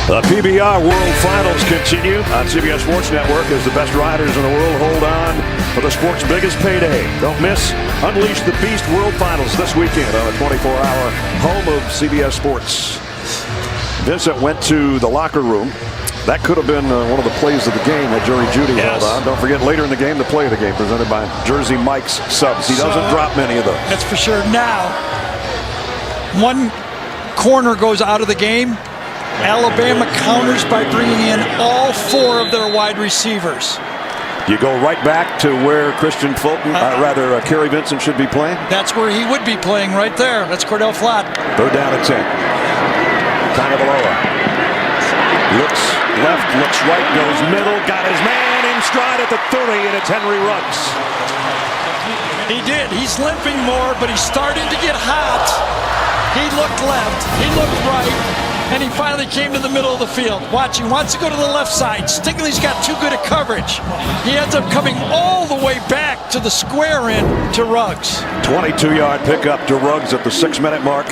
The PBR World Finals continue on CBS Sports Network as the best riders in the world hold on for the sport's biggest payday. Don't miss Unleash the Beast World Finals this weekend on a 24-hour home of CBS Sports. Vincent went to the locker room. That could have been one of the plays of the game that Jerry Jeudy held on. Don't forget, later in the game, the play of the game presented by Jersey Mike's Subs. He doesn't drop many of those. That's for sure. Now, one corner goes out of the game. Alabama counters by bringing in all 4 of their wide receivers. You go right back to where Christian Fulton, Kerry Vincent should be playing? That's where he would be playing right there. That's Cordell Flott. 3rd down and 10. Tagovailoa. Looks left, looks right, goes middle, got his man in stride at the 30, and it's Henry Ruggs. He did. He's limping more, but he's starting to get hot. He looked left, he looked right, and he finally came to the middle of the field. Watch, he wants to go to the left side. Stingley's got too good a coverage. He ends up coming all the way back to the square end to Ruggs. 22-yard pickup to Ruggs at the 6-minute mark.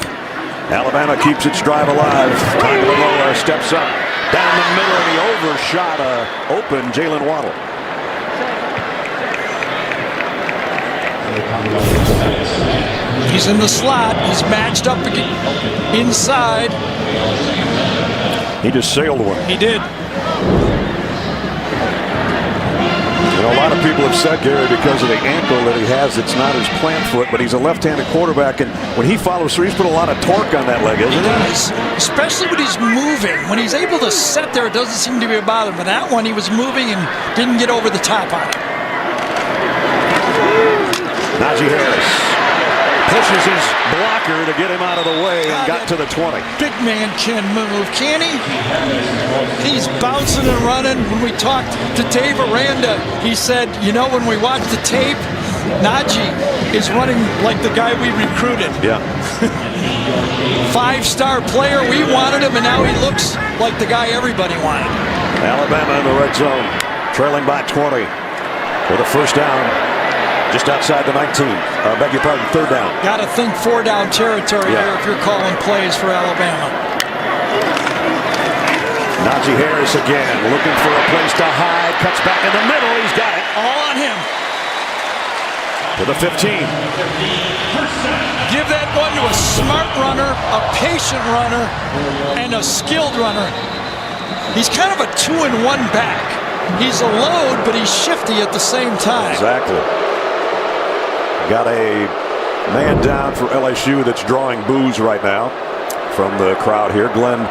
Alabama keeps its drive alive. Tagovailoa steps up down the middle, and he overshot open Jalen Waddle. He's in the slot. He's matched up inside. He just sailed one. He did. You know, a lot of people have said, Gary, because of the ankle that he has, it's not his plant foot, but he's a left-handed quarterback, and when he follows through, he's put a lot of torque on that leg, isn't he? He does, especially when he's moving. When he's able to set there, it doesn't seem to be a bother. But that one, he was moving and didn't get over the top on it. Najee Harris pushes his blocker to get him out of the way and got to the 20. Big man can move, can he? He's bouncing and running. When we talked to Dave Aranda, he said, you know, when we watched the tape, Najee is running like the guy we recruited. Yeah. 5-star player, we wanted him, and now he looks like the guy everybody wanted. Alabama in the red zone, trailing by 20 with a first down. Just outside the 19. Beg your pardon, 3rd down. Got to think 4-down territory here if you're calling plays for Alabama. Najee Harris again, looking for a place to hide. Cuts back in the middle. He's got it. All on him. To the 15. Give that one to a smart runner, a patient runner, and a skilled runner. He's kind of a 2-in-1 back. He's a load, but he's shifty at the same time. Exactly. Got a man down for LSU that's drawing boos right now from the crowd here. Glenn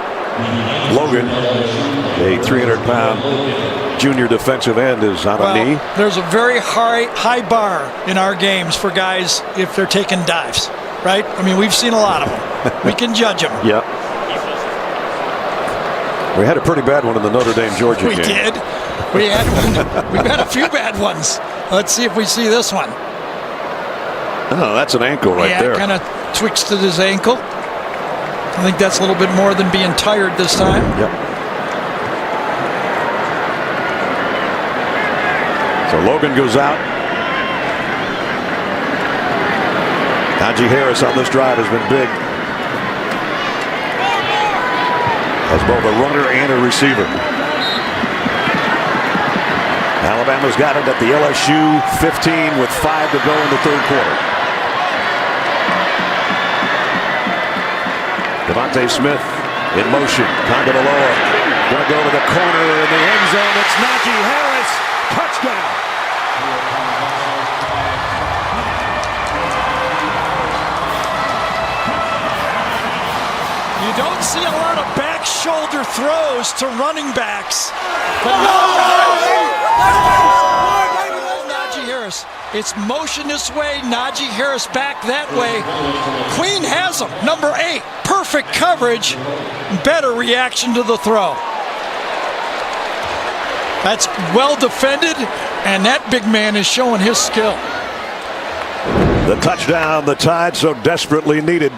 Logan, a 300-pound junior defensive end, is on a knee. There's a very high bar in our games for guys if they're taking dives, right? I mean, we've seen a lot of them. We can judge them. Yeah. We had a pretty bad one in the Notre Dame-Georgia game. We did. We've had a few bad ones. Let's see if we see this one. Oh, that's an ankle right there. Yeah, kind of twisted his ankle. I think that's a little bit more than being tired this time. Yep. So Logan goes out. Najee Harris on this drive has been big. As both a runner and a receiver. Alabama's got it at the LSU 15 with 5 to go in the third quarter. Devontae Smith in motion. Tagovailoa going to go to the corner in the end zone. It's Najee Harris. Touchdown. You don't see a lot of back shoulder throws to running backs. But Najee Harris. It's motion this way. Najee Harris back that way. Queen has him. Number 8. Perfect coverage. Better reaction to the throw. That's well defended, and that big man is showing his skill. The touchdown the Tide so desperately needed.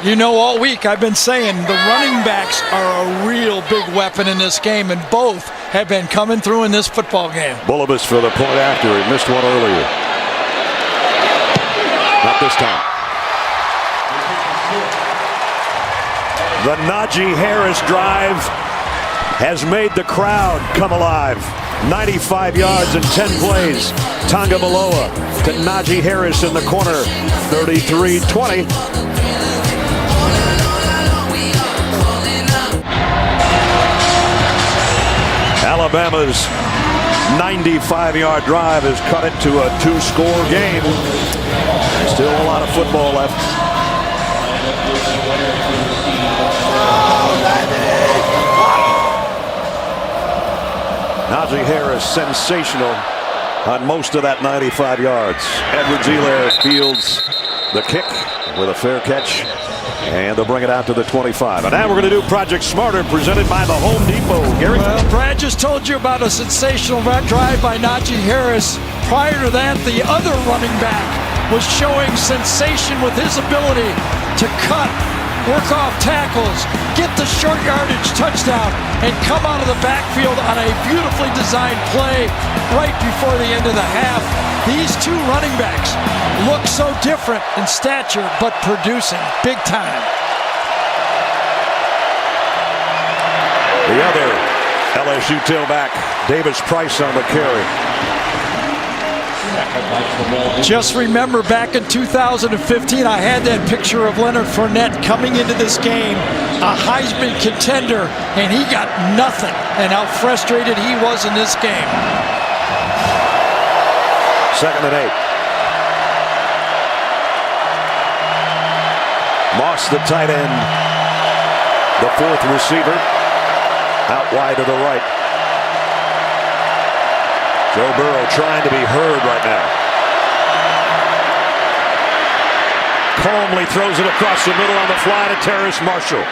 You know, all week I've been saying the running backs are a real big weapon in this game, and both have been coming through in this football game. Bullibus for the point after. He missed one earlier. Not this time. The Najee Harris drive has made the crowd come alive. 95 yards in 10 plays. Tagovailoa to Najee Harris in the corner. 33-20. Alabama's 95-yard drive has cut it to a 2-score game. Still a lot of football left. Najee Harris, sensational on most of that 95 yards. Edwards-Helaire fields the kick with a fair catch. And they'll bring it out to the 25. And now we're going to do Project Smarter, presented by the Home Depot. Gary? Well, Brad just told you about a sensational drive by Najee Harris. Prior to that, the other running back was showing sensation with his ability to cut, work off tackles, get the short yardage touchdown, and come out of the backfield on a beautifully designed play right before the end of the half. These two running backs look so different in stature, but producing big time. The other LSU tailback, Davis Price on the carry. Just remember back in 2015, I had that picture of Leonard Fournette coming into this game, a Heisman contender, and he got nothing, and how frustrated he was in this game. 2nd and 8. Moss, the tight end, the 4th receiver, out wide to the right. Joe Burrow trying to be heard right now. Calmly throws it across the middle on the fly to Terrace Marshall.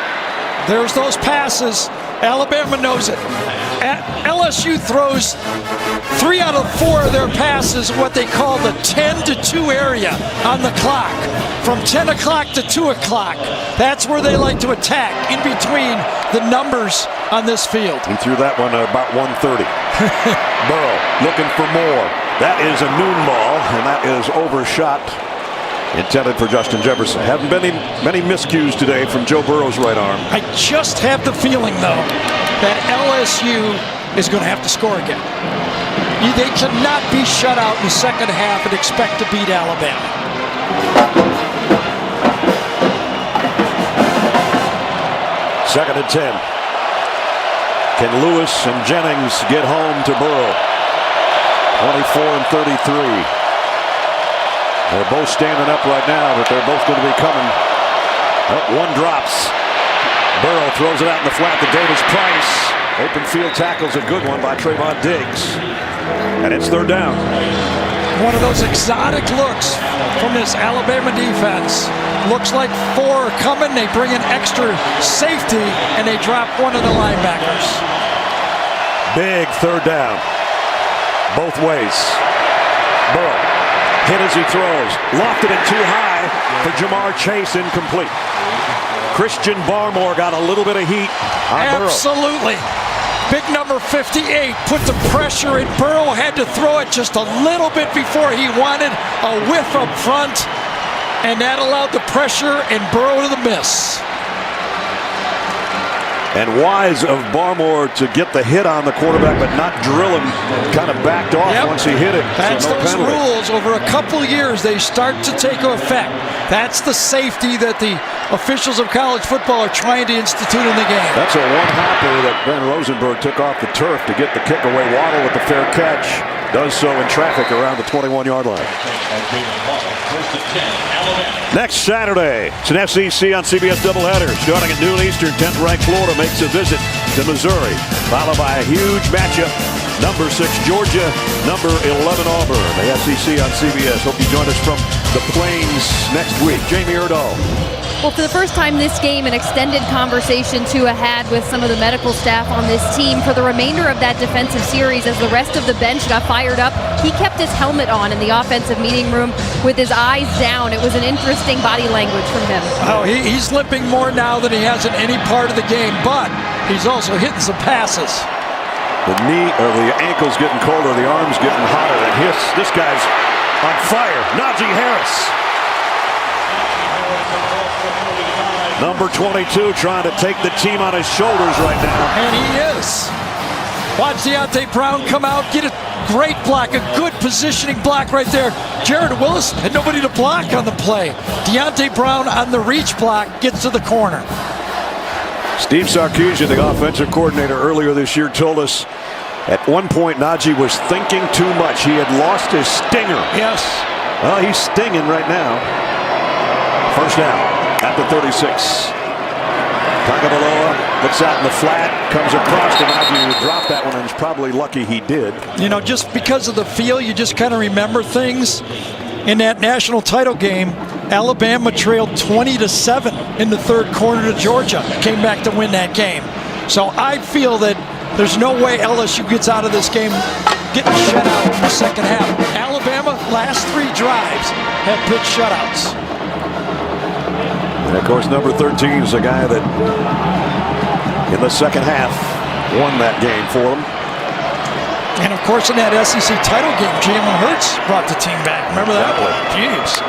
There's those passes. Alabama knows it. LSU throws 3 out of 4 of their passes what they call the 10-to-2 area on the clock. From 10 o'clock to 2 o'clock. That's where they like to attack, in between the numbers on this field. He threw that one at about 130. Burrow looking for more. That is a noon ball, and that is overshot. Intended for Justin Jefferson. Haven't been many miscues today from Joe Burrow's right arm. I just have the feeling, though, that LSU is going to have to score again. They cannot be shut out in the second half and expect to beat Alabama. Second and 10. Can Lewis and Jennings get home to Burrow? 24 and 33. They're both standing up right now, but they're both going to be coming. Oh, one drops. Burrow throws it out in the flat to Davis Price. Open field tackle's a good one by Trayvon Diggs. And it's third down. One of those exotic looks from this Alabama defense. Looks like 4 are coming. They bring in extra safety, and they drop one of the linebackers. Big third down. Both ways. Burrow hit as he throws. Lofted it too high for Jamar Chase, incomplete. Christian Barmore got a little bit of heat on Burrow. Absolutely. Big number 58 put the pressure in. Burrow had to throw it just a little bit before he wanted a whiff up front, and that allowed the pressure and Burrow to the miss. And wise of Barmore to get the hit on the quarterback, but not drill him. Kind of backed off once he hit it. That's so no those penalty. rules. Over a couple years, they start to take effect. That's the safety that the officials of college football are trying to institute in the game. That's a one-hopper that Ben Rosenberg took off the turf to get the kick away. Waddle with the fair catch. Does so in traffic around the 21-yard line. Next Saturday, it's an SEC on CBS doubleheader. Starting at noon Eastern, 10th-ranked Florida makes a visit to Missouri, followed by a huge matchup. Number 6 Georgia, number 11 Auburn. The SEC on CBS. Hope you join us from the Plains next week. Jamie Erdahl. Well, for the first time this game, an extended conversation Tua had with some of the medical staff on this team. For the remainder of that defensive series, as the rest of the bench got fired up, he kept his helmet on in the offensive meeting room with his eyes down. It was an interesting body language from him. Oh, he's limping more now than he has in any part of the game, but he's also hitting some passes. The knee or the ankle's getting colder, the arm's getting hotter, and this guy's on fire. Najee Harris. Number 22 trying to take the team on his shoulders right now. And he is. Watch Deontay Brown come out, get a great block, a good positioning block right there. Jared Willis had nobody to block on the play. Deontay Brown on the reach block gets to the corner. Steve Sarkisian, the offensive coordinator, earlier this year told us at one point Najee was thinking too much. He had lost his stinger. Yes. Well, he's stinging right now. First down. At the 36. Tagovailoa looks out in the flat, comes across to Najee, who dropped that one, and is probably lucky he did. You know, just because of the feel, you just kind of remember things. In that national title game, Alabama trailed 20-7 in the third quarter to Georgia. Came back to win that game. So I feel that there's no way LSU gets out of this game getting shut out in the second half. Alabama, last 3 drives, have pitched shutouts. And of course, number 13 is a guy that in the second half won that game for them. And of course, in that SEC title game, Jalen Hurts brought the team back. Remember that? Jeez.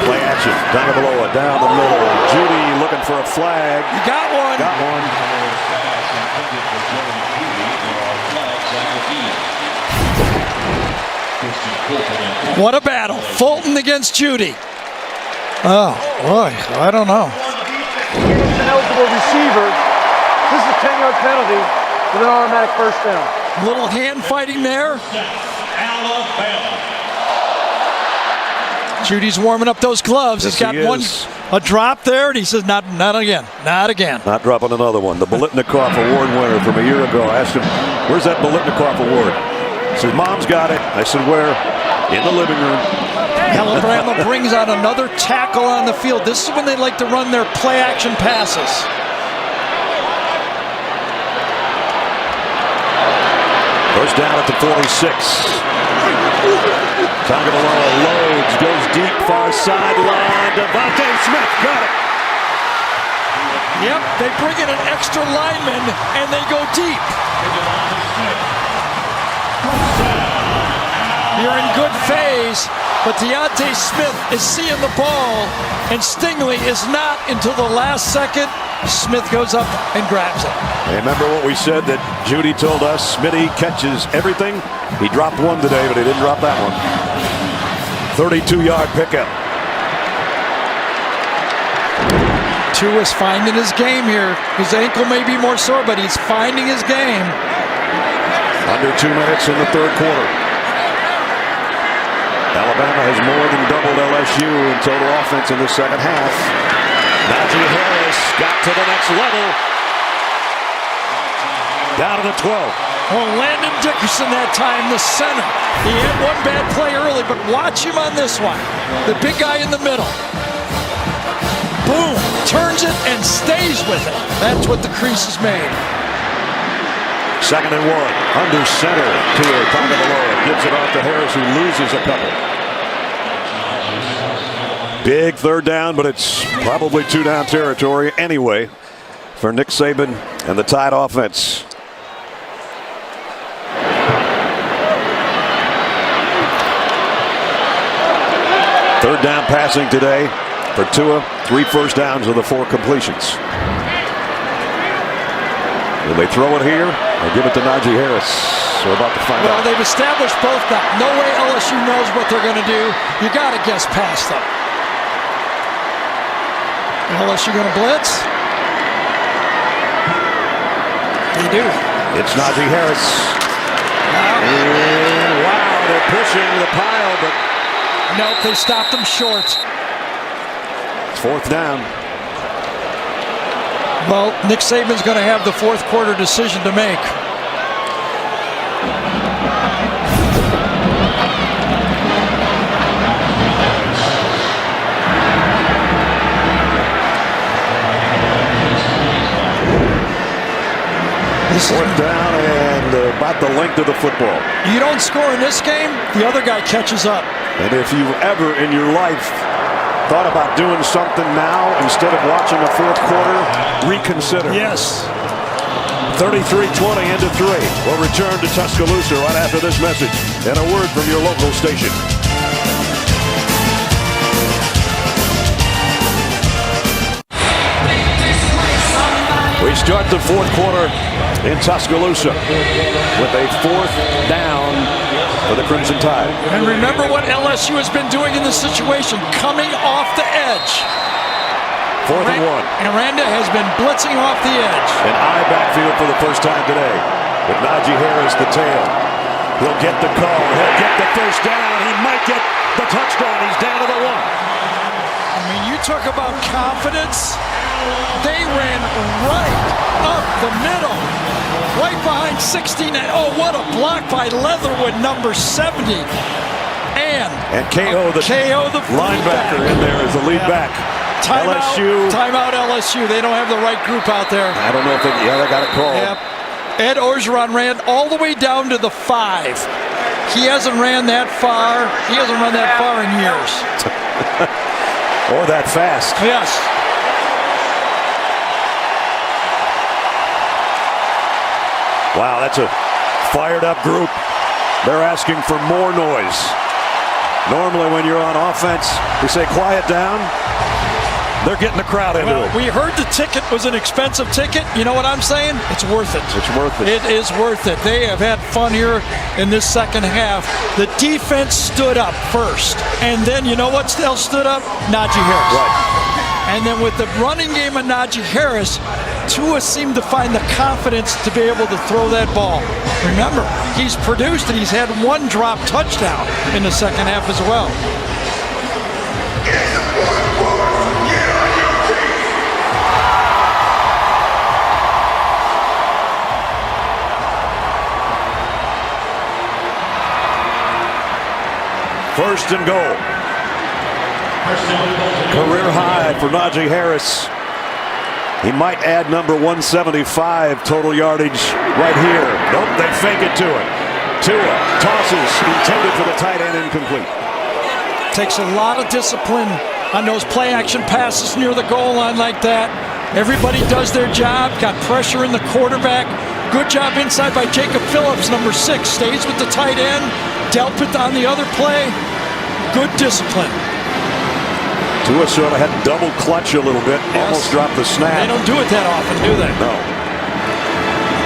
Play action. Tagovailoa down the middle. Judy looking for a flag. You got one. Got one. What a battle. Fulton against Judy. Oh, boy, I don't know. An eligible receiver. This is a 10-yard penalty with an automatic first down. Little hand fighting there. Judy's warming up those gloves. Yes, He's got a drop there, and he says, not again, not again. Not dropping another one. The Bolitnikoff Award winner from a year ago. I asked him, where's that Bolitnikoff Award? He said, Mom's got it. I said, where? In the living room. Alabama brings out another tackle on the field. This is when they like to run their play-action passes. First down at the 46. Tagovailoa loads, goes deep, far sideline. Devontae Smith got it. Yep, they bring in an extra lineman, and they go deep. You're in good phase, but Deontay Smith is seeing the ball, and Stingley is not until the last second. Smith goes up and grabs it. Hey, remember what we said that Judy told us? Smitty catches everything. He dropped one today, but he didn't drop that one. 32-yard pickup. Tua's finding his game here. His ankle may be more sore, but he's finding his game. Under 2 minutes in the third quarter. Alabama has more than doubled LSU in total offense in the second half. Najee Harris got to the next level. Down to the 12. Well, Landon Dickerson that time, the center. He had one bad play early, but watch him on this one. The big guy in the middle. Boom, turns it and stays with it. That's what the crease is made. 2nd and 1, under center to Tagovailoa. Gives it off to Harris, who loses a couple. Big third down, but it's probably 2-down territory anyway for Nick Saban and the Tide offense. Third down passing today for Tua. 3 first downs of the 4 completions. Will they throw it here or give it to Najee Harris? We're about to find out. Well, they've established both now. No way LSU knows what they're going to do. You got to guess past them. LSU going to blitz? They do. It's Najee Harris. Wow, they're pushing the pile, but nope, they stopped him short. It's 4th down. Well, Nick Saban's going to have the 4th quarter decision to make. This 4th down and about the length of the football. You don't score in this game, the other guy catches up. And if you've ever in your life thought about doing something now instead of watching a 4th quarter, reconsider. Yes. 33-20 into 3. We'll return to Tuscaloosa right after this message and a word from your local station. We start the 4th quarter in Tuscaloosa with a 4th down for the Crimson Tide. And remember what LSU has been doing in this situation, coming off the edge. 4th and 1. Aranda has been blitzing off the edge. An eye backfield for the first time today. With Najee Harris, the tail. He'll get the call. He'll get the first down. He might get the touchdown. He's down to the 1. I mean, you talk about confidence. They ran right up the middle. Right behind 16. Oh, what a block by Leatherwood, number 70. And KO, the linebacker in there is the lead back. Timeout LSU. They don't have the right group out there. I don't know if they got a call. Yep. Ed Orgeron ran all the way down to the 5. He hasn't ran that far. He hasn't run that far in years. Or that fast. Yes. Wow, that's a fired up group. They're asking for more noise. Normally when you're on offense, we say quiet down. They're getting the crowd into it. We heard the ticket was an expensive ticket. You know what I'm saying? It's worth it. It's worth it. It is worth it. They have had fun here in this second half. The defense stood up first. And then you know what else stood up? Najee Harris. Right. And then with the running game of Najee Harris, Tua seemed to find the confidence to be able to throw that ball. Remember, he's produced and he's had 1 drop touchdown in the second half as well. First and goal. Career high for Najee Harris. He might add number 175 total yardage right here. Nope, they fake it to him. Tua tosses, intended for the tight end, incomplete. Takes a lot of discipline on those play-action passes near the goal line like that. Everybody does their job, got pressure in the quarterback. Good job inside by Jacob Phillips, number 6. Stays with the tight end. Delpit on the other play. Good discipline. Tua sort of had double clutch a little bit, almost dropped the snap. They don't do it that often, do they? No.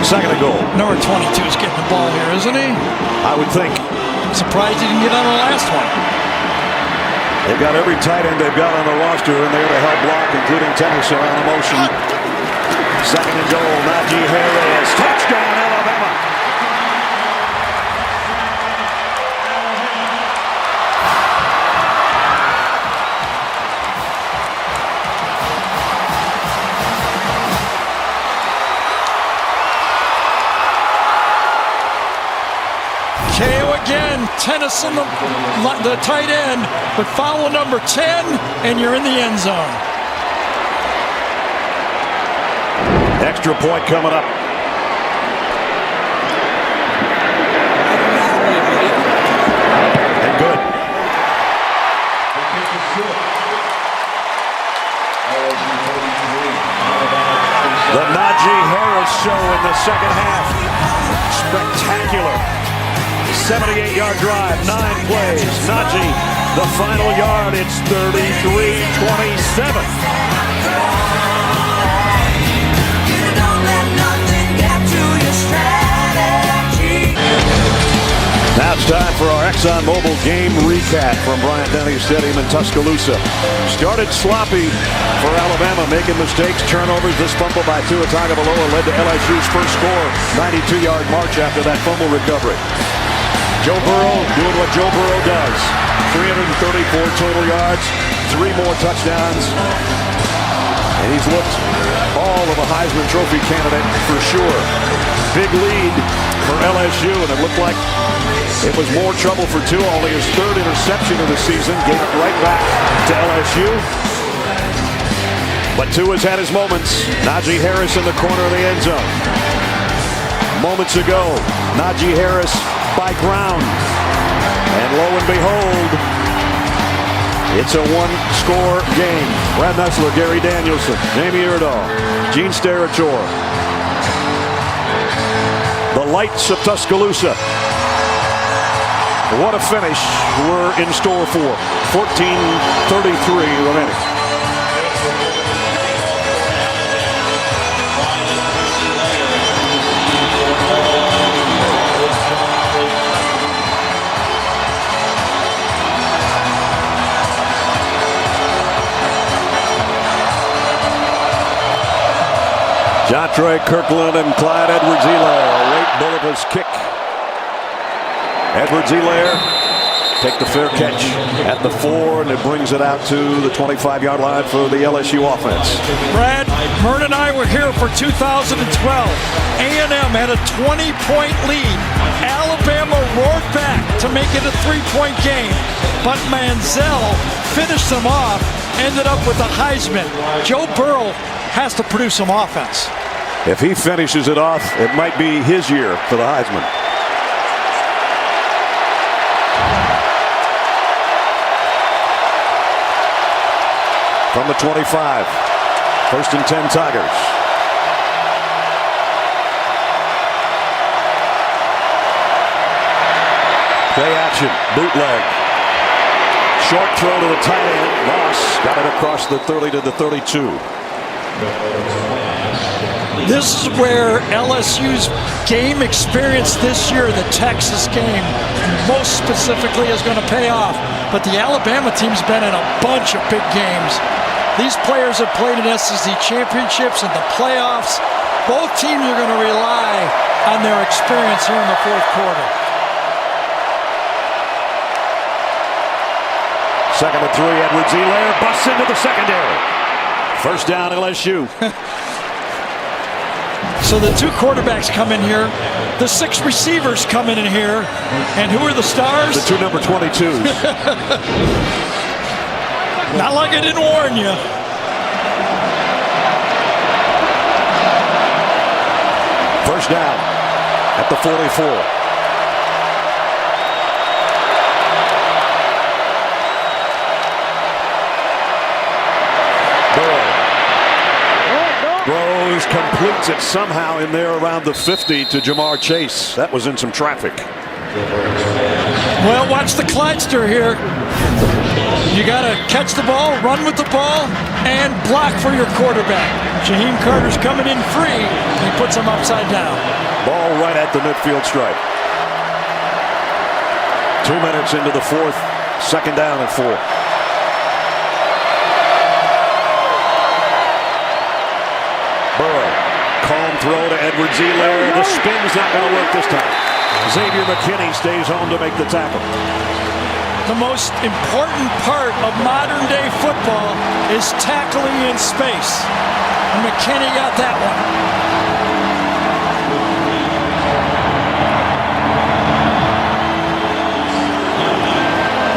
Second and goal. Number 22 is getting the ball here, isn't he? I would think. I'm surprised he didn't get on the last one. They've got every tight end they've got on the roster in there to help block, including Tennyson on a motion. Second and goal, Najee Harris. Touchdown, Alabama. KO again, Tennyson, the tight end, but follow number 10, and you're in the end zone. Extra point coming up. And good. The Najee Harris show in the second half. Spectacular. 78-yard drive, 9 plays. Najee, the final yard, it's 33-27. Now it's time for our ExxonMobil game recap from Bryant-Denny Stadium in Tuscaloosa. Started sloppy for Alabama, making mistakes, turnovers. This fumble by Tua Tagovailoa led to LSU's first score, 92-yard march after that fumble recovery. Joe Burrow doing what Joe Burrow does. 334 total yards, 3 more touchdowns. And he's looked all of a Heisman Trophy candidate for sure. Big lead for LSU, and it looked like it was more trouble for Tua. Only his 3rd interception of the season. Gave it right back to LSU. But Tua's had his moments. Najee Harris in the corner of the end zone. Moments ago, Najee Harris by ground. And lo and behold, it's a 1-score game. Brad Nessler, Gary Danielson, Jamie Erdahl, Gene Steratore. The lights of Tuscaloosa. What a finish we're in store for. 14:33 remaining. Jontre Kirkland and Clyde Edwards-Helaire. Late Bullivus kick. Edwards-Helaire take the fair catch at the 4, and it brings it out to the 25-yard line for the LSU offense. Brad, Mern and I were here for 2012. A&M had a 20-point lead. Alabama roared back to make it a 3-point game, but Manziel finished them off, ended up with a Heisman. Joe Burrow has to produce some offense. If he finishes it off, it might be his year for the Heisman. From the 25, 1st and 10 Tigers. Play action, bootleg. Short throw to the tight end. Moss got it across the 30 to the 32. This is where LSU's game experience this year, the Texas game, most specifically is going to pay off. But the Alabama team's been in a bunch of big games. These players have played in SEC championships and the playoffs. Both teams are going to rely on their experience here in the 4th quarter. 2nd and 3, Edwards-Helaire busts into the secondary. First down, LSU. So the 2 quarterbacks come in here. The 6 receivers come in here. And who are the stars? The 2 number 22s. Not like I didn't warn you. First down at the 44. Rose completes it somehow in there around the 50 to Jamar Chase. That was in some traffic. Well, watch the Clydester here. You got to catch the ball, run with the ball, and block for your quarterback. Shaheem Carter's coming in free. He puts him upside down. Ball right at the midfield stripe. 2 minutes into the fourth. Second down and 4. Burrow. Calm throw to Edwards-Helaire. The spin's not going to work this time. Xavier McKinney stays home to make the tackle. The most important part of modern-day football is tackling in space. And McKinney got that one.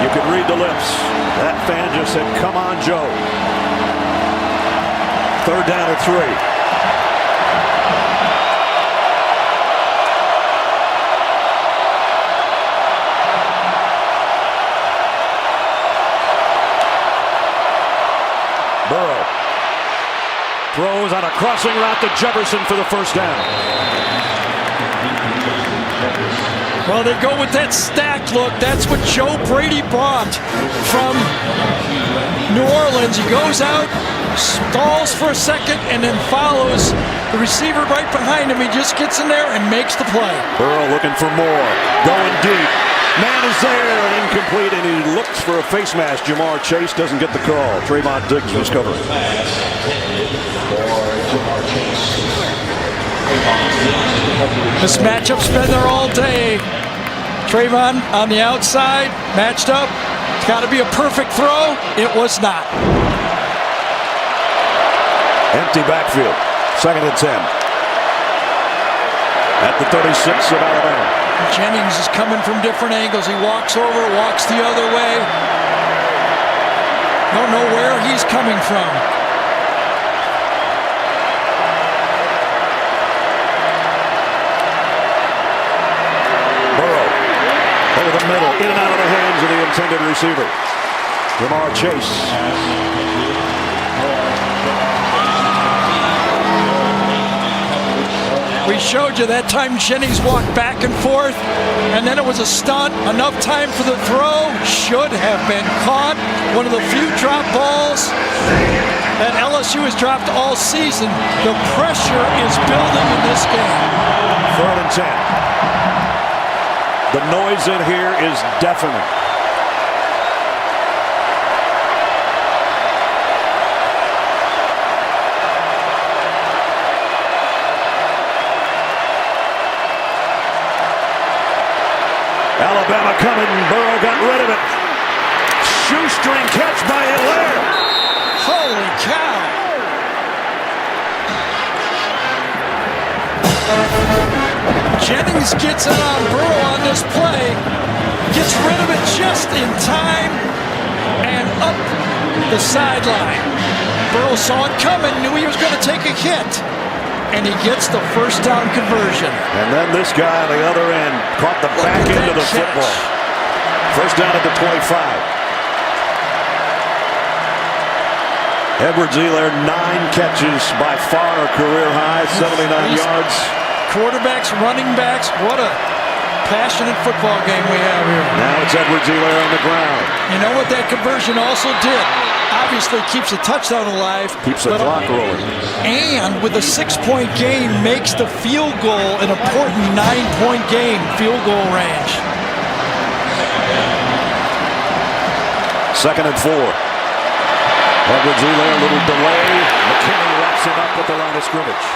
You could read the lips. That fan just said, "Come on, Joe." Third down and 3. Burrow throws on a crossing route to Jefferson for the first down. Well, they go with that stack look. That's what Joe Brady brought from New Orleans. He goes out, stalls for a second, and then follows the receiver right behind him. He just gets in there and makes the play. Burrow looking for more, going deep. Man is there, and incomplete, and he looks for a face mask. Jamar Chase doesn't get the call. Trayvon Diggs was covering. This matchup's been there all day. Trayvon on the outside, matched up. It's got to be a perfect throw. It was not. Empty backfield. 2nd and 10. At the 36 of Alabama. Jennings is coming from different angles. He walks over, walks the other way. Don't know where he's coming from. Burrow over the middle, in and out of the hands of the intended receiver. Jamar Chase. We showed you that time Jennings walked back and forth, and then it was a stunt. Enough time for the throw. Should have been caught. One of the few drop balls that LSU has dropped all season. The pressure is building in this game. 3rd and 10. The noise in here is deafening. Alabama coming. Burrow got rid of it. Shoestring catch by Helaire. Holy cow. Jennings gets it on Burrow on this play. Gets rid of it just in time. And up the sideline. Burrow saw it coming. Knew he was going to take a hit. And he gets the first down conversion. And then this guy on the other end caught the back end of the football. First down at the 25. Edwards-Helaire, 9 catches, by far a career high, 79 yards. Quarterbacks, running backs, what a passionate football game we have here. Now it's Edwards-Helaire on the ground. You know what that conversion also did? Obviously keeps the touchdown alive. Keeps the clock rolling. And with a 6-point game, makes the field goal an important 9-point game, field goal range. 2nd and 4. Edwards-Helaire, a little delay. McKinney wraps him up at the line of scrimmage.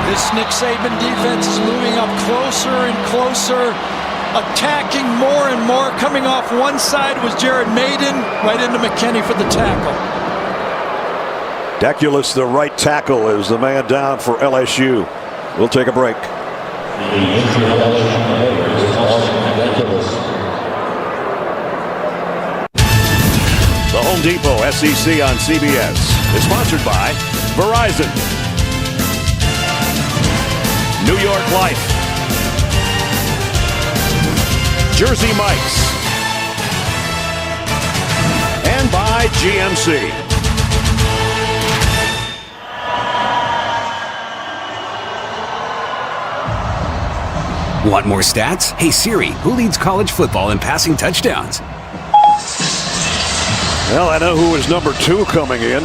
This Nick Saban defense is moving up closer and closer, attacking more and more. Coming off one side was Jared Maiden, right into McKinney for the tackle. Deculus, the right tackle, is the man down for LSU. We'll take a break. The Home Depot SEC on CBS is sponsored by Verizon, New York Life, Jersey Mike's, and by GMC. Want more stats? Hey Siri, who leads college football in passing touchdowns? Well, I know who is number 2 coming in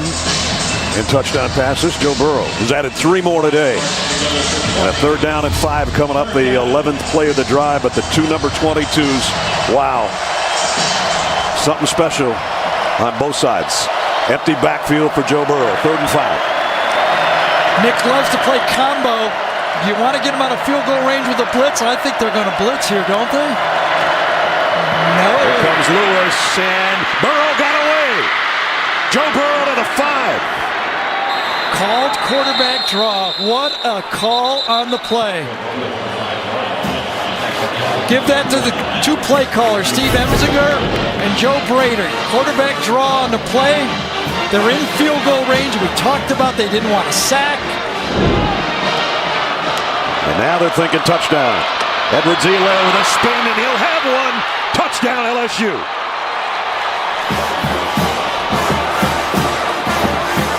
touchdown passes. Joe Burrow has added 3 more today. And a 3rd down and 5 coming up, the 11th play of the drive, but the 2 number 22s, wow. Something special on both sides. Empty backfield for Joe Burrow, 3rd and 5. Nick loves to play combo. You want to get him out of field goal range with a blitz? I think they're going to blitz here, don't they? No. Here comes Lewis, and Burrow got away. Joe Burrow to the 5. Called quarterback draw. What a call on the play. Give that to the 2 play callers, Steve Emsinger and Joe Brader. Quarterback draw on the play. They're in field goal range. We talked about they didn't want to sack. And now they're thinking touchdown. Edwards-Helaire with a spin, and he'll have one. Touchdown, LSU.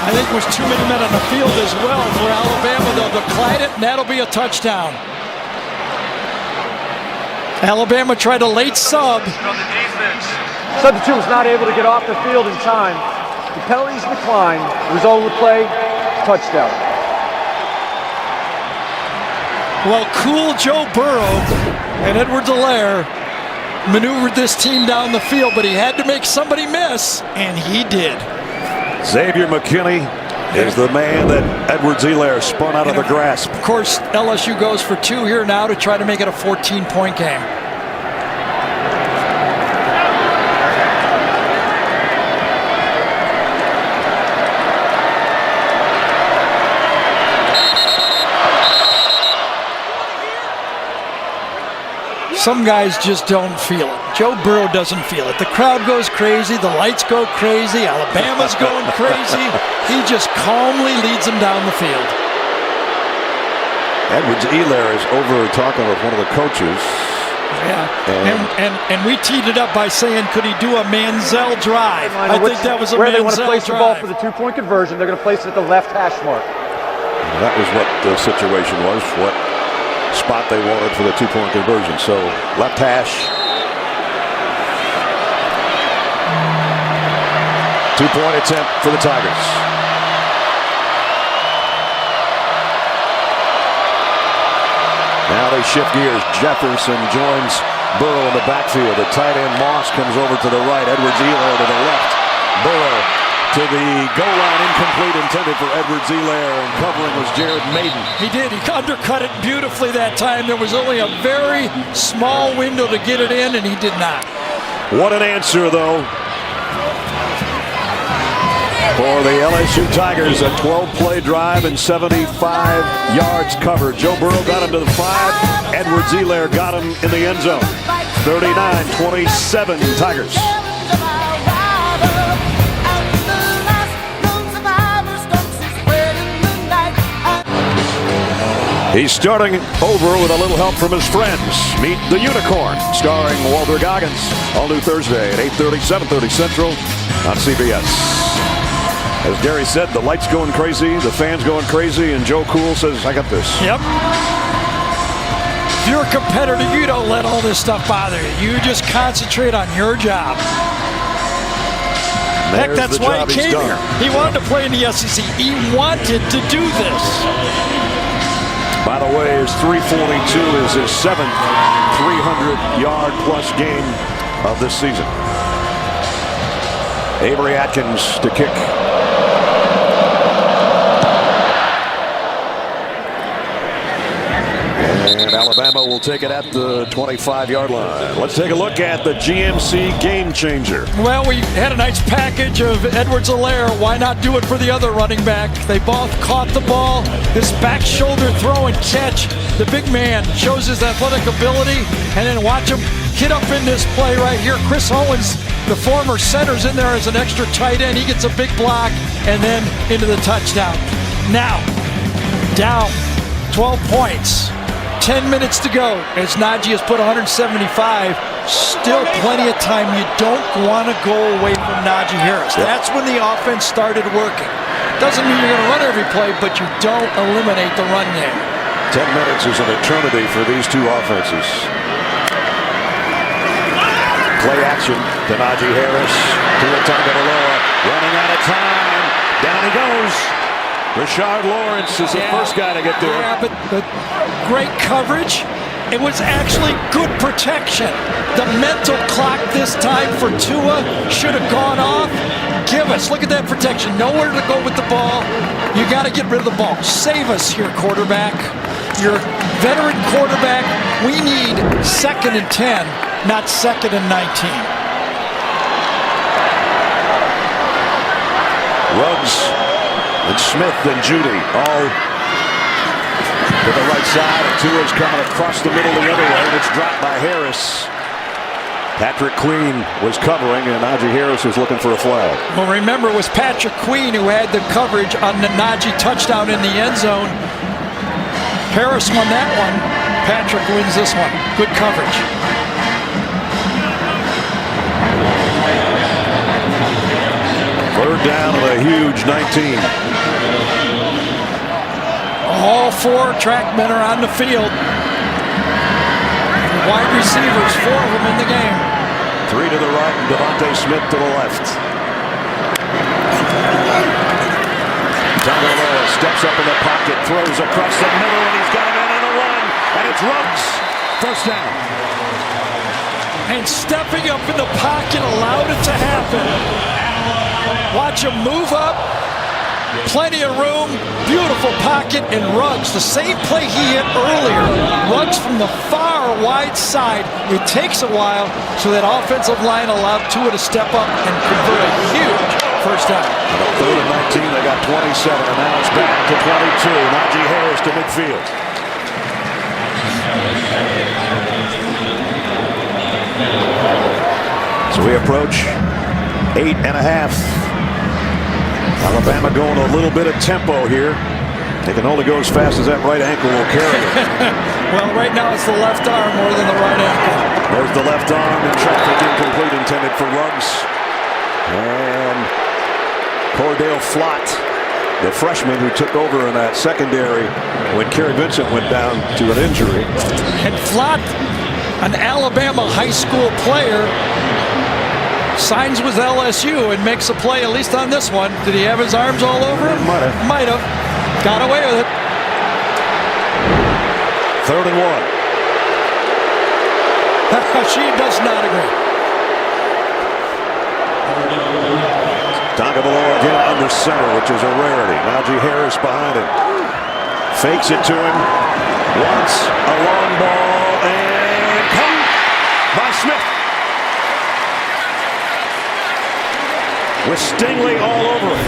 I think it was too many men on the field as well for Alabama. They'll decline it, and that'll be a touchdown. Alabama tried a late sub. Substitute was not able to get off the field in time. The penalties declined. Result of the play, touchdown. Well, cool Joe Burrow and Edwards-Helaire maneuvered this team down the field, but he had to make somebody miss, and he did. Xavier McKinney is the man that Edwards-Helaire spun out of the grasp. Of course, LSU goes for 2 here now to try to make it a 14-point game. Some guys just don't feel it. Joe Burrow doesn't feel it. The crowd goes crazy. The lights go crazy. Alabama's going crazy. He just calmly leads them down the field. Edwards-Helaire is over talking with one of the coaches. Yeah, and we teed it up by saying, could he do a Manziel drive? I think that was a where Manziel they want to place drive. the ball for the 2-point conversion. They're going to place it at the left hash mark. That was what the situation was. What spot they wanted for the 2-point conversion. So left hash. 2-point attempt for the Tigers. Now they shift gears. Jefferson joins Burrow in the backfield. The tight end Moss comes over to the right. Edwards-Helaire to the left. Burrow to the goal line, incomplete, intended for Edwards-Helaire, and covering was Jared Maiden. He did. He undercut it beautifully that time. There was only a very small window to get it in, and he did not. What an answer, though, for the LSU Tigers. A 12-play drive and 75 yards covered. Joe Burrow got him to the 5. Edwards-Helaire got him in the end zone. 39-27 Tigers. He's starting over with a little help from his friends. Meet the Unicorn, starring Walter Goggins. All new Thursday at 8:30, 7:30 Central on CBS. As Gary said, the lights going crazy, the fans going crazy, and Joe Cool says, I got this. Yep. If you're a competitor, you don't let all this stuff bother you. You just concentrate on your job. Heck, that's why he came here. He wanted to play in the SEC. He wanted to do this. By the way, his 342 is his 7th 300-yard-plus game of this season. Avery Atkins to kick. And Alabama will take it at the 25-yard line. Let's take a look at the GMC game changer. Well, we had a nice package of Edwards-Helaire. Why not do it for the other running back? They both caught the ball. This back shoulder throw and catch. The big man shows his athletic ability. And then watch him get up in this play right here. Chris Owens, the former center's in there as an extra tight end. He gets a big block and then into the touchdown. Now, down 12 points. 10 minutes to go as Najee has put 175. Still plenty of time. You don't want to go away from Najee Harris. That's when the offense started working. Doesn't mean you're going to run every play, but you don't eliminate the run game. 10 minutes is an eternity for these two offenses. Play action to Najee Harris. To Tagovailoa. Running out of time. Down he goes. Rashard Lawrence is the first guy to get there. Yeah, but great coverage. It was actually good protection. The mental clock this time for Tua should have gone off. Look at that protection. Nowhere to go with the ball. You got to get rid of the ball. Save us here, quarterback. You're veteran quarterback. We need 2nd and 10, not 2nd and 19. Ruggs and Smith and Judy all to the right side, and Tua's coming across the middle the other way. It's dropped by Harris. Patrick Queen was covering, and Najee Harris is looking for a flag. Well, remember, it was Patrick Queen who had the coverage on the Najee touchdown in the end zone. Harris won that one. Patrick wins this one. Good coverage. Third down and a huge 19. All 4 trackmen are on the field. Wide receivers, 4 of them in the game. 3 to the right and Devontae Smith to the left. Tagovailoa steps up in the pocket, throws across the middle, and he's got him in on a run, and it's Ruggs. First down. And stepping up in the pocket allowed it to happen. Watch him move up. Plenty of room, beautiful pocket, and Ruggs, the same play he hit earlier. Ruggs from the far wide side. It takes a while, so that offensive line allowed Tua to step up and convert a huge first down. On a 3rd and 19, they got 27, and now it's back to 22. Najee Harris to midfield. So we approach 8.5. Alabama going a little bit of tempo here. They can only go as fast as that right ankle will carry it. Well, right now it's the left arm more than the right ankle. There's the left arm, and traffic incomplete intended for Ruggs. And Cordell Flott, the freshman who took over in that secondary when Kerry Vincent went down to an injury. And Flott, an Alabama high school player, signs with LSU and makes a play, at least on this one. Did he have his arms all over him? Might have. Might have. Got away with it. 3rd and 1. She does not agree. Tagovailoa again under center, which is a rarity. Najee Harris behind him. Fakes it to him. Wants a long ball, and caught by Smith. With Stingley all over it.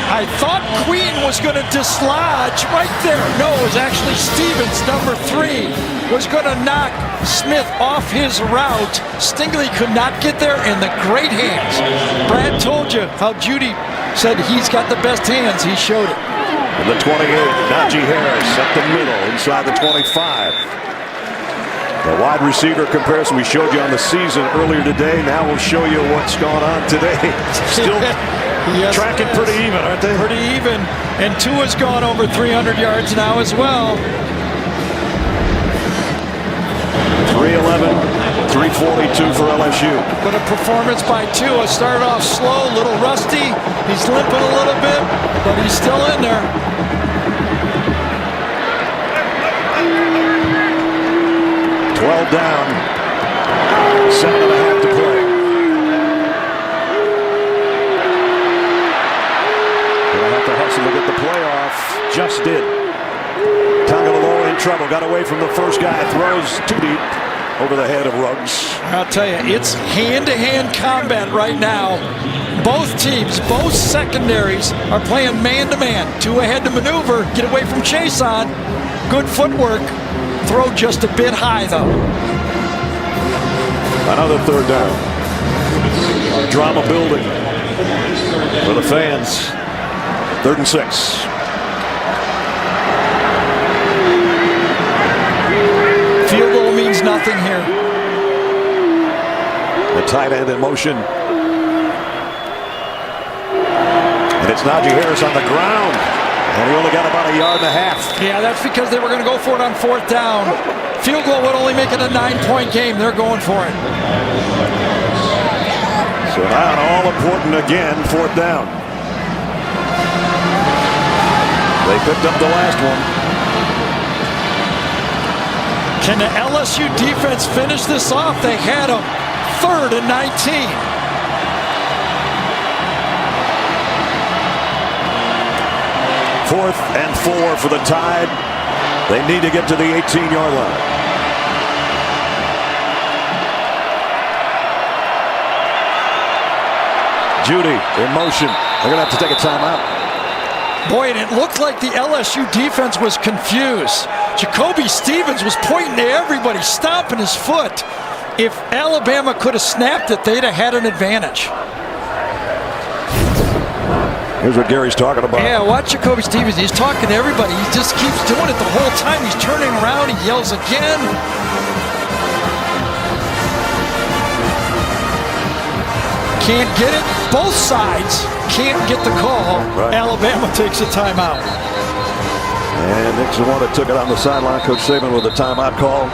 I thought Queen was going to dislodge right there. No, it was actually Stevens, number 3, was going to knock Smith off his route. Stingley could not get there, and the great hands. Brad told you how Judy said he's got the best hands. He showed it. And the 28, Najee Harris up the middle, inside the 25. The wide receiver comparison we showed you on the season earlier today. Now we'll show you what's going on today. Still yes, tracking pretty even, aren't they? Pretty even. And Tua's gone over 300 yards now as well. 311, 342 for LSU. But a performance by Tua. Started off slow, a little rusty. He's limping a little bit, but he's still in there. 12 down, 7.5 to play. Gonna have to hustle to get the playoff. Just did. Tagovailoa in trouble. Got away from the first guy. Throws too deep over the head of Ruggs. I'll tell you, it's hand-to-hand combat right now. Both teams, both secondaries are playing man-to-man. Tua had to maneuver, get away from Chase on. Good footwork. Throw just a bit high, though. Another 3rd down. Drama building for the fans. 3rd and 6. Field goal means nothing here. The tight end in motion. And it's Najee Harris on the ground. And he only got about 1.5 yards. Yeah, that's because they were going to go for it on 4th down. Field goal would only make it a 9-point game. They're going for it. So now an all-important again, 4th down. They picked up the last one. Can the LSU defense finish this off? They had them 3rd and 19. Fourth and 4 for the Tide. They need to get to the 18-yard line. Judy in motion. They're going to have to take a timeout. Boy, and it looked like the LSU defense was confused. Jacoby Stevens was pointing to everybody, stomping his foot. If Alabama could have snapped it, they'd have had an advantage. Here's what Gary's talking about. Yeah, watch Jacoby Stevens. He's talking to everybody. He just keeps doing it the whole time. He's turning around. He yells again. Can't get it. Both sides can't get the call. Right. Alabama takes a timeout. And Nick's the one that took it on the sideline. Coach Saban with a timeout call.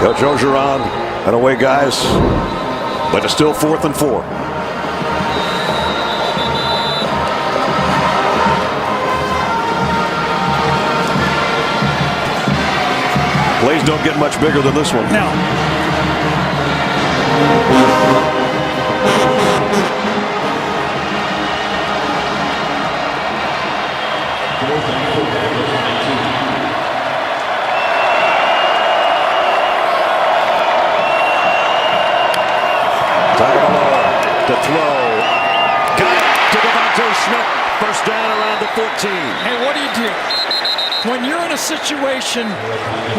Coach Orgeron and away, guys. But it's still 4th and 4. Plays don't get much bigger than this one. No. To throw. Got it to Devontae Smith. First down around the 14. Hey, what do? When you're in a situation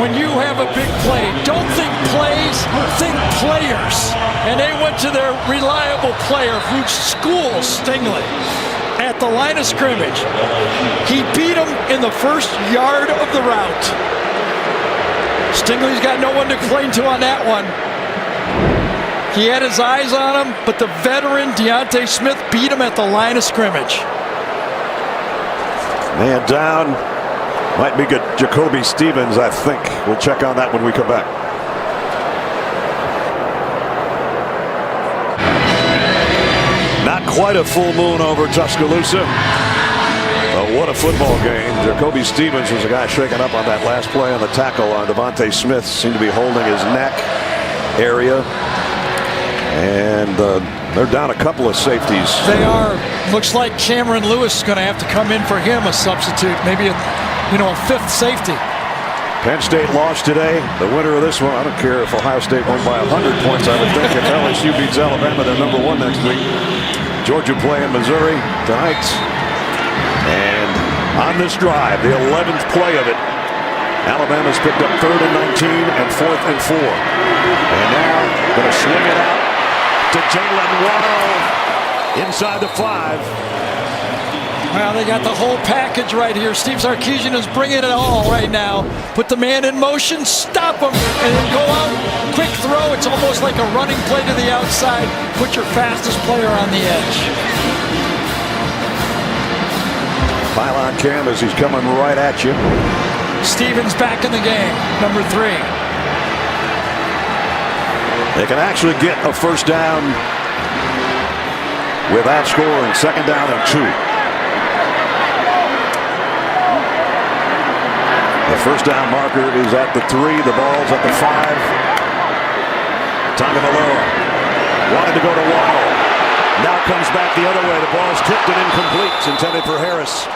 when you have a big play, don't think plays, think players. And they went to their reliable player who schools Stingley at the line of scrimmage. He beat him in the first yard of the route. Stingley's got no one to cling to on that one. He had his eyes on him, but the veteran Deontay Smith beat him at the line of scrimmage. Man down. Might be good. Jacoby Stevens, I think. We'll check on that when we come back. Not quite a full moon over Tuscaloosa. But what a football game. Jacoby Stevens was the guy shaking up on that last play on the tackle on Devontae Smith. Seemed to be holding his neck area. And they're down a couple of safeties. They are. Looks like Cameron Lewis is going to have to come in for him, a substitute. Maybe a 5th safety. Penn State lost today. The winner of this one, I don't care if Ohio State won by 100 points. I would think if LSU beats Alabama, they're number 1 next week. Georgia playing Missouri tonight. And on this drive, the 11th play of it, Alabama's picked up 3rd and 19 and 4th and 4. And now going to swing it out to Jalen Waddle inside the 5. Well, they got the whole package right here. Steve Sarkisian is bringing it all right now. Put the man in motion, stop him, and then go out. Quick throw. It's almost like a running play to the outside. Put your fastest player on the edge. Pylon cam as he's coming right at you. Stevens back in the game, number 3. They can actually get a first down without scoring. 2nd down and 2. The first down marker is at the 3. The ball's at the 5. Tagovailoa wanted to go to Waddle. Now comes back the other way. The ball's tipped and incomplete. It's intended for Harris.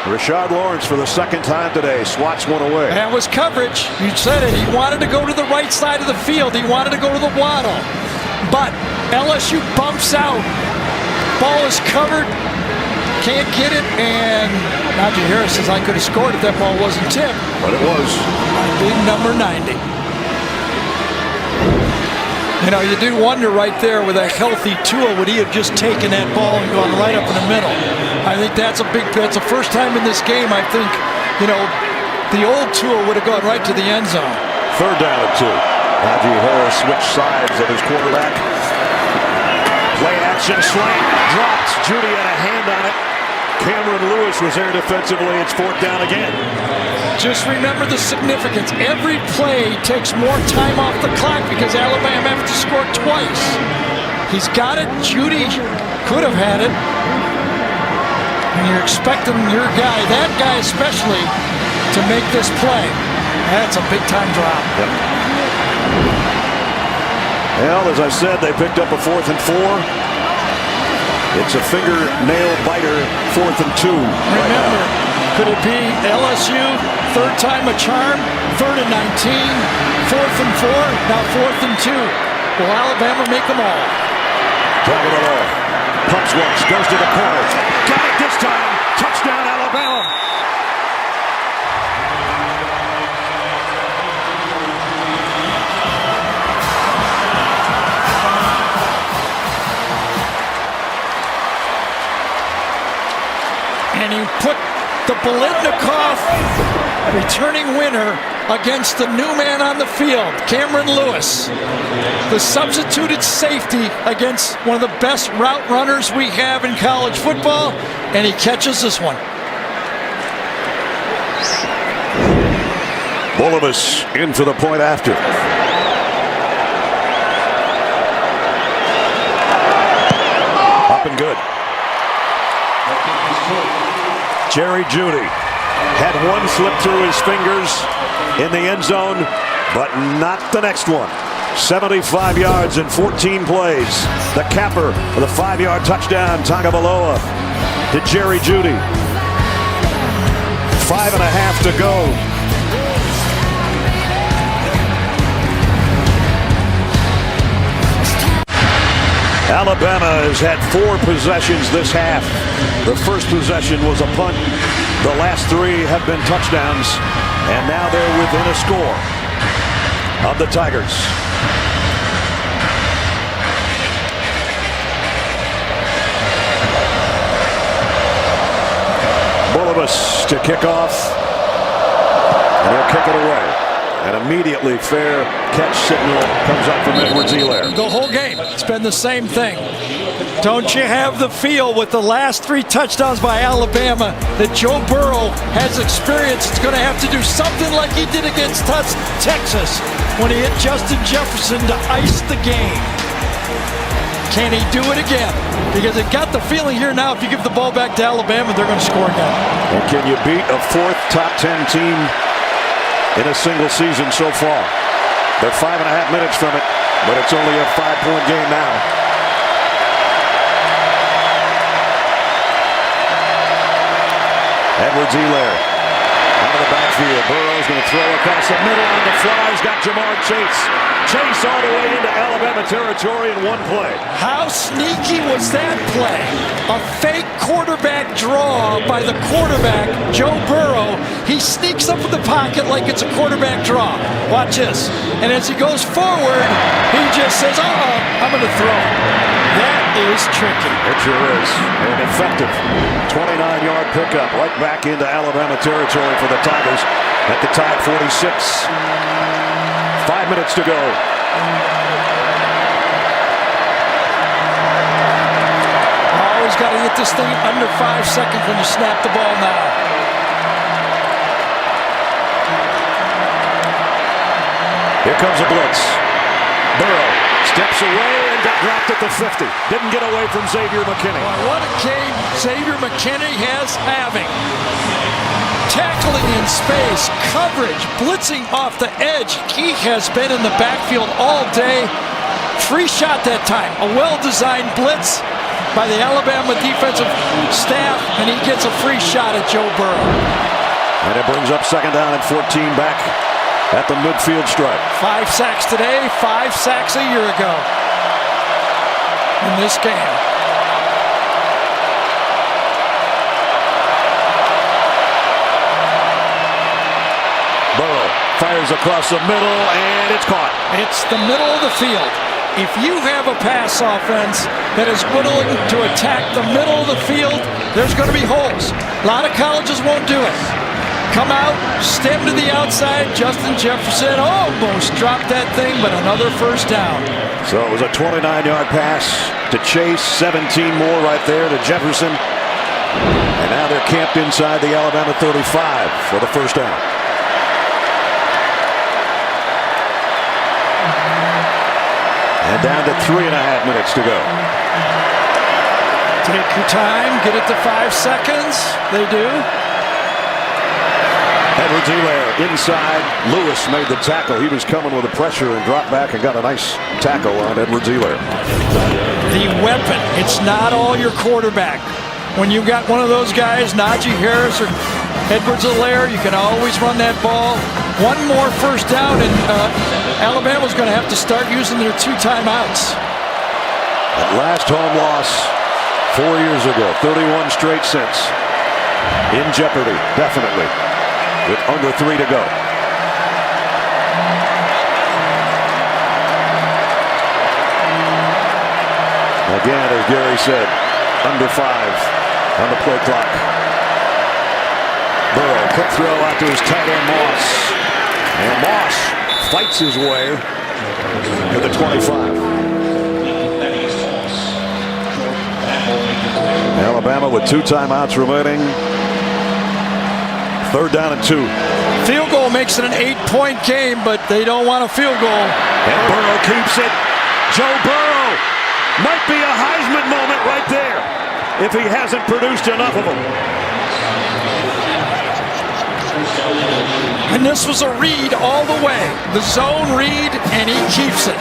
Rashard Lawrence for the 2nd time today swats one away. That was coverage. You said it. He wanted to go to the right side of the field. He wanted to go to the Waddle. But LSU bumps out. Ball is covered. Can't get it. And Najee Harris says, I could have scored if that ball wasn't tipped. But it was. Big number 90. You do wonder right there with a healthy Tua, would he have just taken that ball and gone right up in the middle? I think that's the first time in this game, I think, the old Tua would have gone right to the end zone. 3rd down and 2. Najee Harris switched sides of his quarterback. Play action. Motion slant dropped. Judy had a hand on it. Cameron Lewis was there defensively. It's 4th down again. Just remember the significance. Every play takes more time off the clock because Alabama have to score twice. He's got it. Judy could have had it. And you're expecting your guy, that guy especially, to make this play. That's a big-time drop. Yep. Well, as I said, they picked up a 4th and 4. It's a fingernail biter, 4th and 2. Remember, could it be LSU, 3rd time a charm, 3rd and 19, 4th and 4, now 4th and 2. Will Alabama make them all? Tagovailoa pumps once, goes to the corner. Got it this time. Touchdown, Alabama. And he put the Biletnikoff returning winner against the new man on the field, Cameron Lewis. The substituted safety against one of the best route runners we have in college football, and he catches this one. Bulovas in for the point after. Up and good. Jerry Jeudy had one slip through his fingers in the end zone, but not the next one. 75 yards in 14 plays. The capper with a 5-yard touchdown. Tagovailoa to Jerry Jeudy. 5.5 to go. Alabama has had 4 possessions this half. The first possession was a punt. The last 3 have been touchdowns. And now they're within a score of the Tigers. Bulovas to kick off. And he'll kick it away. And immediately fair catch signal comes up from Edwards-Helaire. The whole game, it's been the same thing. Don't you have the feel with the last 3 touchdowns by Alabama that Joe Burrow has experience? It's going to have to do something like he did against Texas when he hit Justin Jefferson to ice the game. Can he do it again? Because it got the feeling here now, if you give the ball back to Alabama, they're going to score again. And can you beat a 4th top 10 team in a single season so far? They're 5.5 minutes from it, but it's only a 5-point game now. Edwards-Helaire out of the backfield. Burrow's going to throw across the middle on the fly. He's got Jamar Chase. Chase all the way into Alabama territory in one play. How sneaky was that play? A fake quarterback draw by the quarterback, Joe Burrow. He sneaks up in the pocket like it's a quarterback draw. Watch this. And as he goes forward, he just says, I'm going to throw. That is tricky. It sure is. An effective 29-yard pickup right back into Alabama territory for the Tigers at the tie 46. 5 minutes to go. Always got to get this thing under 5 seconds when you snap the ball now. Here comes a blitz. Burrow steps away and got dropped at the 50. Didn't get away from Xavier McKinney. Boy, what a game Xavier McKinney has having. Tackling in space, coverage, blitzing off the edge. He has been in the backfield all day. Free shot that time. A well-designed blitz by the Alabama defensive staff, and he gets a free shot at Joe Burrow. And it brings up 2nd down and 14 back at the midfield stripe. 5 sacks today, 5 sacks a year ago in this game. Burrow fires across the middle, and it's caught. It's the middle of the field. If you have a pass offense that is willing to attack the middle of the field, there's going to be holes. A lot of colleges won't do it. Come out, stem to the outside. Justin Jefferson almost dropped that thing, but another first down. So it was a 29-yard pass to Chase. 17 more right there to Jefferson. And now they're camped inside the Alabama 35 for the first down. And down to 3.5 minutes to go. Take your time, get it to 5 seconds. They do. Edwards-Helaire inside. Lewis made the tackle. He was coming with the pressure and dropped back and got a nice tackle on Edwards-Helaire. The weapon. It's not all your quarterback. When you've got one of those guys, Najee Harris or Edwards-Helaire, you can always run that ball. One more first down, and Alabama's going to have to start using their 2 timeouts. That last home loss 4 years ago, 31 straight since. In jeopardy, definitely, with under 3 to go. Again, as Gary said, under 5 on the play clock. Burrow, quick throw out to his tight end Moss. And Moss fights his way to the 25. Alabama with 2 timeouts remaining. 3rd down and 2. Field goal makes it an 8-point game, but they don't want a field goal. And Burrow keeps it. Joe Burrow might be a Heisman moment right there if he hasn't produced enough of them. And this was a read all the way. The zone read, and he keeps it.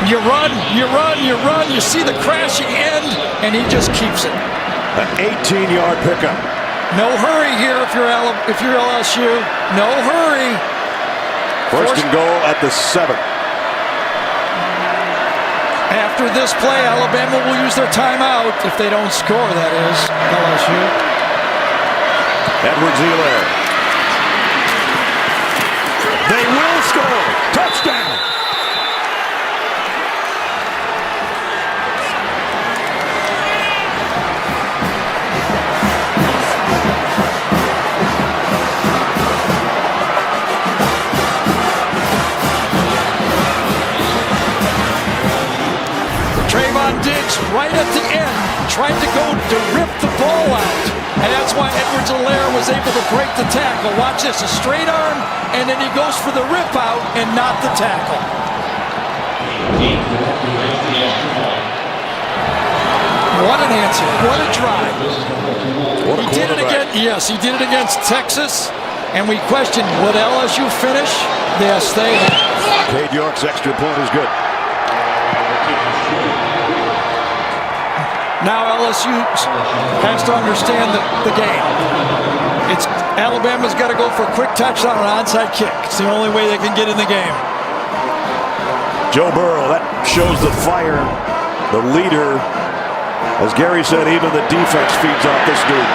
You run, you run, you run. You see the crashing end, and he just keeps it. An 18-yard pickup. No hurry here if you're LSU. No hurry. First and goal at the 7. After this play, Alabama will use their timeout if they don't score, that is, LSU. Edwards-Helaire. They will score. Touchdown. Trayvon Diggs right at the end tried to go to rip the ball out. And that's why Edwards-Helaire was able to break the tackle. Watch this, a straight arm, and then he goes for the rip out and not the tackle. What an answer, what a drive. What a he did it again. Yes, he did it against Texas, and we questioned, would LSU finish? Yes, they have. Cade York's extra point is good. Now LSU has to understand the game. It's Alabama's got to go for a quick touchdown or an onside kick. It's the only way they can get in the game. Joe Burrow, that shows the fire, the leader. As Gary said, even the defense feeds off this dude.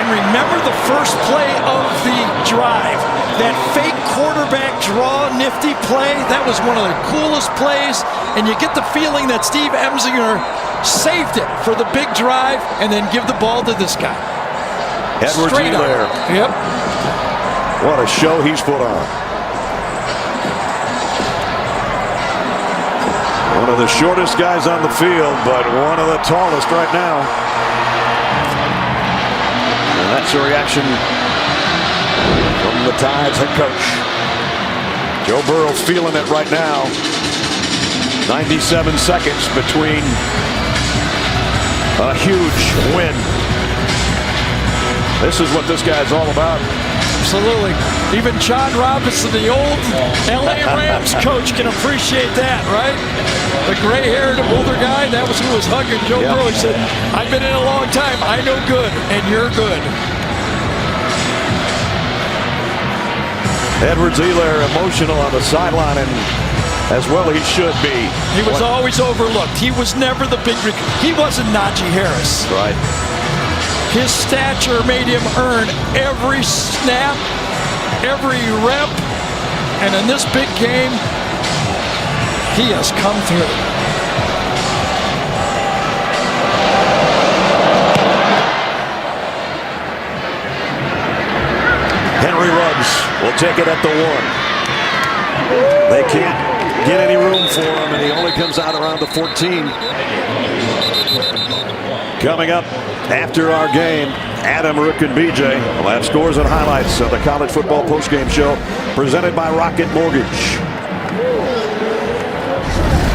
And remember the first play of the drive. That fake quarterback draw nifty play, that was one of the coolest plays. And you get the feeling that Steve Emsinger saved it for the big drive and then give the ball to this guy. Edwards-Helaire. Yep. What a show he's put on. One of the shortest guys on the field, but one of the tallest right now. And that's a reaction from the Tide's head coach. Joe Burrow feeling it right now. 97 seconds between a huge win. This is what this guy's all about. Absolutely. Even John Robinson, the old LA Rams coach, can appreciate that, right? The gray-haired older guy, that was who was hugging Joe Burrow. He said, I've been in a long time. I know good, and you're good. Edwards-Helaire emotional on the sideline, and as well he should be. He was always overlooked. He was never the big he wasn't Najee Harris. Right. His stature made him earn every snap, every rep, and in this big game, he has come through. Henry Ruggs will take it at the 1. They can't get any room for him, and he only comes out around the 14. Coming up after our game, Adam, Rick, and BJ will have scores and highlights of the college football postgame show presented by Rocket Mortgage.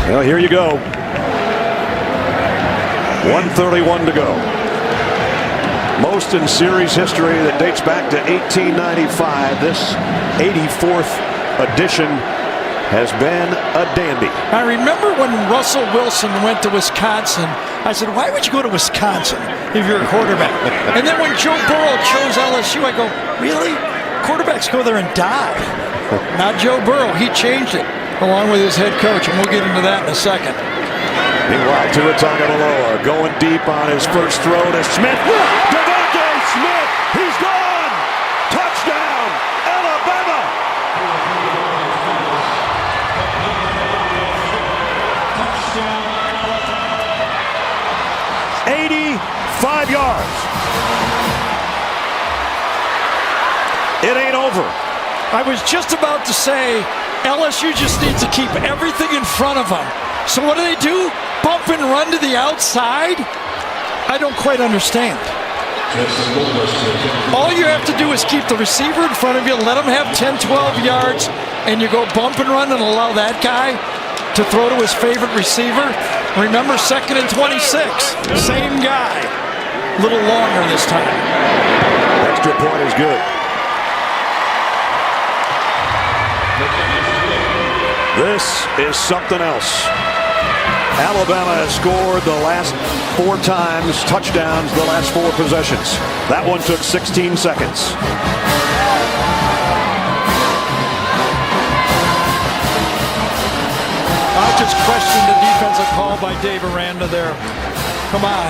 Well, here you go. 1:31 to go. Most in series history that dates back to 1895. This 84th edition has been a dandy. I remember when Russell Wilson went to Wisconsin, I said, why would you go to Wisconsin if you're a quarterback? And then when Joe Burrow chose LSU, I go, really? Quarterbacks go there and die. Not Joe Burrow. He changed it along with his head coach, and we'll get into that in a second. Meanwhile, Tua Tagovailoa going deep on his first throw to Smith. Devontae Smith, he's gone! Touchdown, Alabama! 85 yards. It ain't over. I was just about to say LSU just needs to keep everything in front of them. So what do? Bump and run to the outside? I don't quite understand. All you have to do is keep the receiver in front of you, let him have 10, 12 yards, and you go bump and run and allow that guy to throw to his favorite receiver. Remember, 2nd and 26. Same guy. A little longer this time. Extra point is good. This is something else. Alabama has scored the last 4 times, touchdowns the last 4 possessions. That one took 16 seconds. I just questioned the defensive call by Dave Aranda there. Come on.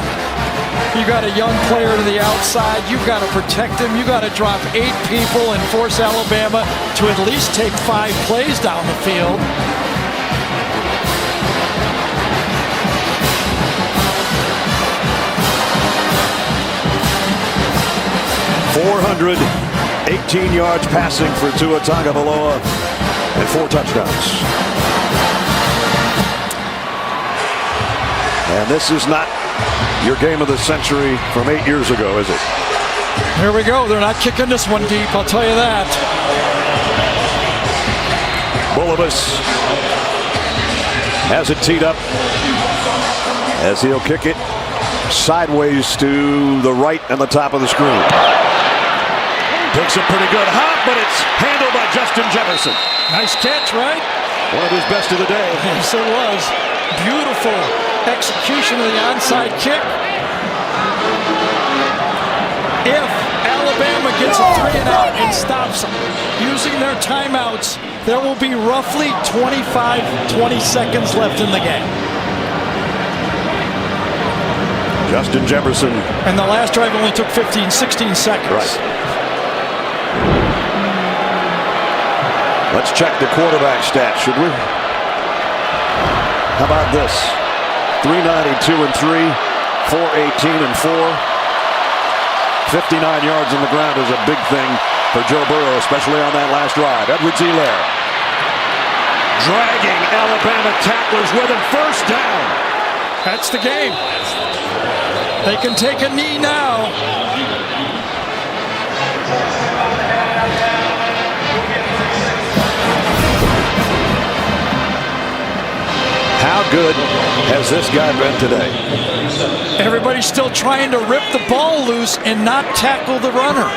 You got a young player to the outside. You've got to protect him. You got to drop 8 people and force Alabama to at least take 5 plays down the field. 418 yards passing for Tua Tagovailoa and 4 touchdowns. And this is not your game of the century from 8 years ago, is it? Here we go. They're not kicking this one deep, I'll tell you that. Bullivus has it teed up as he'll kick it sideways to the right and the top of the screen. Takes a pretty good hop, but it's handled by Justin Jefferson. Nice catch, right? One of his best of the day. Yes, it was. Beautiful execution of the onside kick. If Alabama gets a 3 and out and stops them using their timeouts, there will be roughly 20 seconds left in the game. Justin Jefferson. And the last drive only took 16 seconds. Right. Let's check the quarterback stats, should we? How about this? 392 and 3, 418 and 4. 59 yards on the ground is a big thing for Joe Burrow, especially on that last drive. Edwards-Helaire dragging Alabama tacklers with him. First down. That's the game. They can take a knee now. How good has this guy been today? Everybody's still trying to rip the ball loose and not tackle the runner.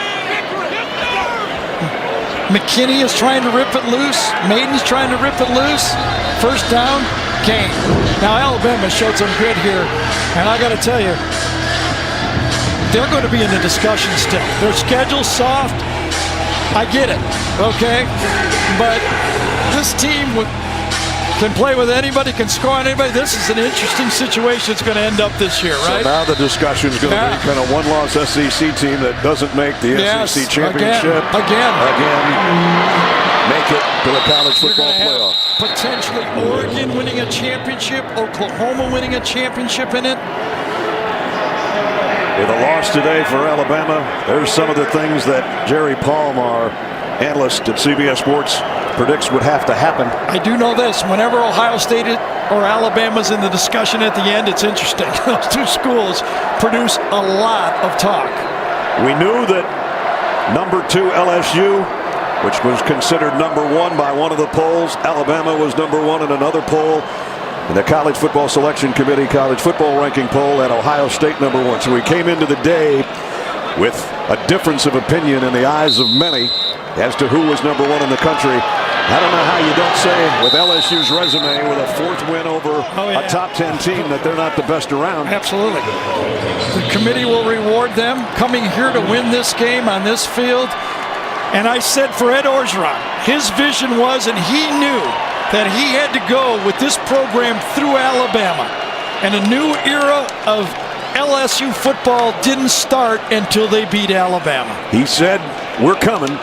McKinney is trying to rip it loose. Maiden's trying to rip it loose. First down, game. Now Alabama showed some grit here, and I got to tell you, they're going to be in the discussion still. Their schedule's soft. I get it, okay? But this team can play with anybody, can score on anybody. This is an interesting situation. It's going to end up this year, right? So now the discussion is going to be kind of one-loss SEC team that doesn't make the SEC championship. Again. Make it to the college football playoff. Potentially Oregon winning a championship, Oklahoma winning a championship in it. With a loss today for Alabama, there's some of the things that Jerry Palm, our analyst at CBS Sports, predicts would have to happen. I do know this. Whenever Ohio State or Alabama's in the discussion at the end, it's interesting. Those two schools produce a lot of talk. We knew that number 2 LSU, which was considered number 1 by one of the polls, Alabama was number 1 in another poll. And the College Football Selection Committee College Football Ranking poll had Ohio State number 1. So we came into the day with a difference of opinion in the eyes of many as to who was number 1 in the country. I don't know how you don't say with LSU's resume with a 4th win over a top 10 team that they're not the best around. Absolutely. The committee will reward them coming here to win this game on this field. And I said for Ed Orgeron, his vision was, and he knew that he had to go with this program through Alabama. And a new era of LSU football didn't start until they beat Alabama. He said, we're coming.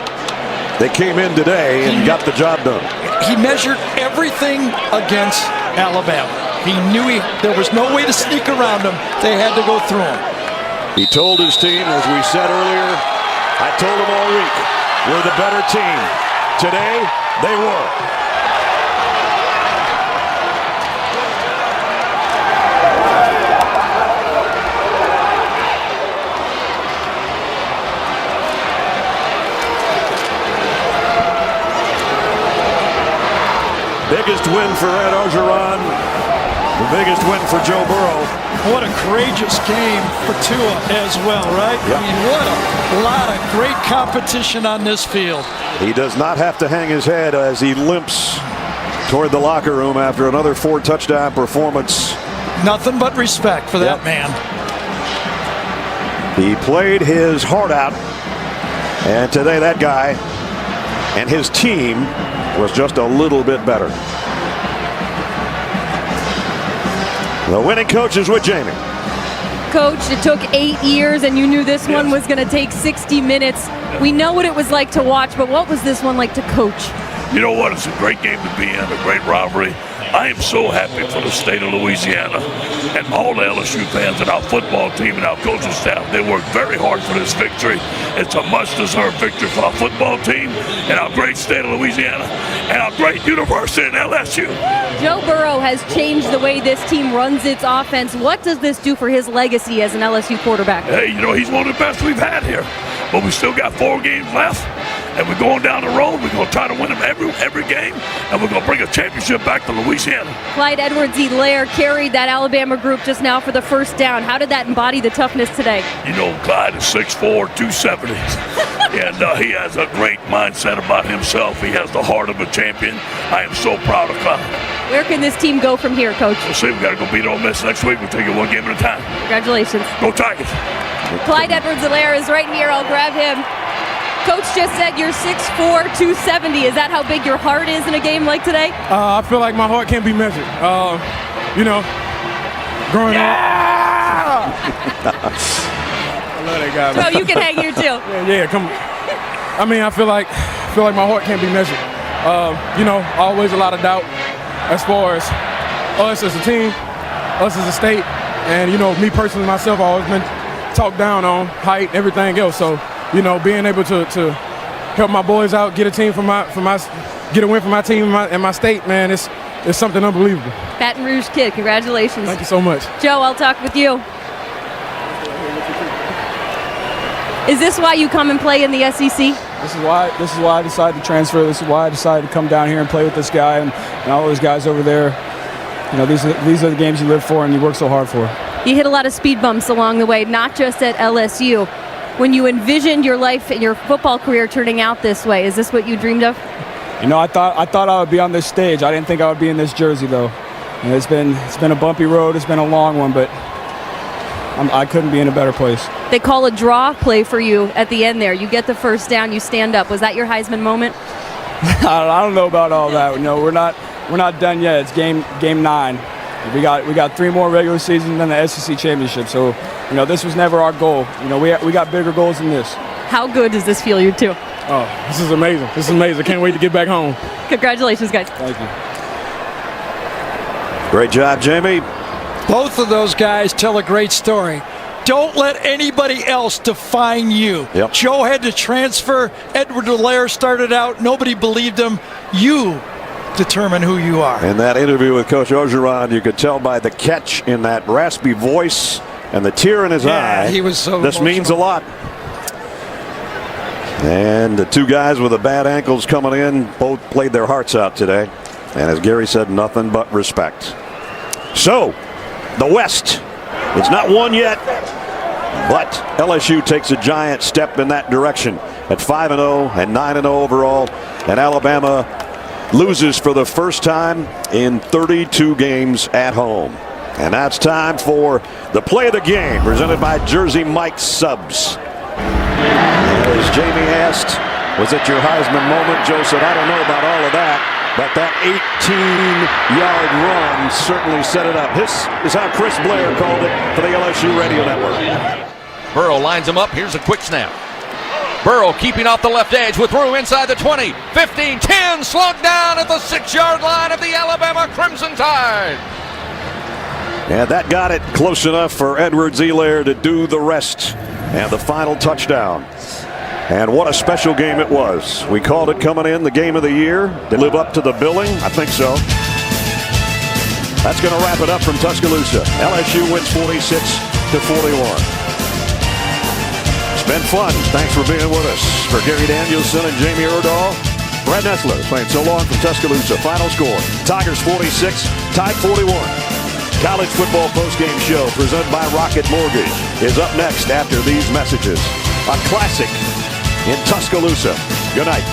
They came in today and got the job done. He measured everything against Alabama. He knew there was no way to sneak around them. They had to go through them. He told his team, as we said earlier, I told them all week, we're the better team. Today, they were. Biggest win for Ed Orgeron, the biggest win for Joe Burrow. What a courageous game for Tua as well, right? Yep. I mean, what a lot of great competition on this field. He does not have to hang his head as he limps toward the locker room after another 4-touchdown performance. Nothing but respect for that man. He played his heart out, and today that guy and his team was just a little bit better. The winning coach is with Jamie. Coach, it took 8 years, and you knew this one was going to take 60 minutes. We know what it was like to watch, but what was this one like to coach? You know what? It's a great game to be in, a great rivalry. I am so happy for the state of Louisiana and all the LSU fans and our football team and our coaching staff. They worked very hard for this victory. It's a much-deserved victory for our football team and our great state of Louisiana and our great university in LSU. Joe Burrow has changed the way this team runs its offense. What does this do for his legacy as an LSU quarterback? Hey, you know, he's one of the best we've had here. But we still got 4 games left. And we're going down the road. We're going to try to win them every game. And we're going to bring a championship back to Louisiana. Clyde Edwards-Helaire carried that Alabama group just now for the first down. How did that embody the toughness today? You know, Clyde is 6'4", 270. And he has a great mindset about himself. He has the heart of a champion. I am so proud of Clyde. Where can this team go from here, Coach? We'll see. We've got to go beat Ole Miss next week. We'll take it 1 game at a time. Congratulations. Go Tigers. Clyde Edwards-Helaire is right here. I'll grab him. Coach just said you're 6'4", 270. Is that how big your heart is in a game like today? I feel like my heart can't be measured. You know, growing up. I love that guy. So you can hang here too. Yeah, come on. I mean, I feel like my heart can't be measured. You know, always a lot of doubt as far as us as a team, us as a state, and you know, me personally myself, I've always been talked down on height, everything else. So, you know, being able to help my boys out, get a team get a win for my team and my state, man, it's something unbelievable. Baton Rouge kid, congratulations. Thank you so much. Joe, I'll talk with you. Is this why you come and play in the SEC? This is why I decided to transfer. This is why I decided to come down here and play with this guy and all those guys over there. You know, these are the games you live for and you work so hard for. You hit a lot of speed bumps along the way, not just at LSU. When you envisioned your life and your football career turning out this way, is this what you dreamed of? You know, I thought I would be on this stage. I didn't think I would be in this jersey, though. And it's been a bumpy road. It's been a long one, but I couldn't be in a better place. They call a draw play for you at the end there. You get the first down, you stand up. Was that your Heisman moment? I don't know about all that. You know, we're not done yet. It's game 9. We got 3 more regular seasons than the SEC championship. So, you know, this was never our goal. You know, we got bigger goals than this. How good does this feel, you two? Oh, this is amazing. This is amazing. I can't wait to get back home. Congratulations, guys. Thank you. Great job, Jamie. Both of those guys tell a great story. Don't let anybody else define you. Yep. Joe had to transfer. Edward Delaire started out. Nobody believed him. You determine who you are. In that interview with Coach Orgeron, you could tell by the catch in that raspy voice and the tear in his eye. He was so This emotional. means a lot. And the two guys with the bad ankles coming in both played their hearts out today. And as Gary said, nothing but respect. So, the West. It's not won yet, but LSU takes a giant step in that direction at 5-0 and 9-0 overall. And Alabama loses for the first time in 32 games at home. And that's time for the play of the game, presented by Jersey Mike's Subs. As Jamie asked, was it your Heisman moment? Joe said, I don't know about all of that, but that 18-yard run certainly set it up. This is how Chris Blair called it for the LSU Radio Network. Burrow lines him up. Here's a quick snap. Burrow keeping off the left edge with room inside the 20, 15, 10, slugged down at the 6-yard line of the Alabama Crimson Tide. And that got it close enough for Edwards-Helaire to do the rest. And the final touchdown. And what a special game it was. We called it coming in the game of the year. They live up to the billing? I think so. That's going to wrap it up from Tuscaloosa. LSU wins 46-41. It's been fun. Thanks for being with us. For Gary Danielson and Jamie Erdahl, Brad Nessler playing so long from Tuscaloosa. Final score, Tigers 46, Tide 41. College football postgame show presented by Rocket Mortgage is up next after these messages. A classic in Tuscaloosa. Good night.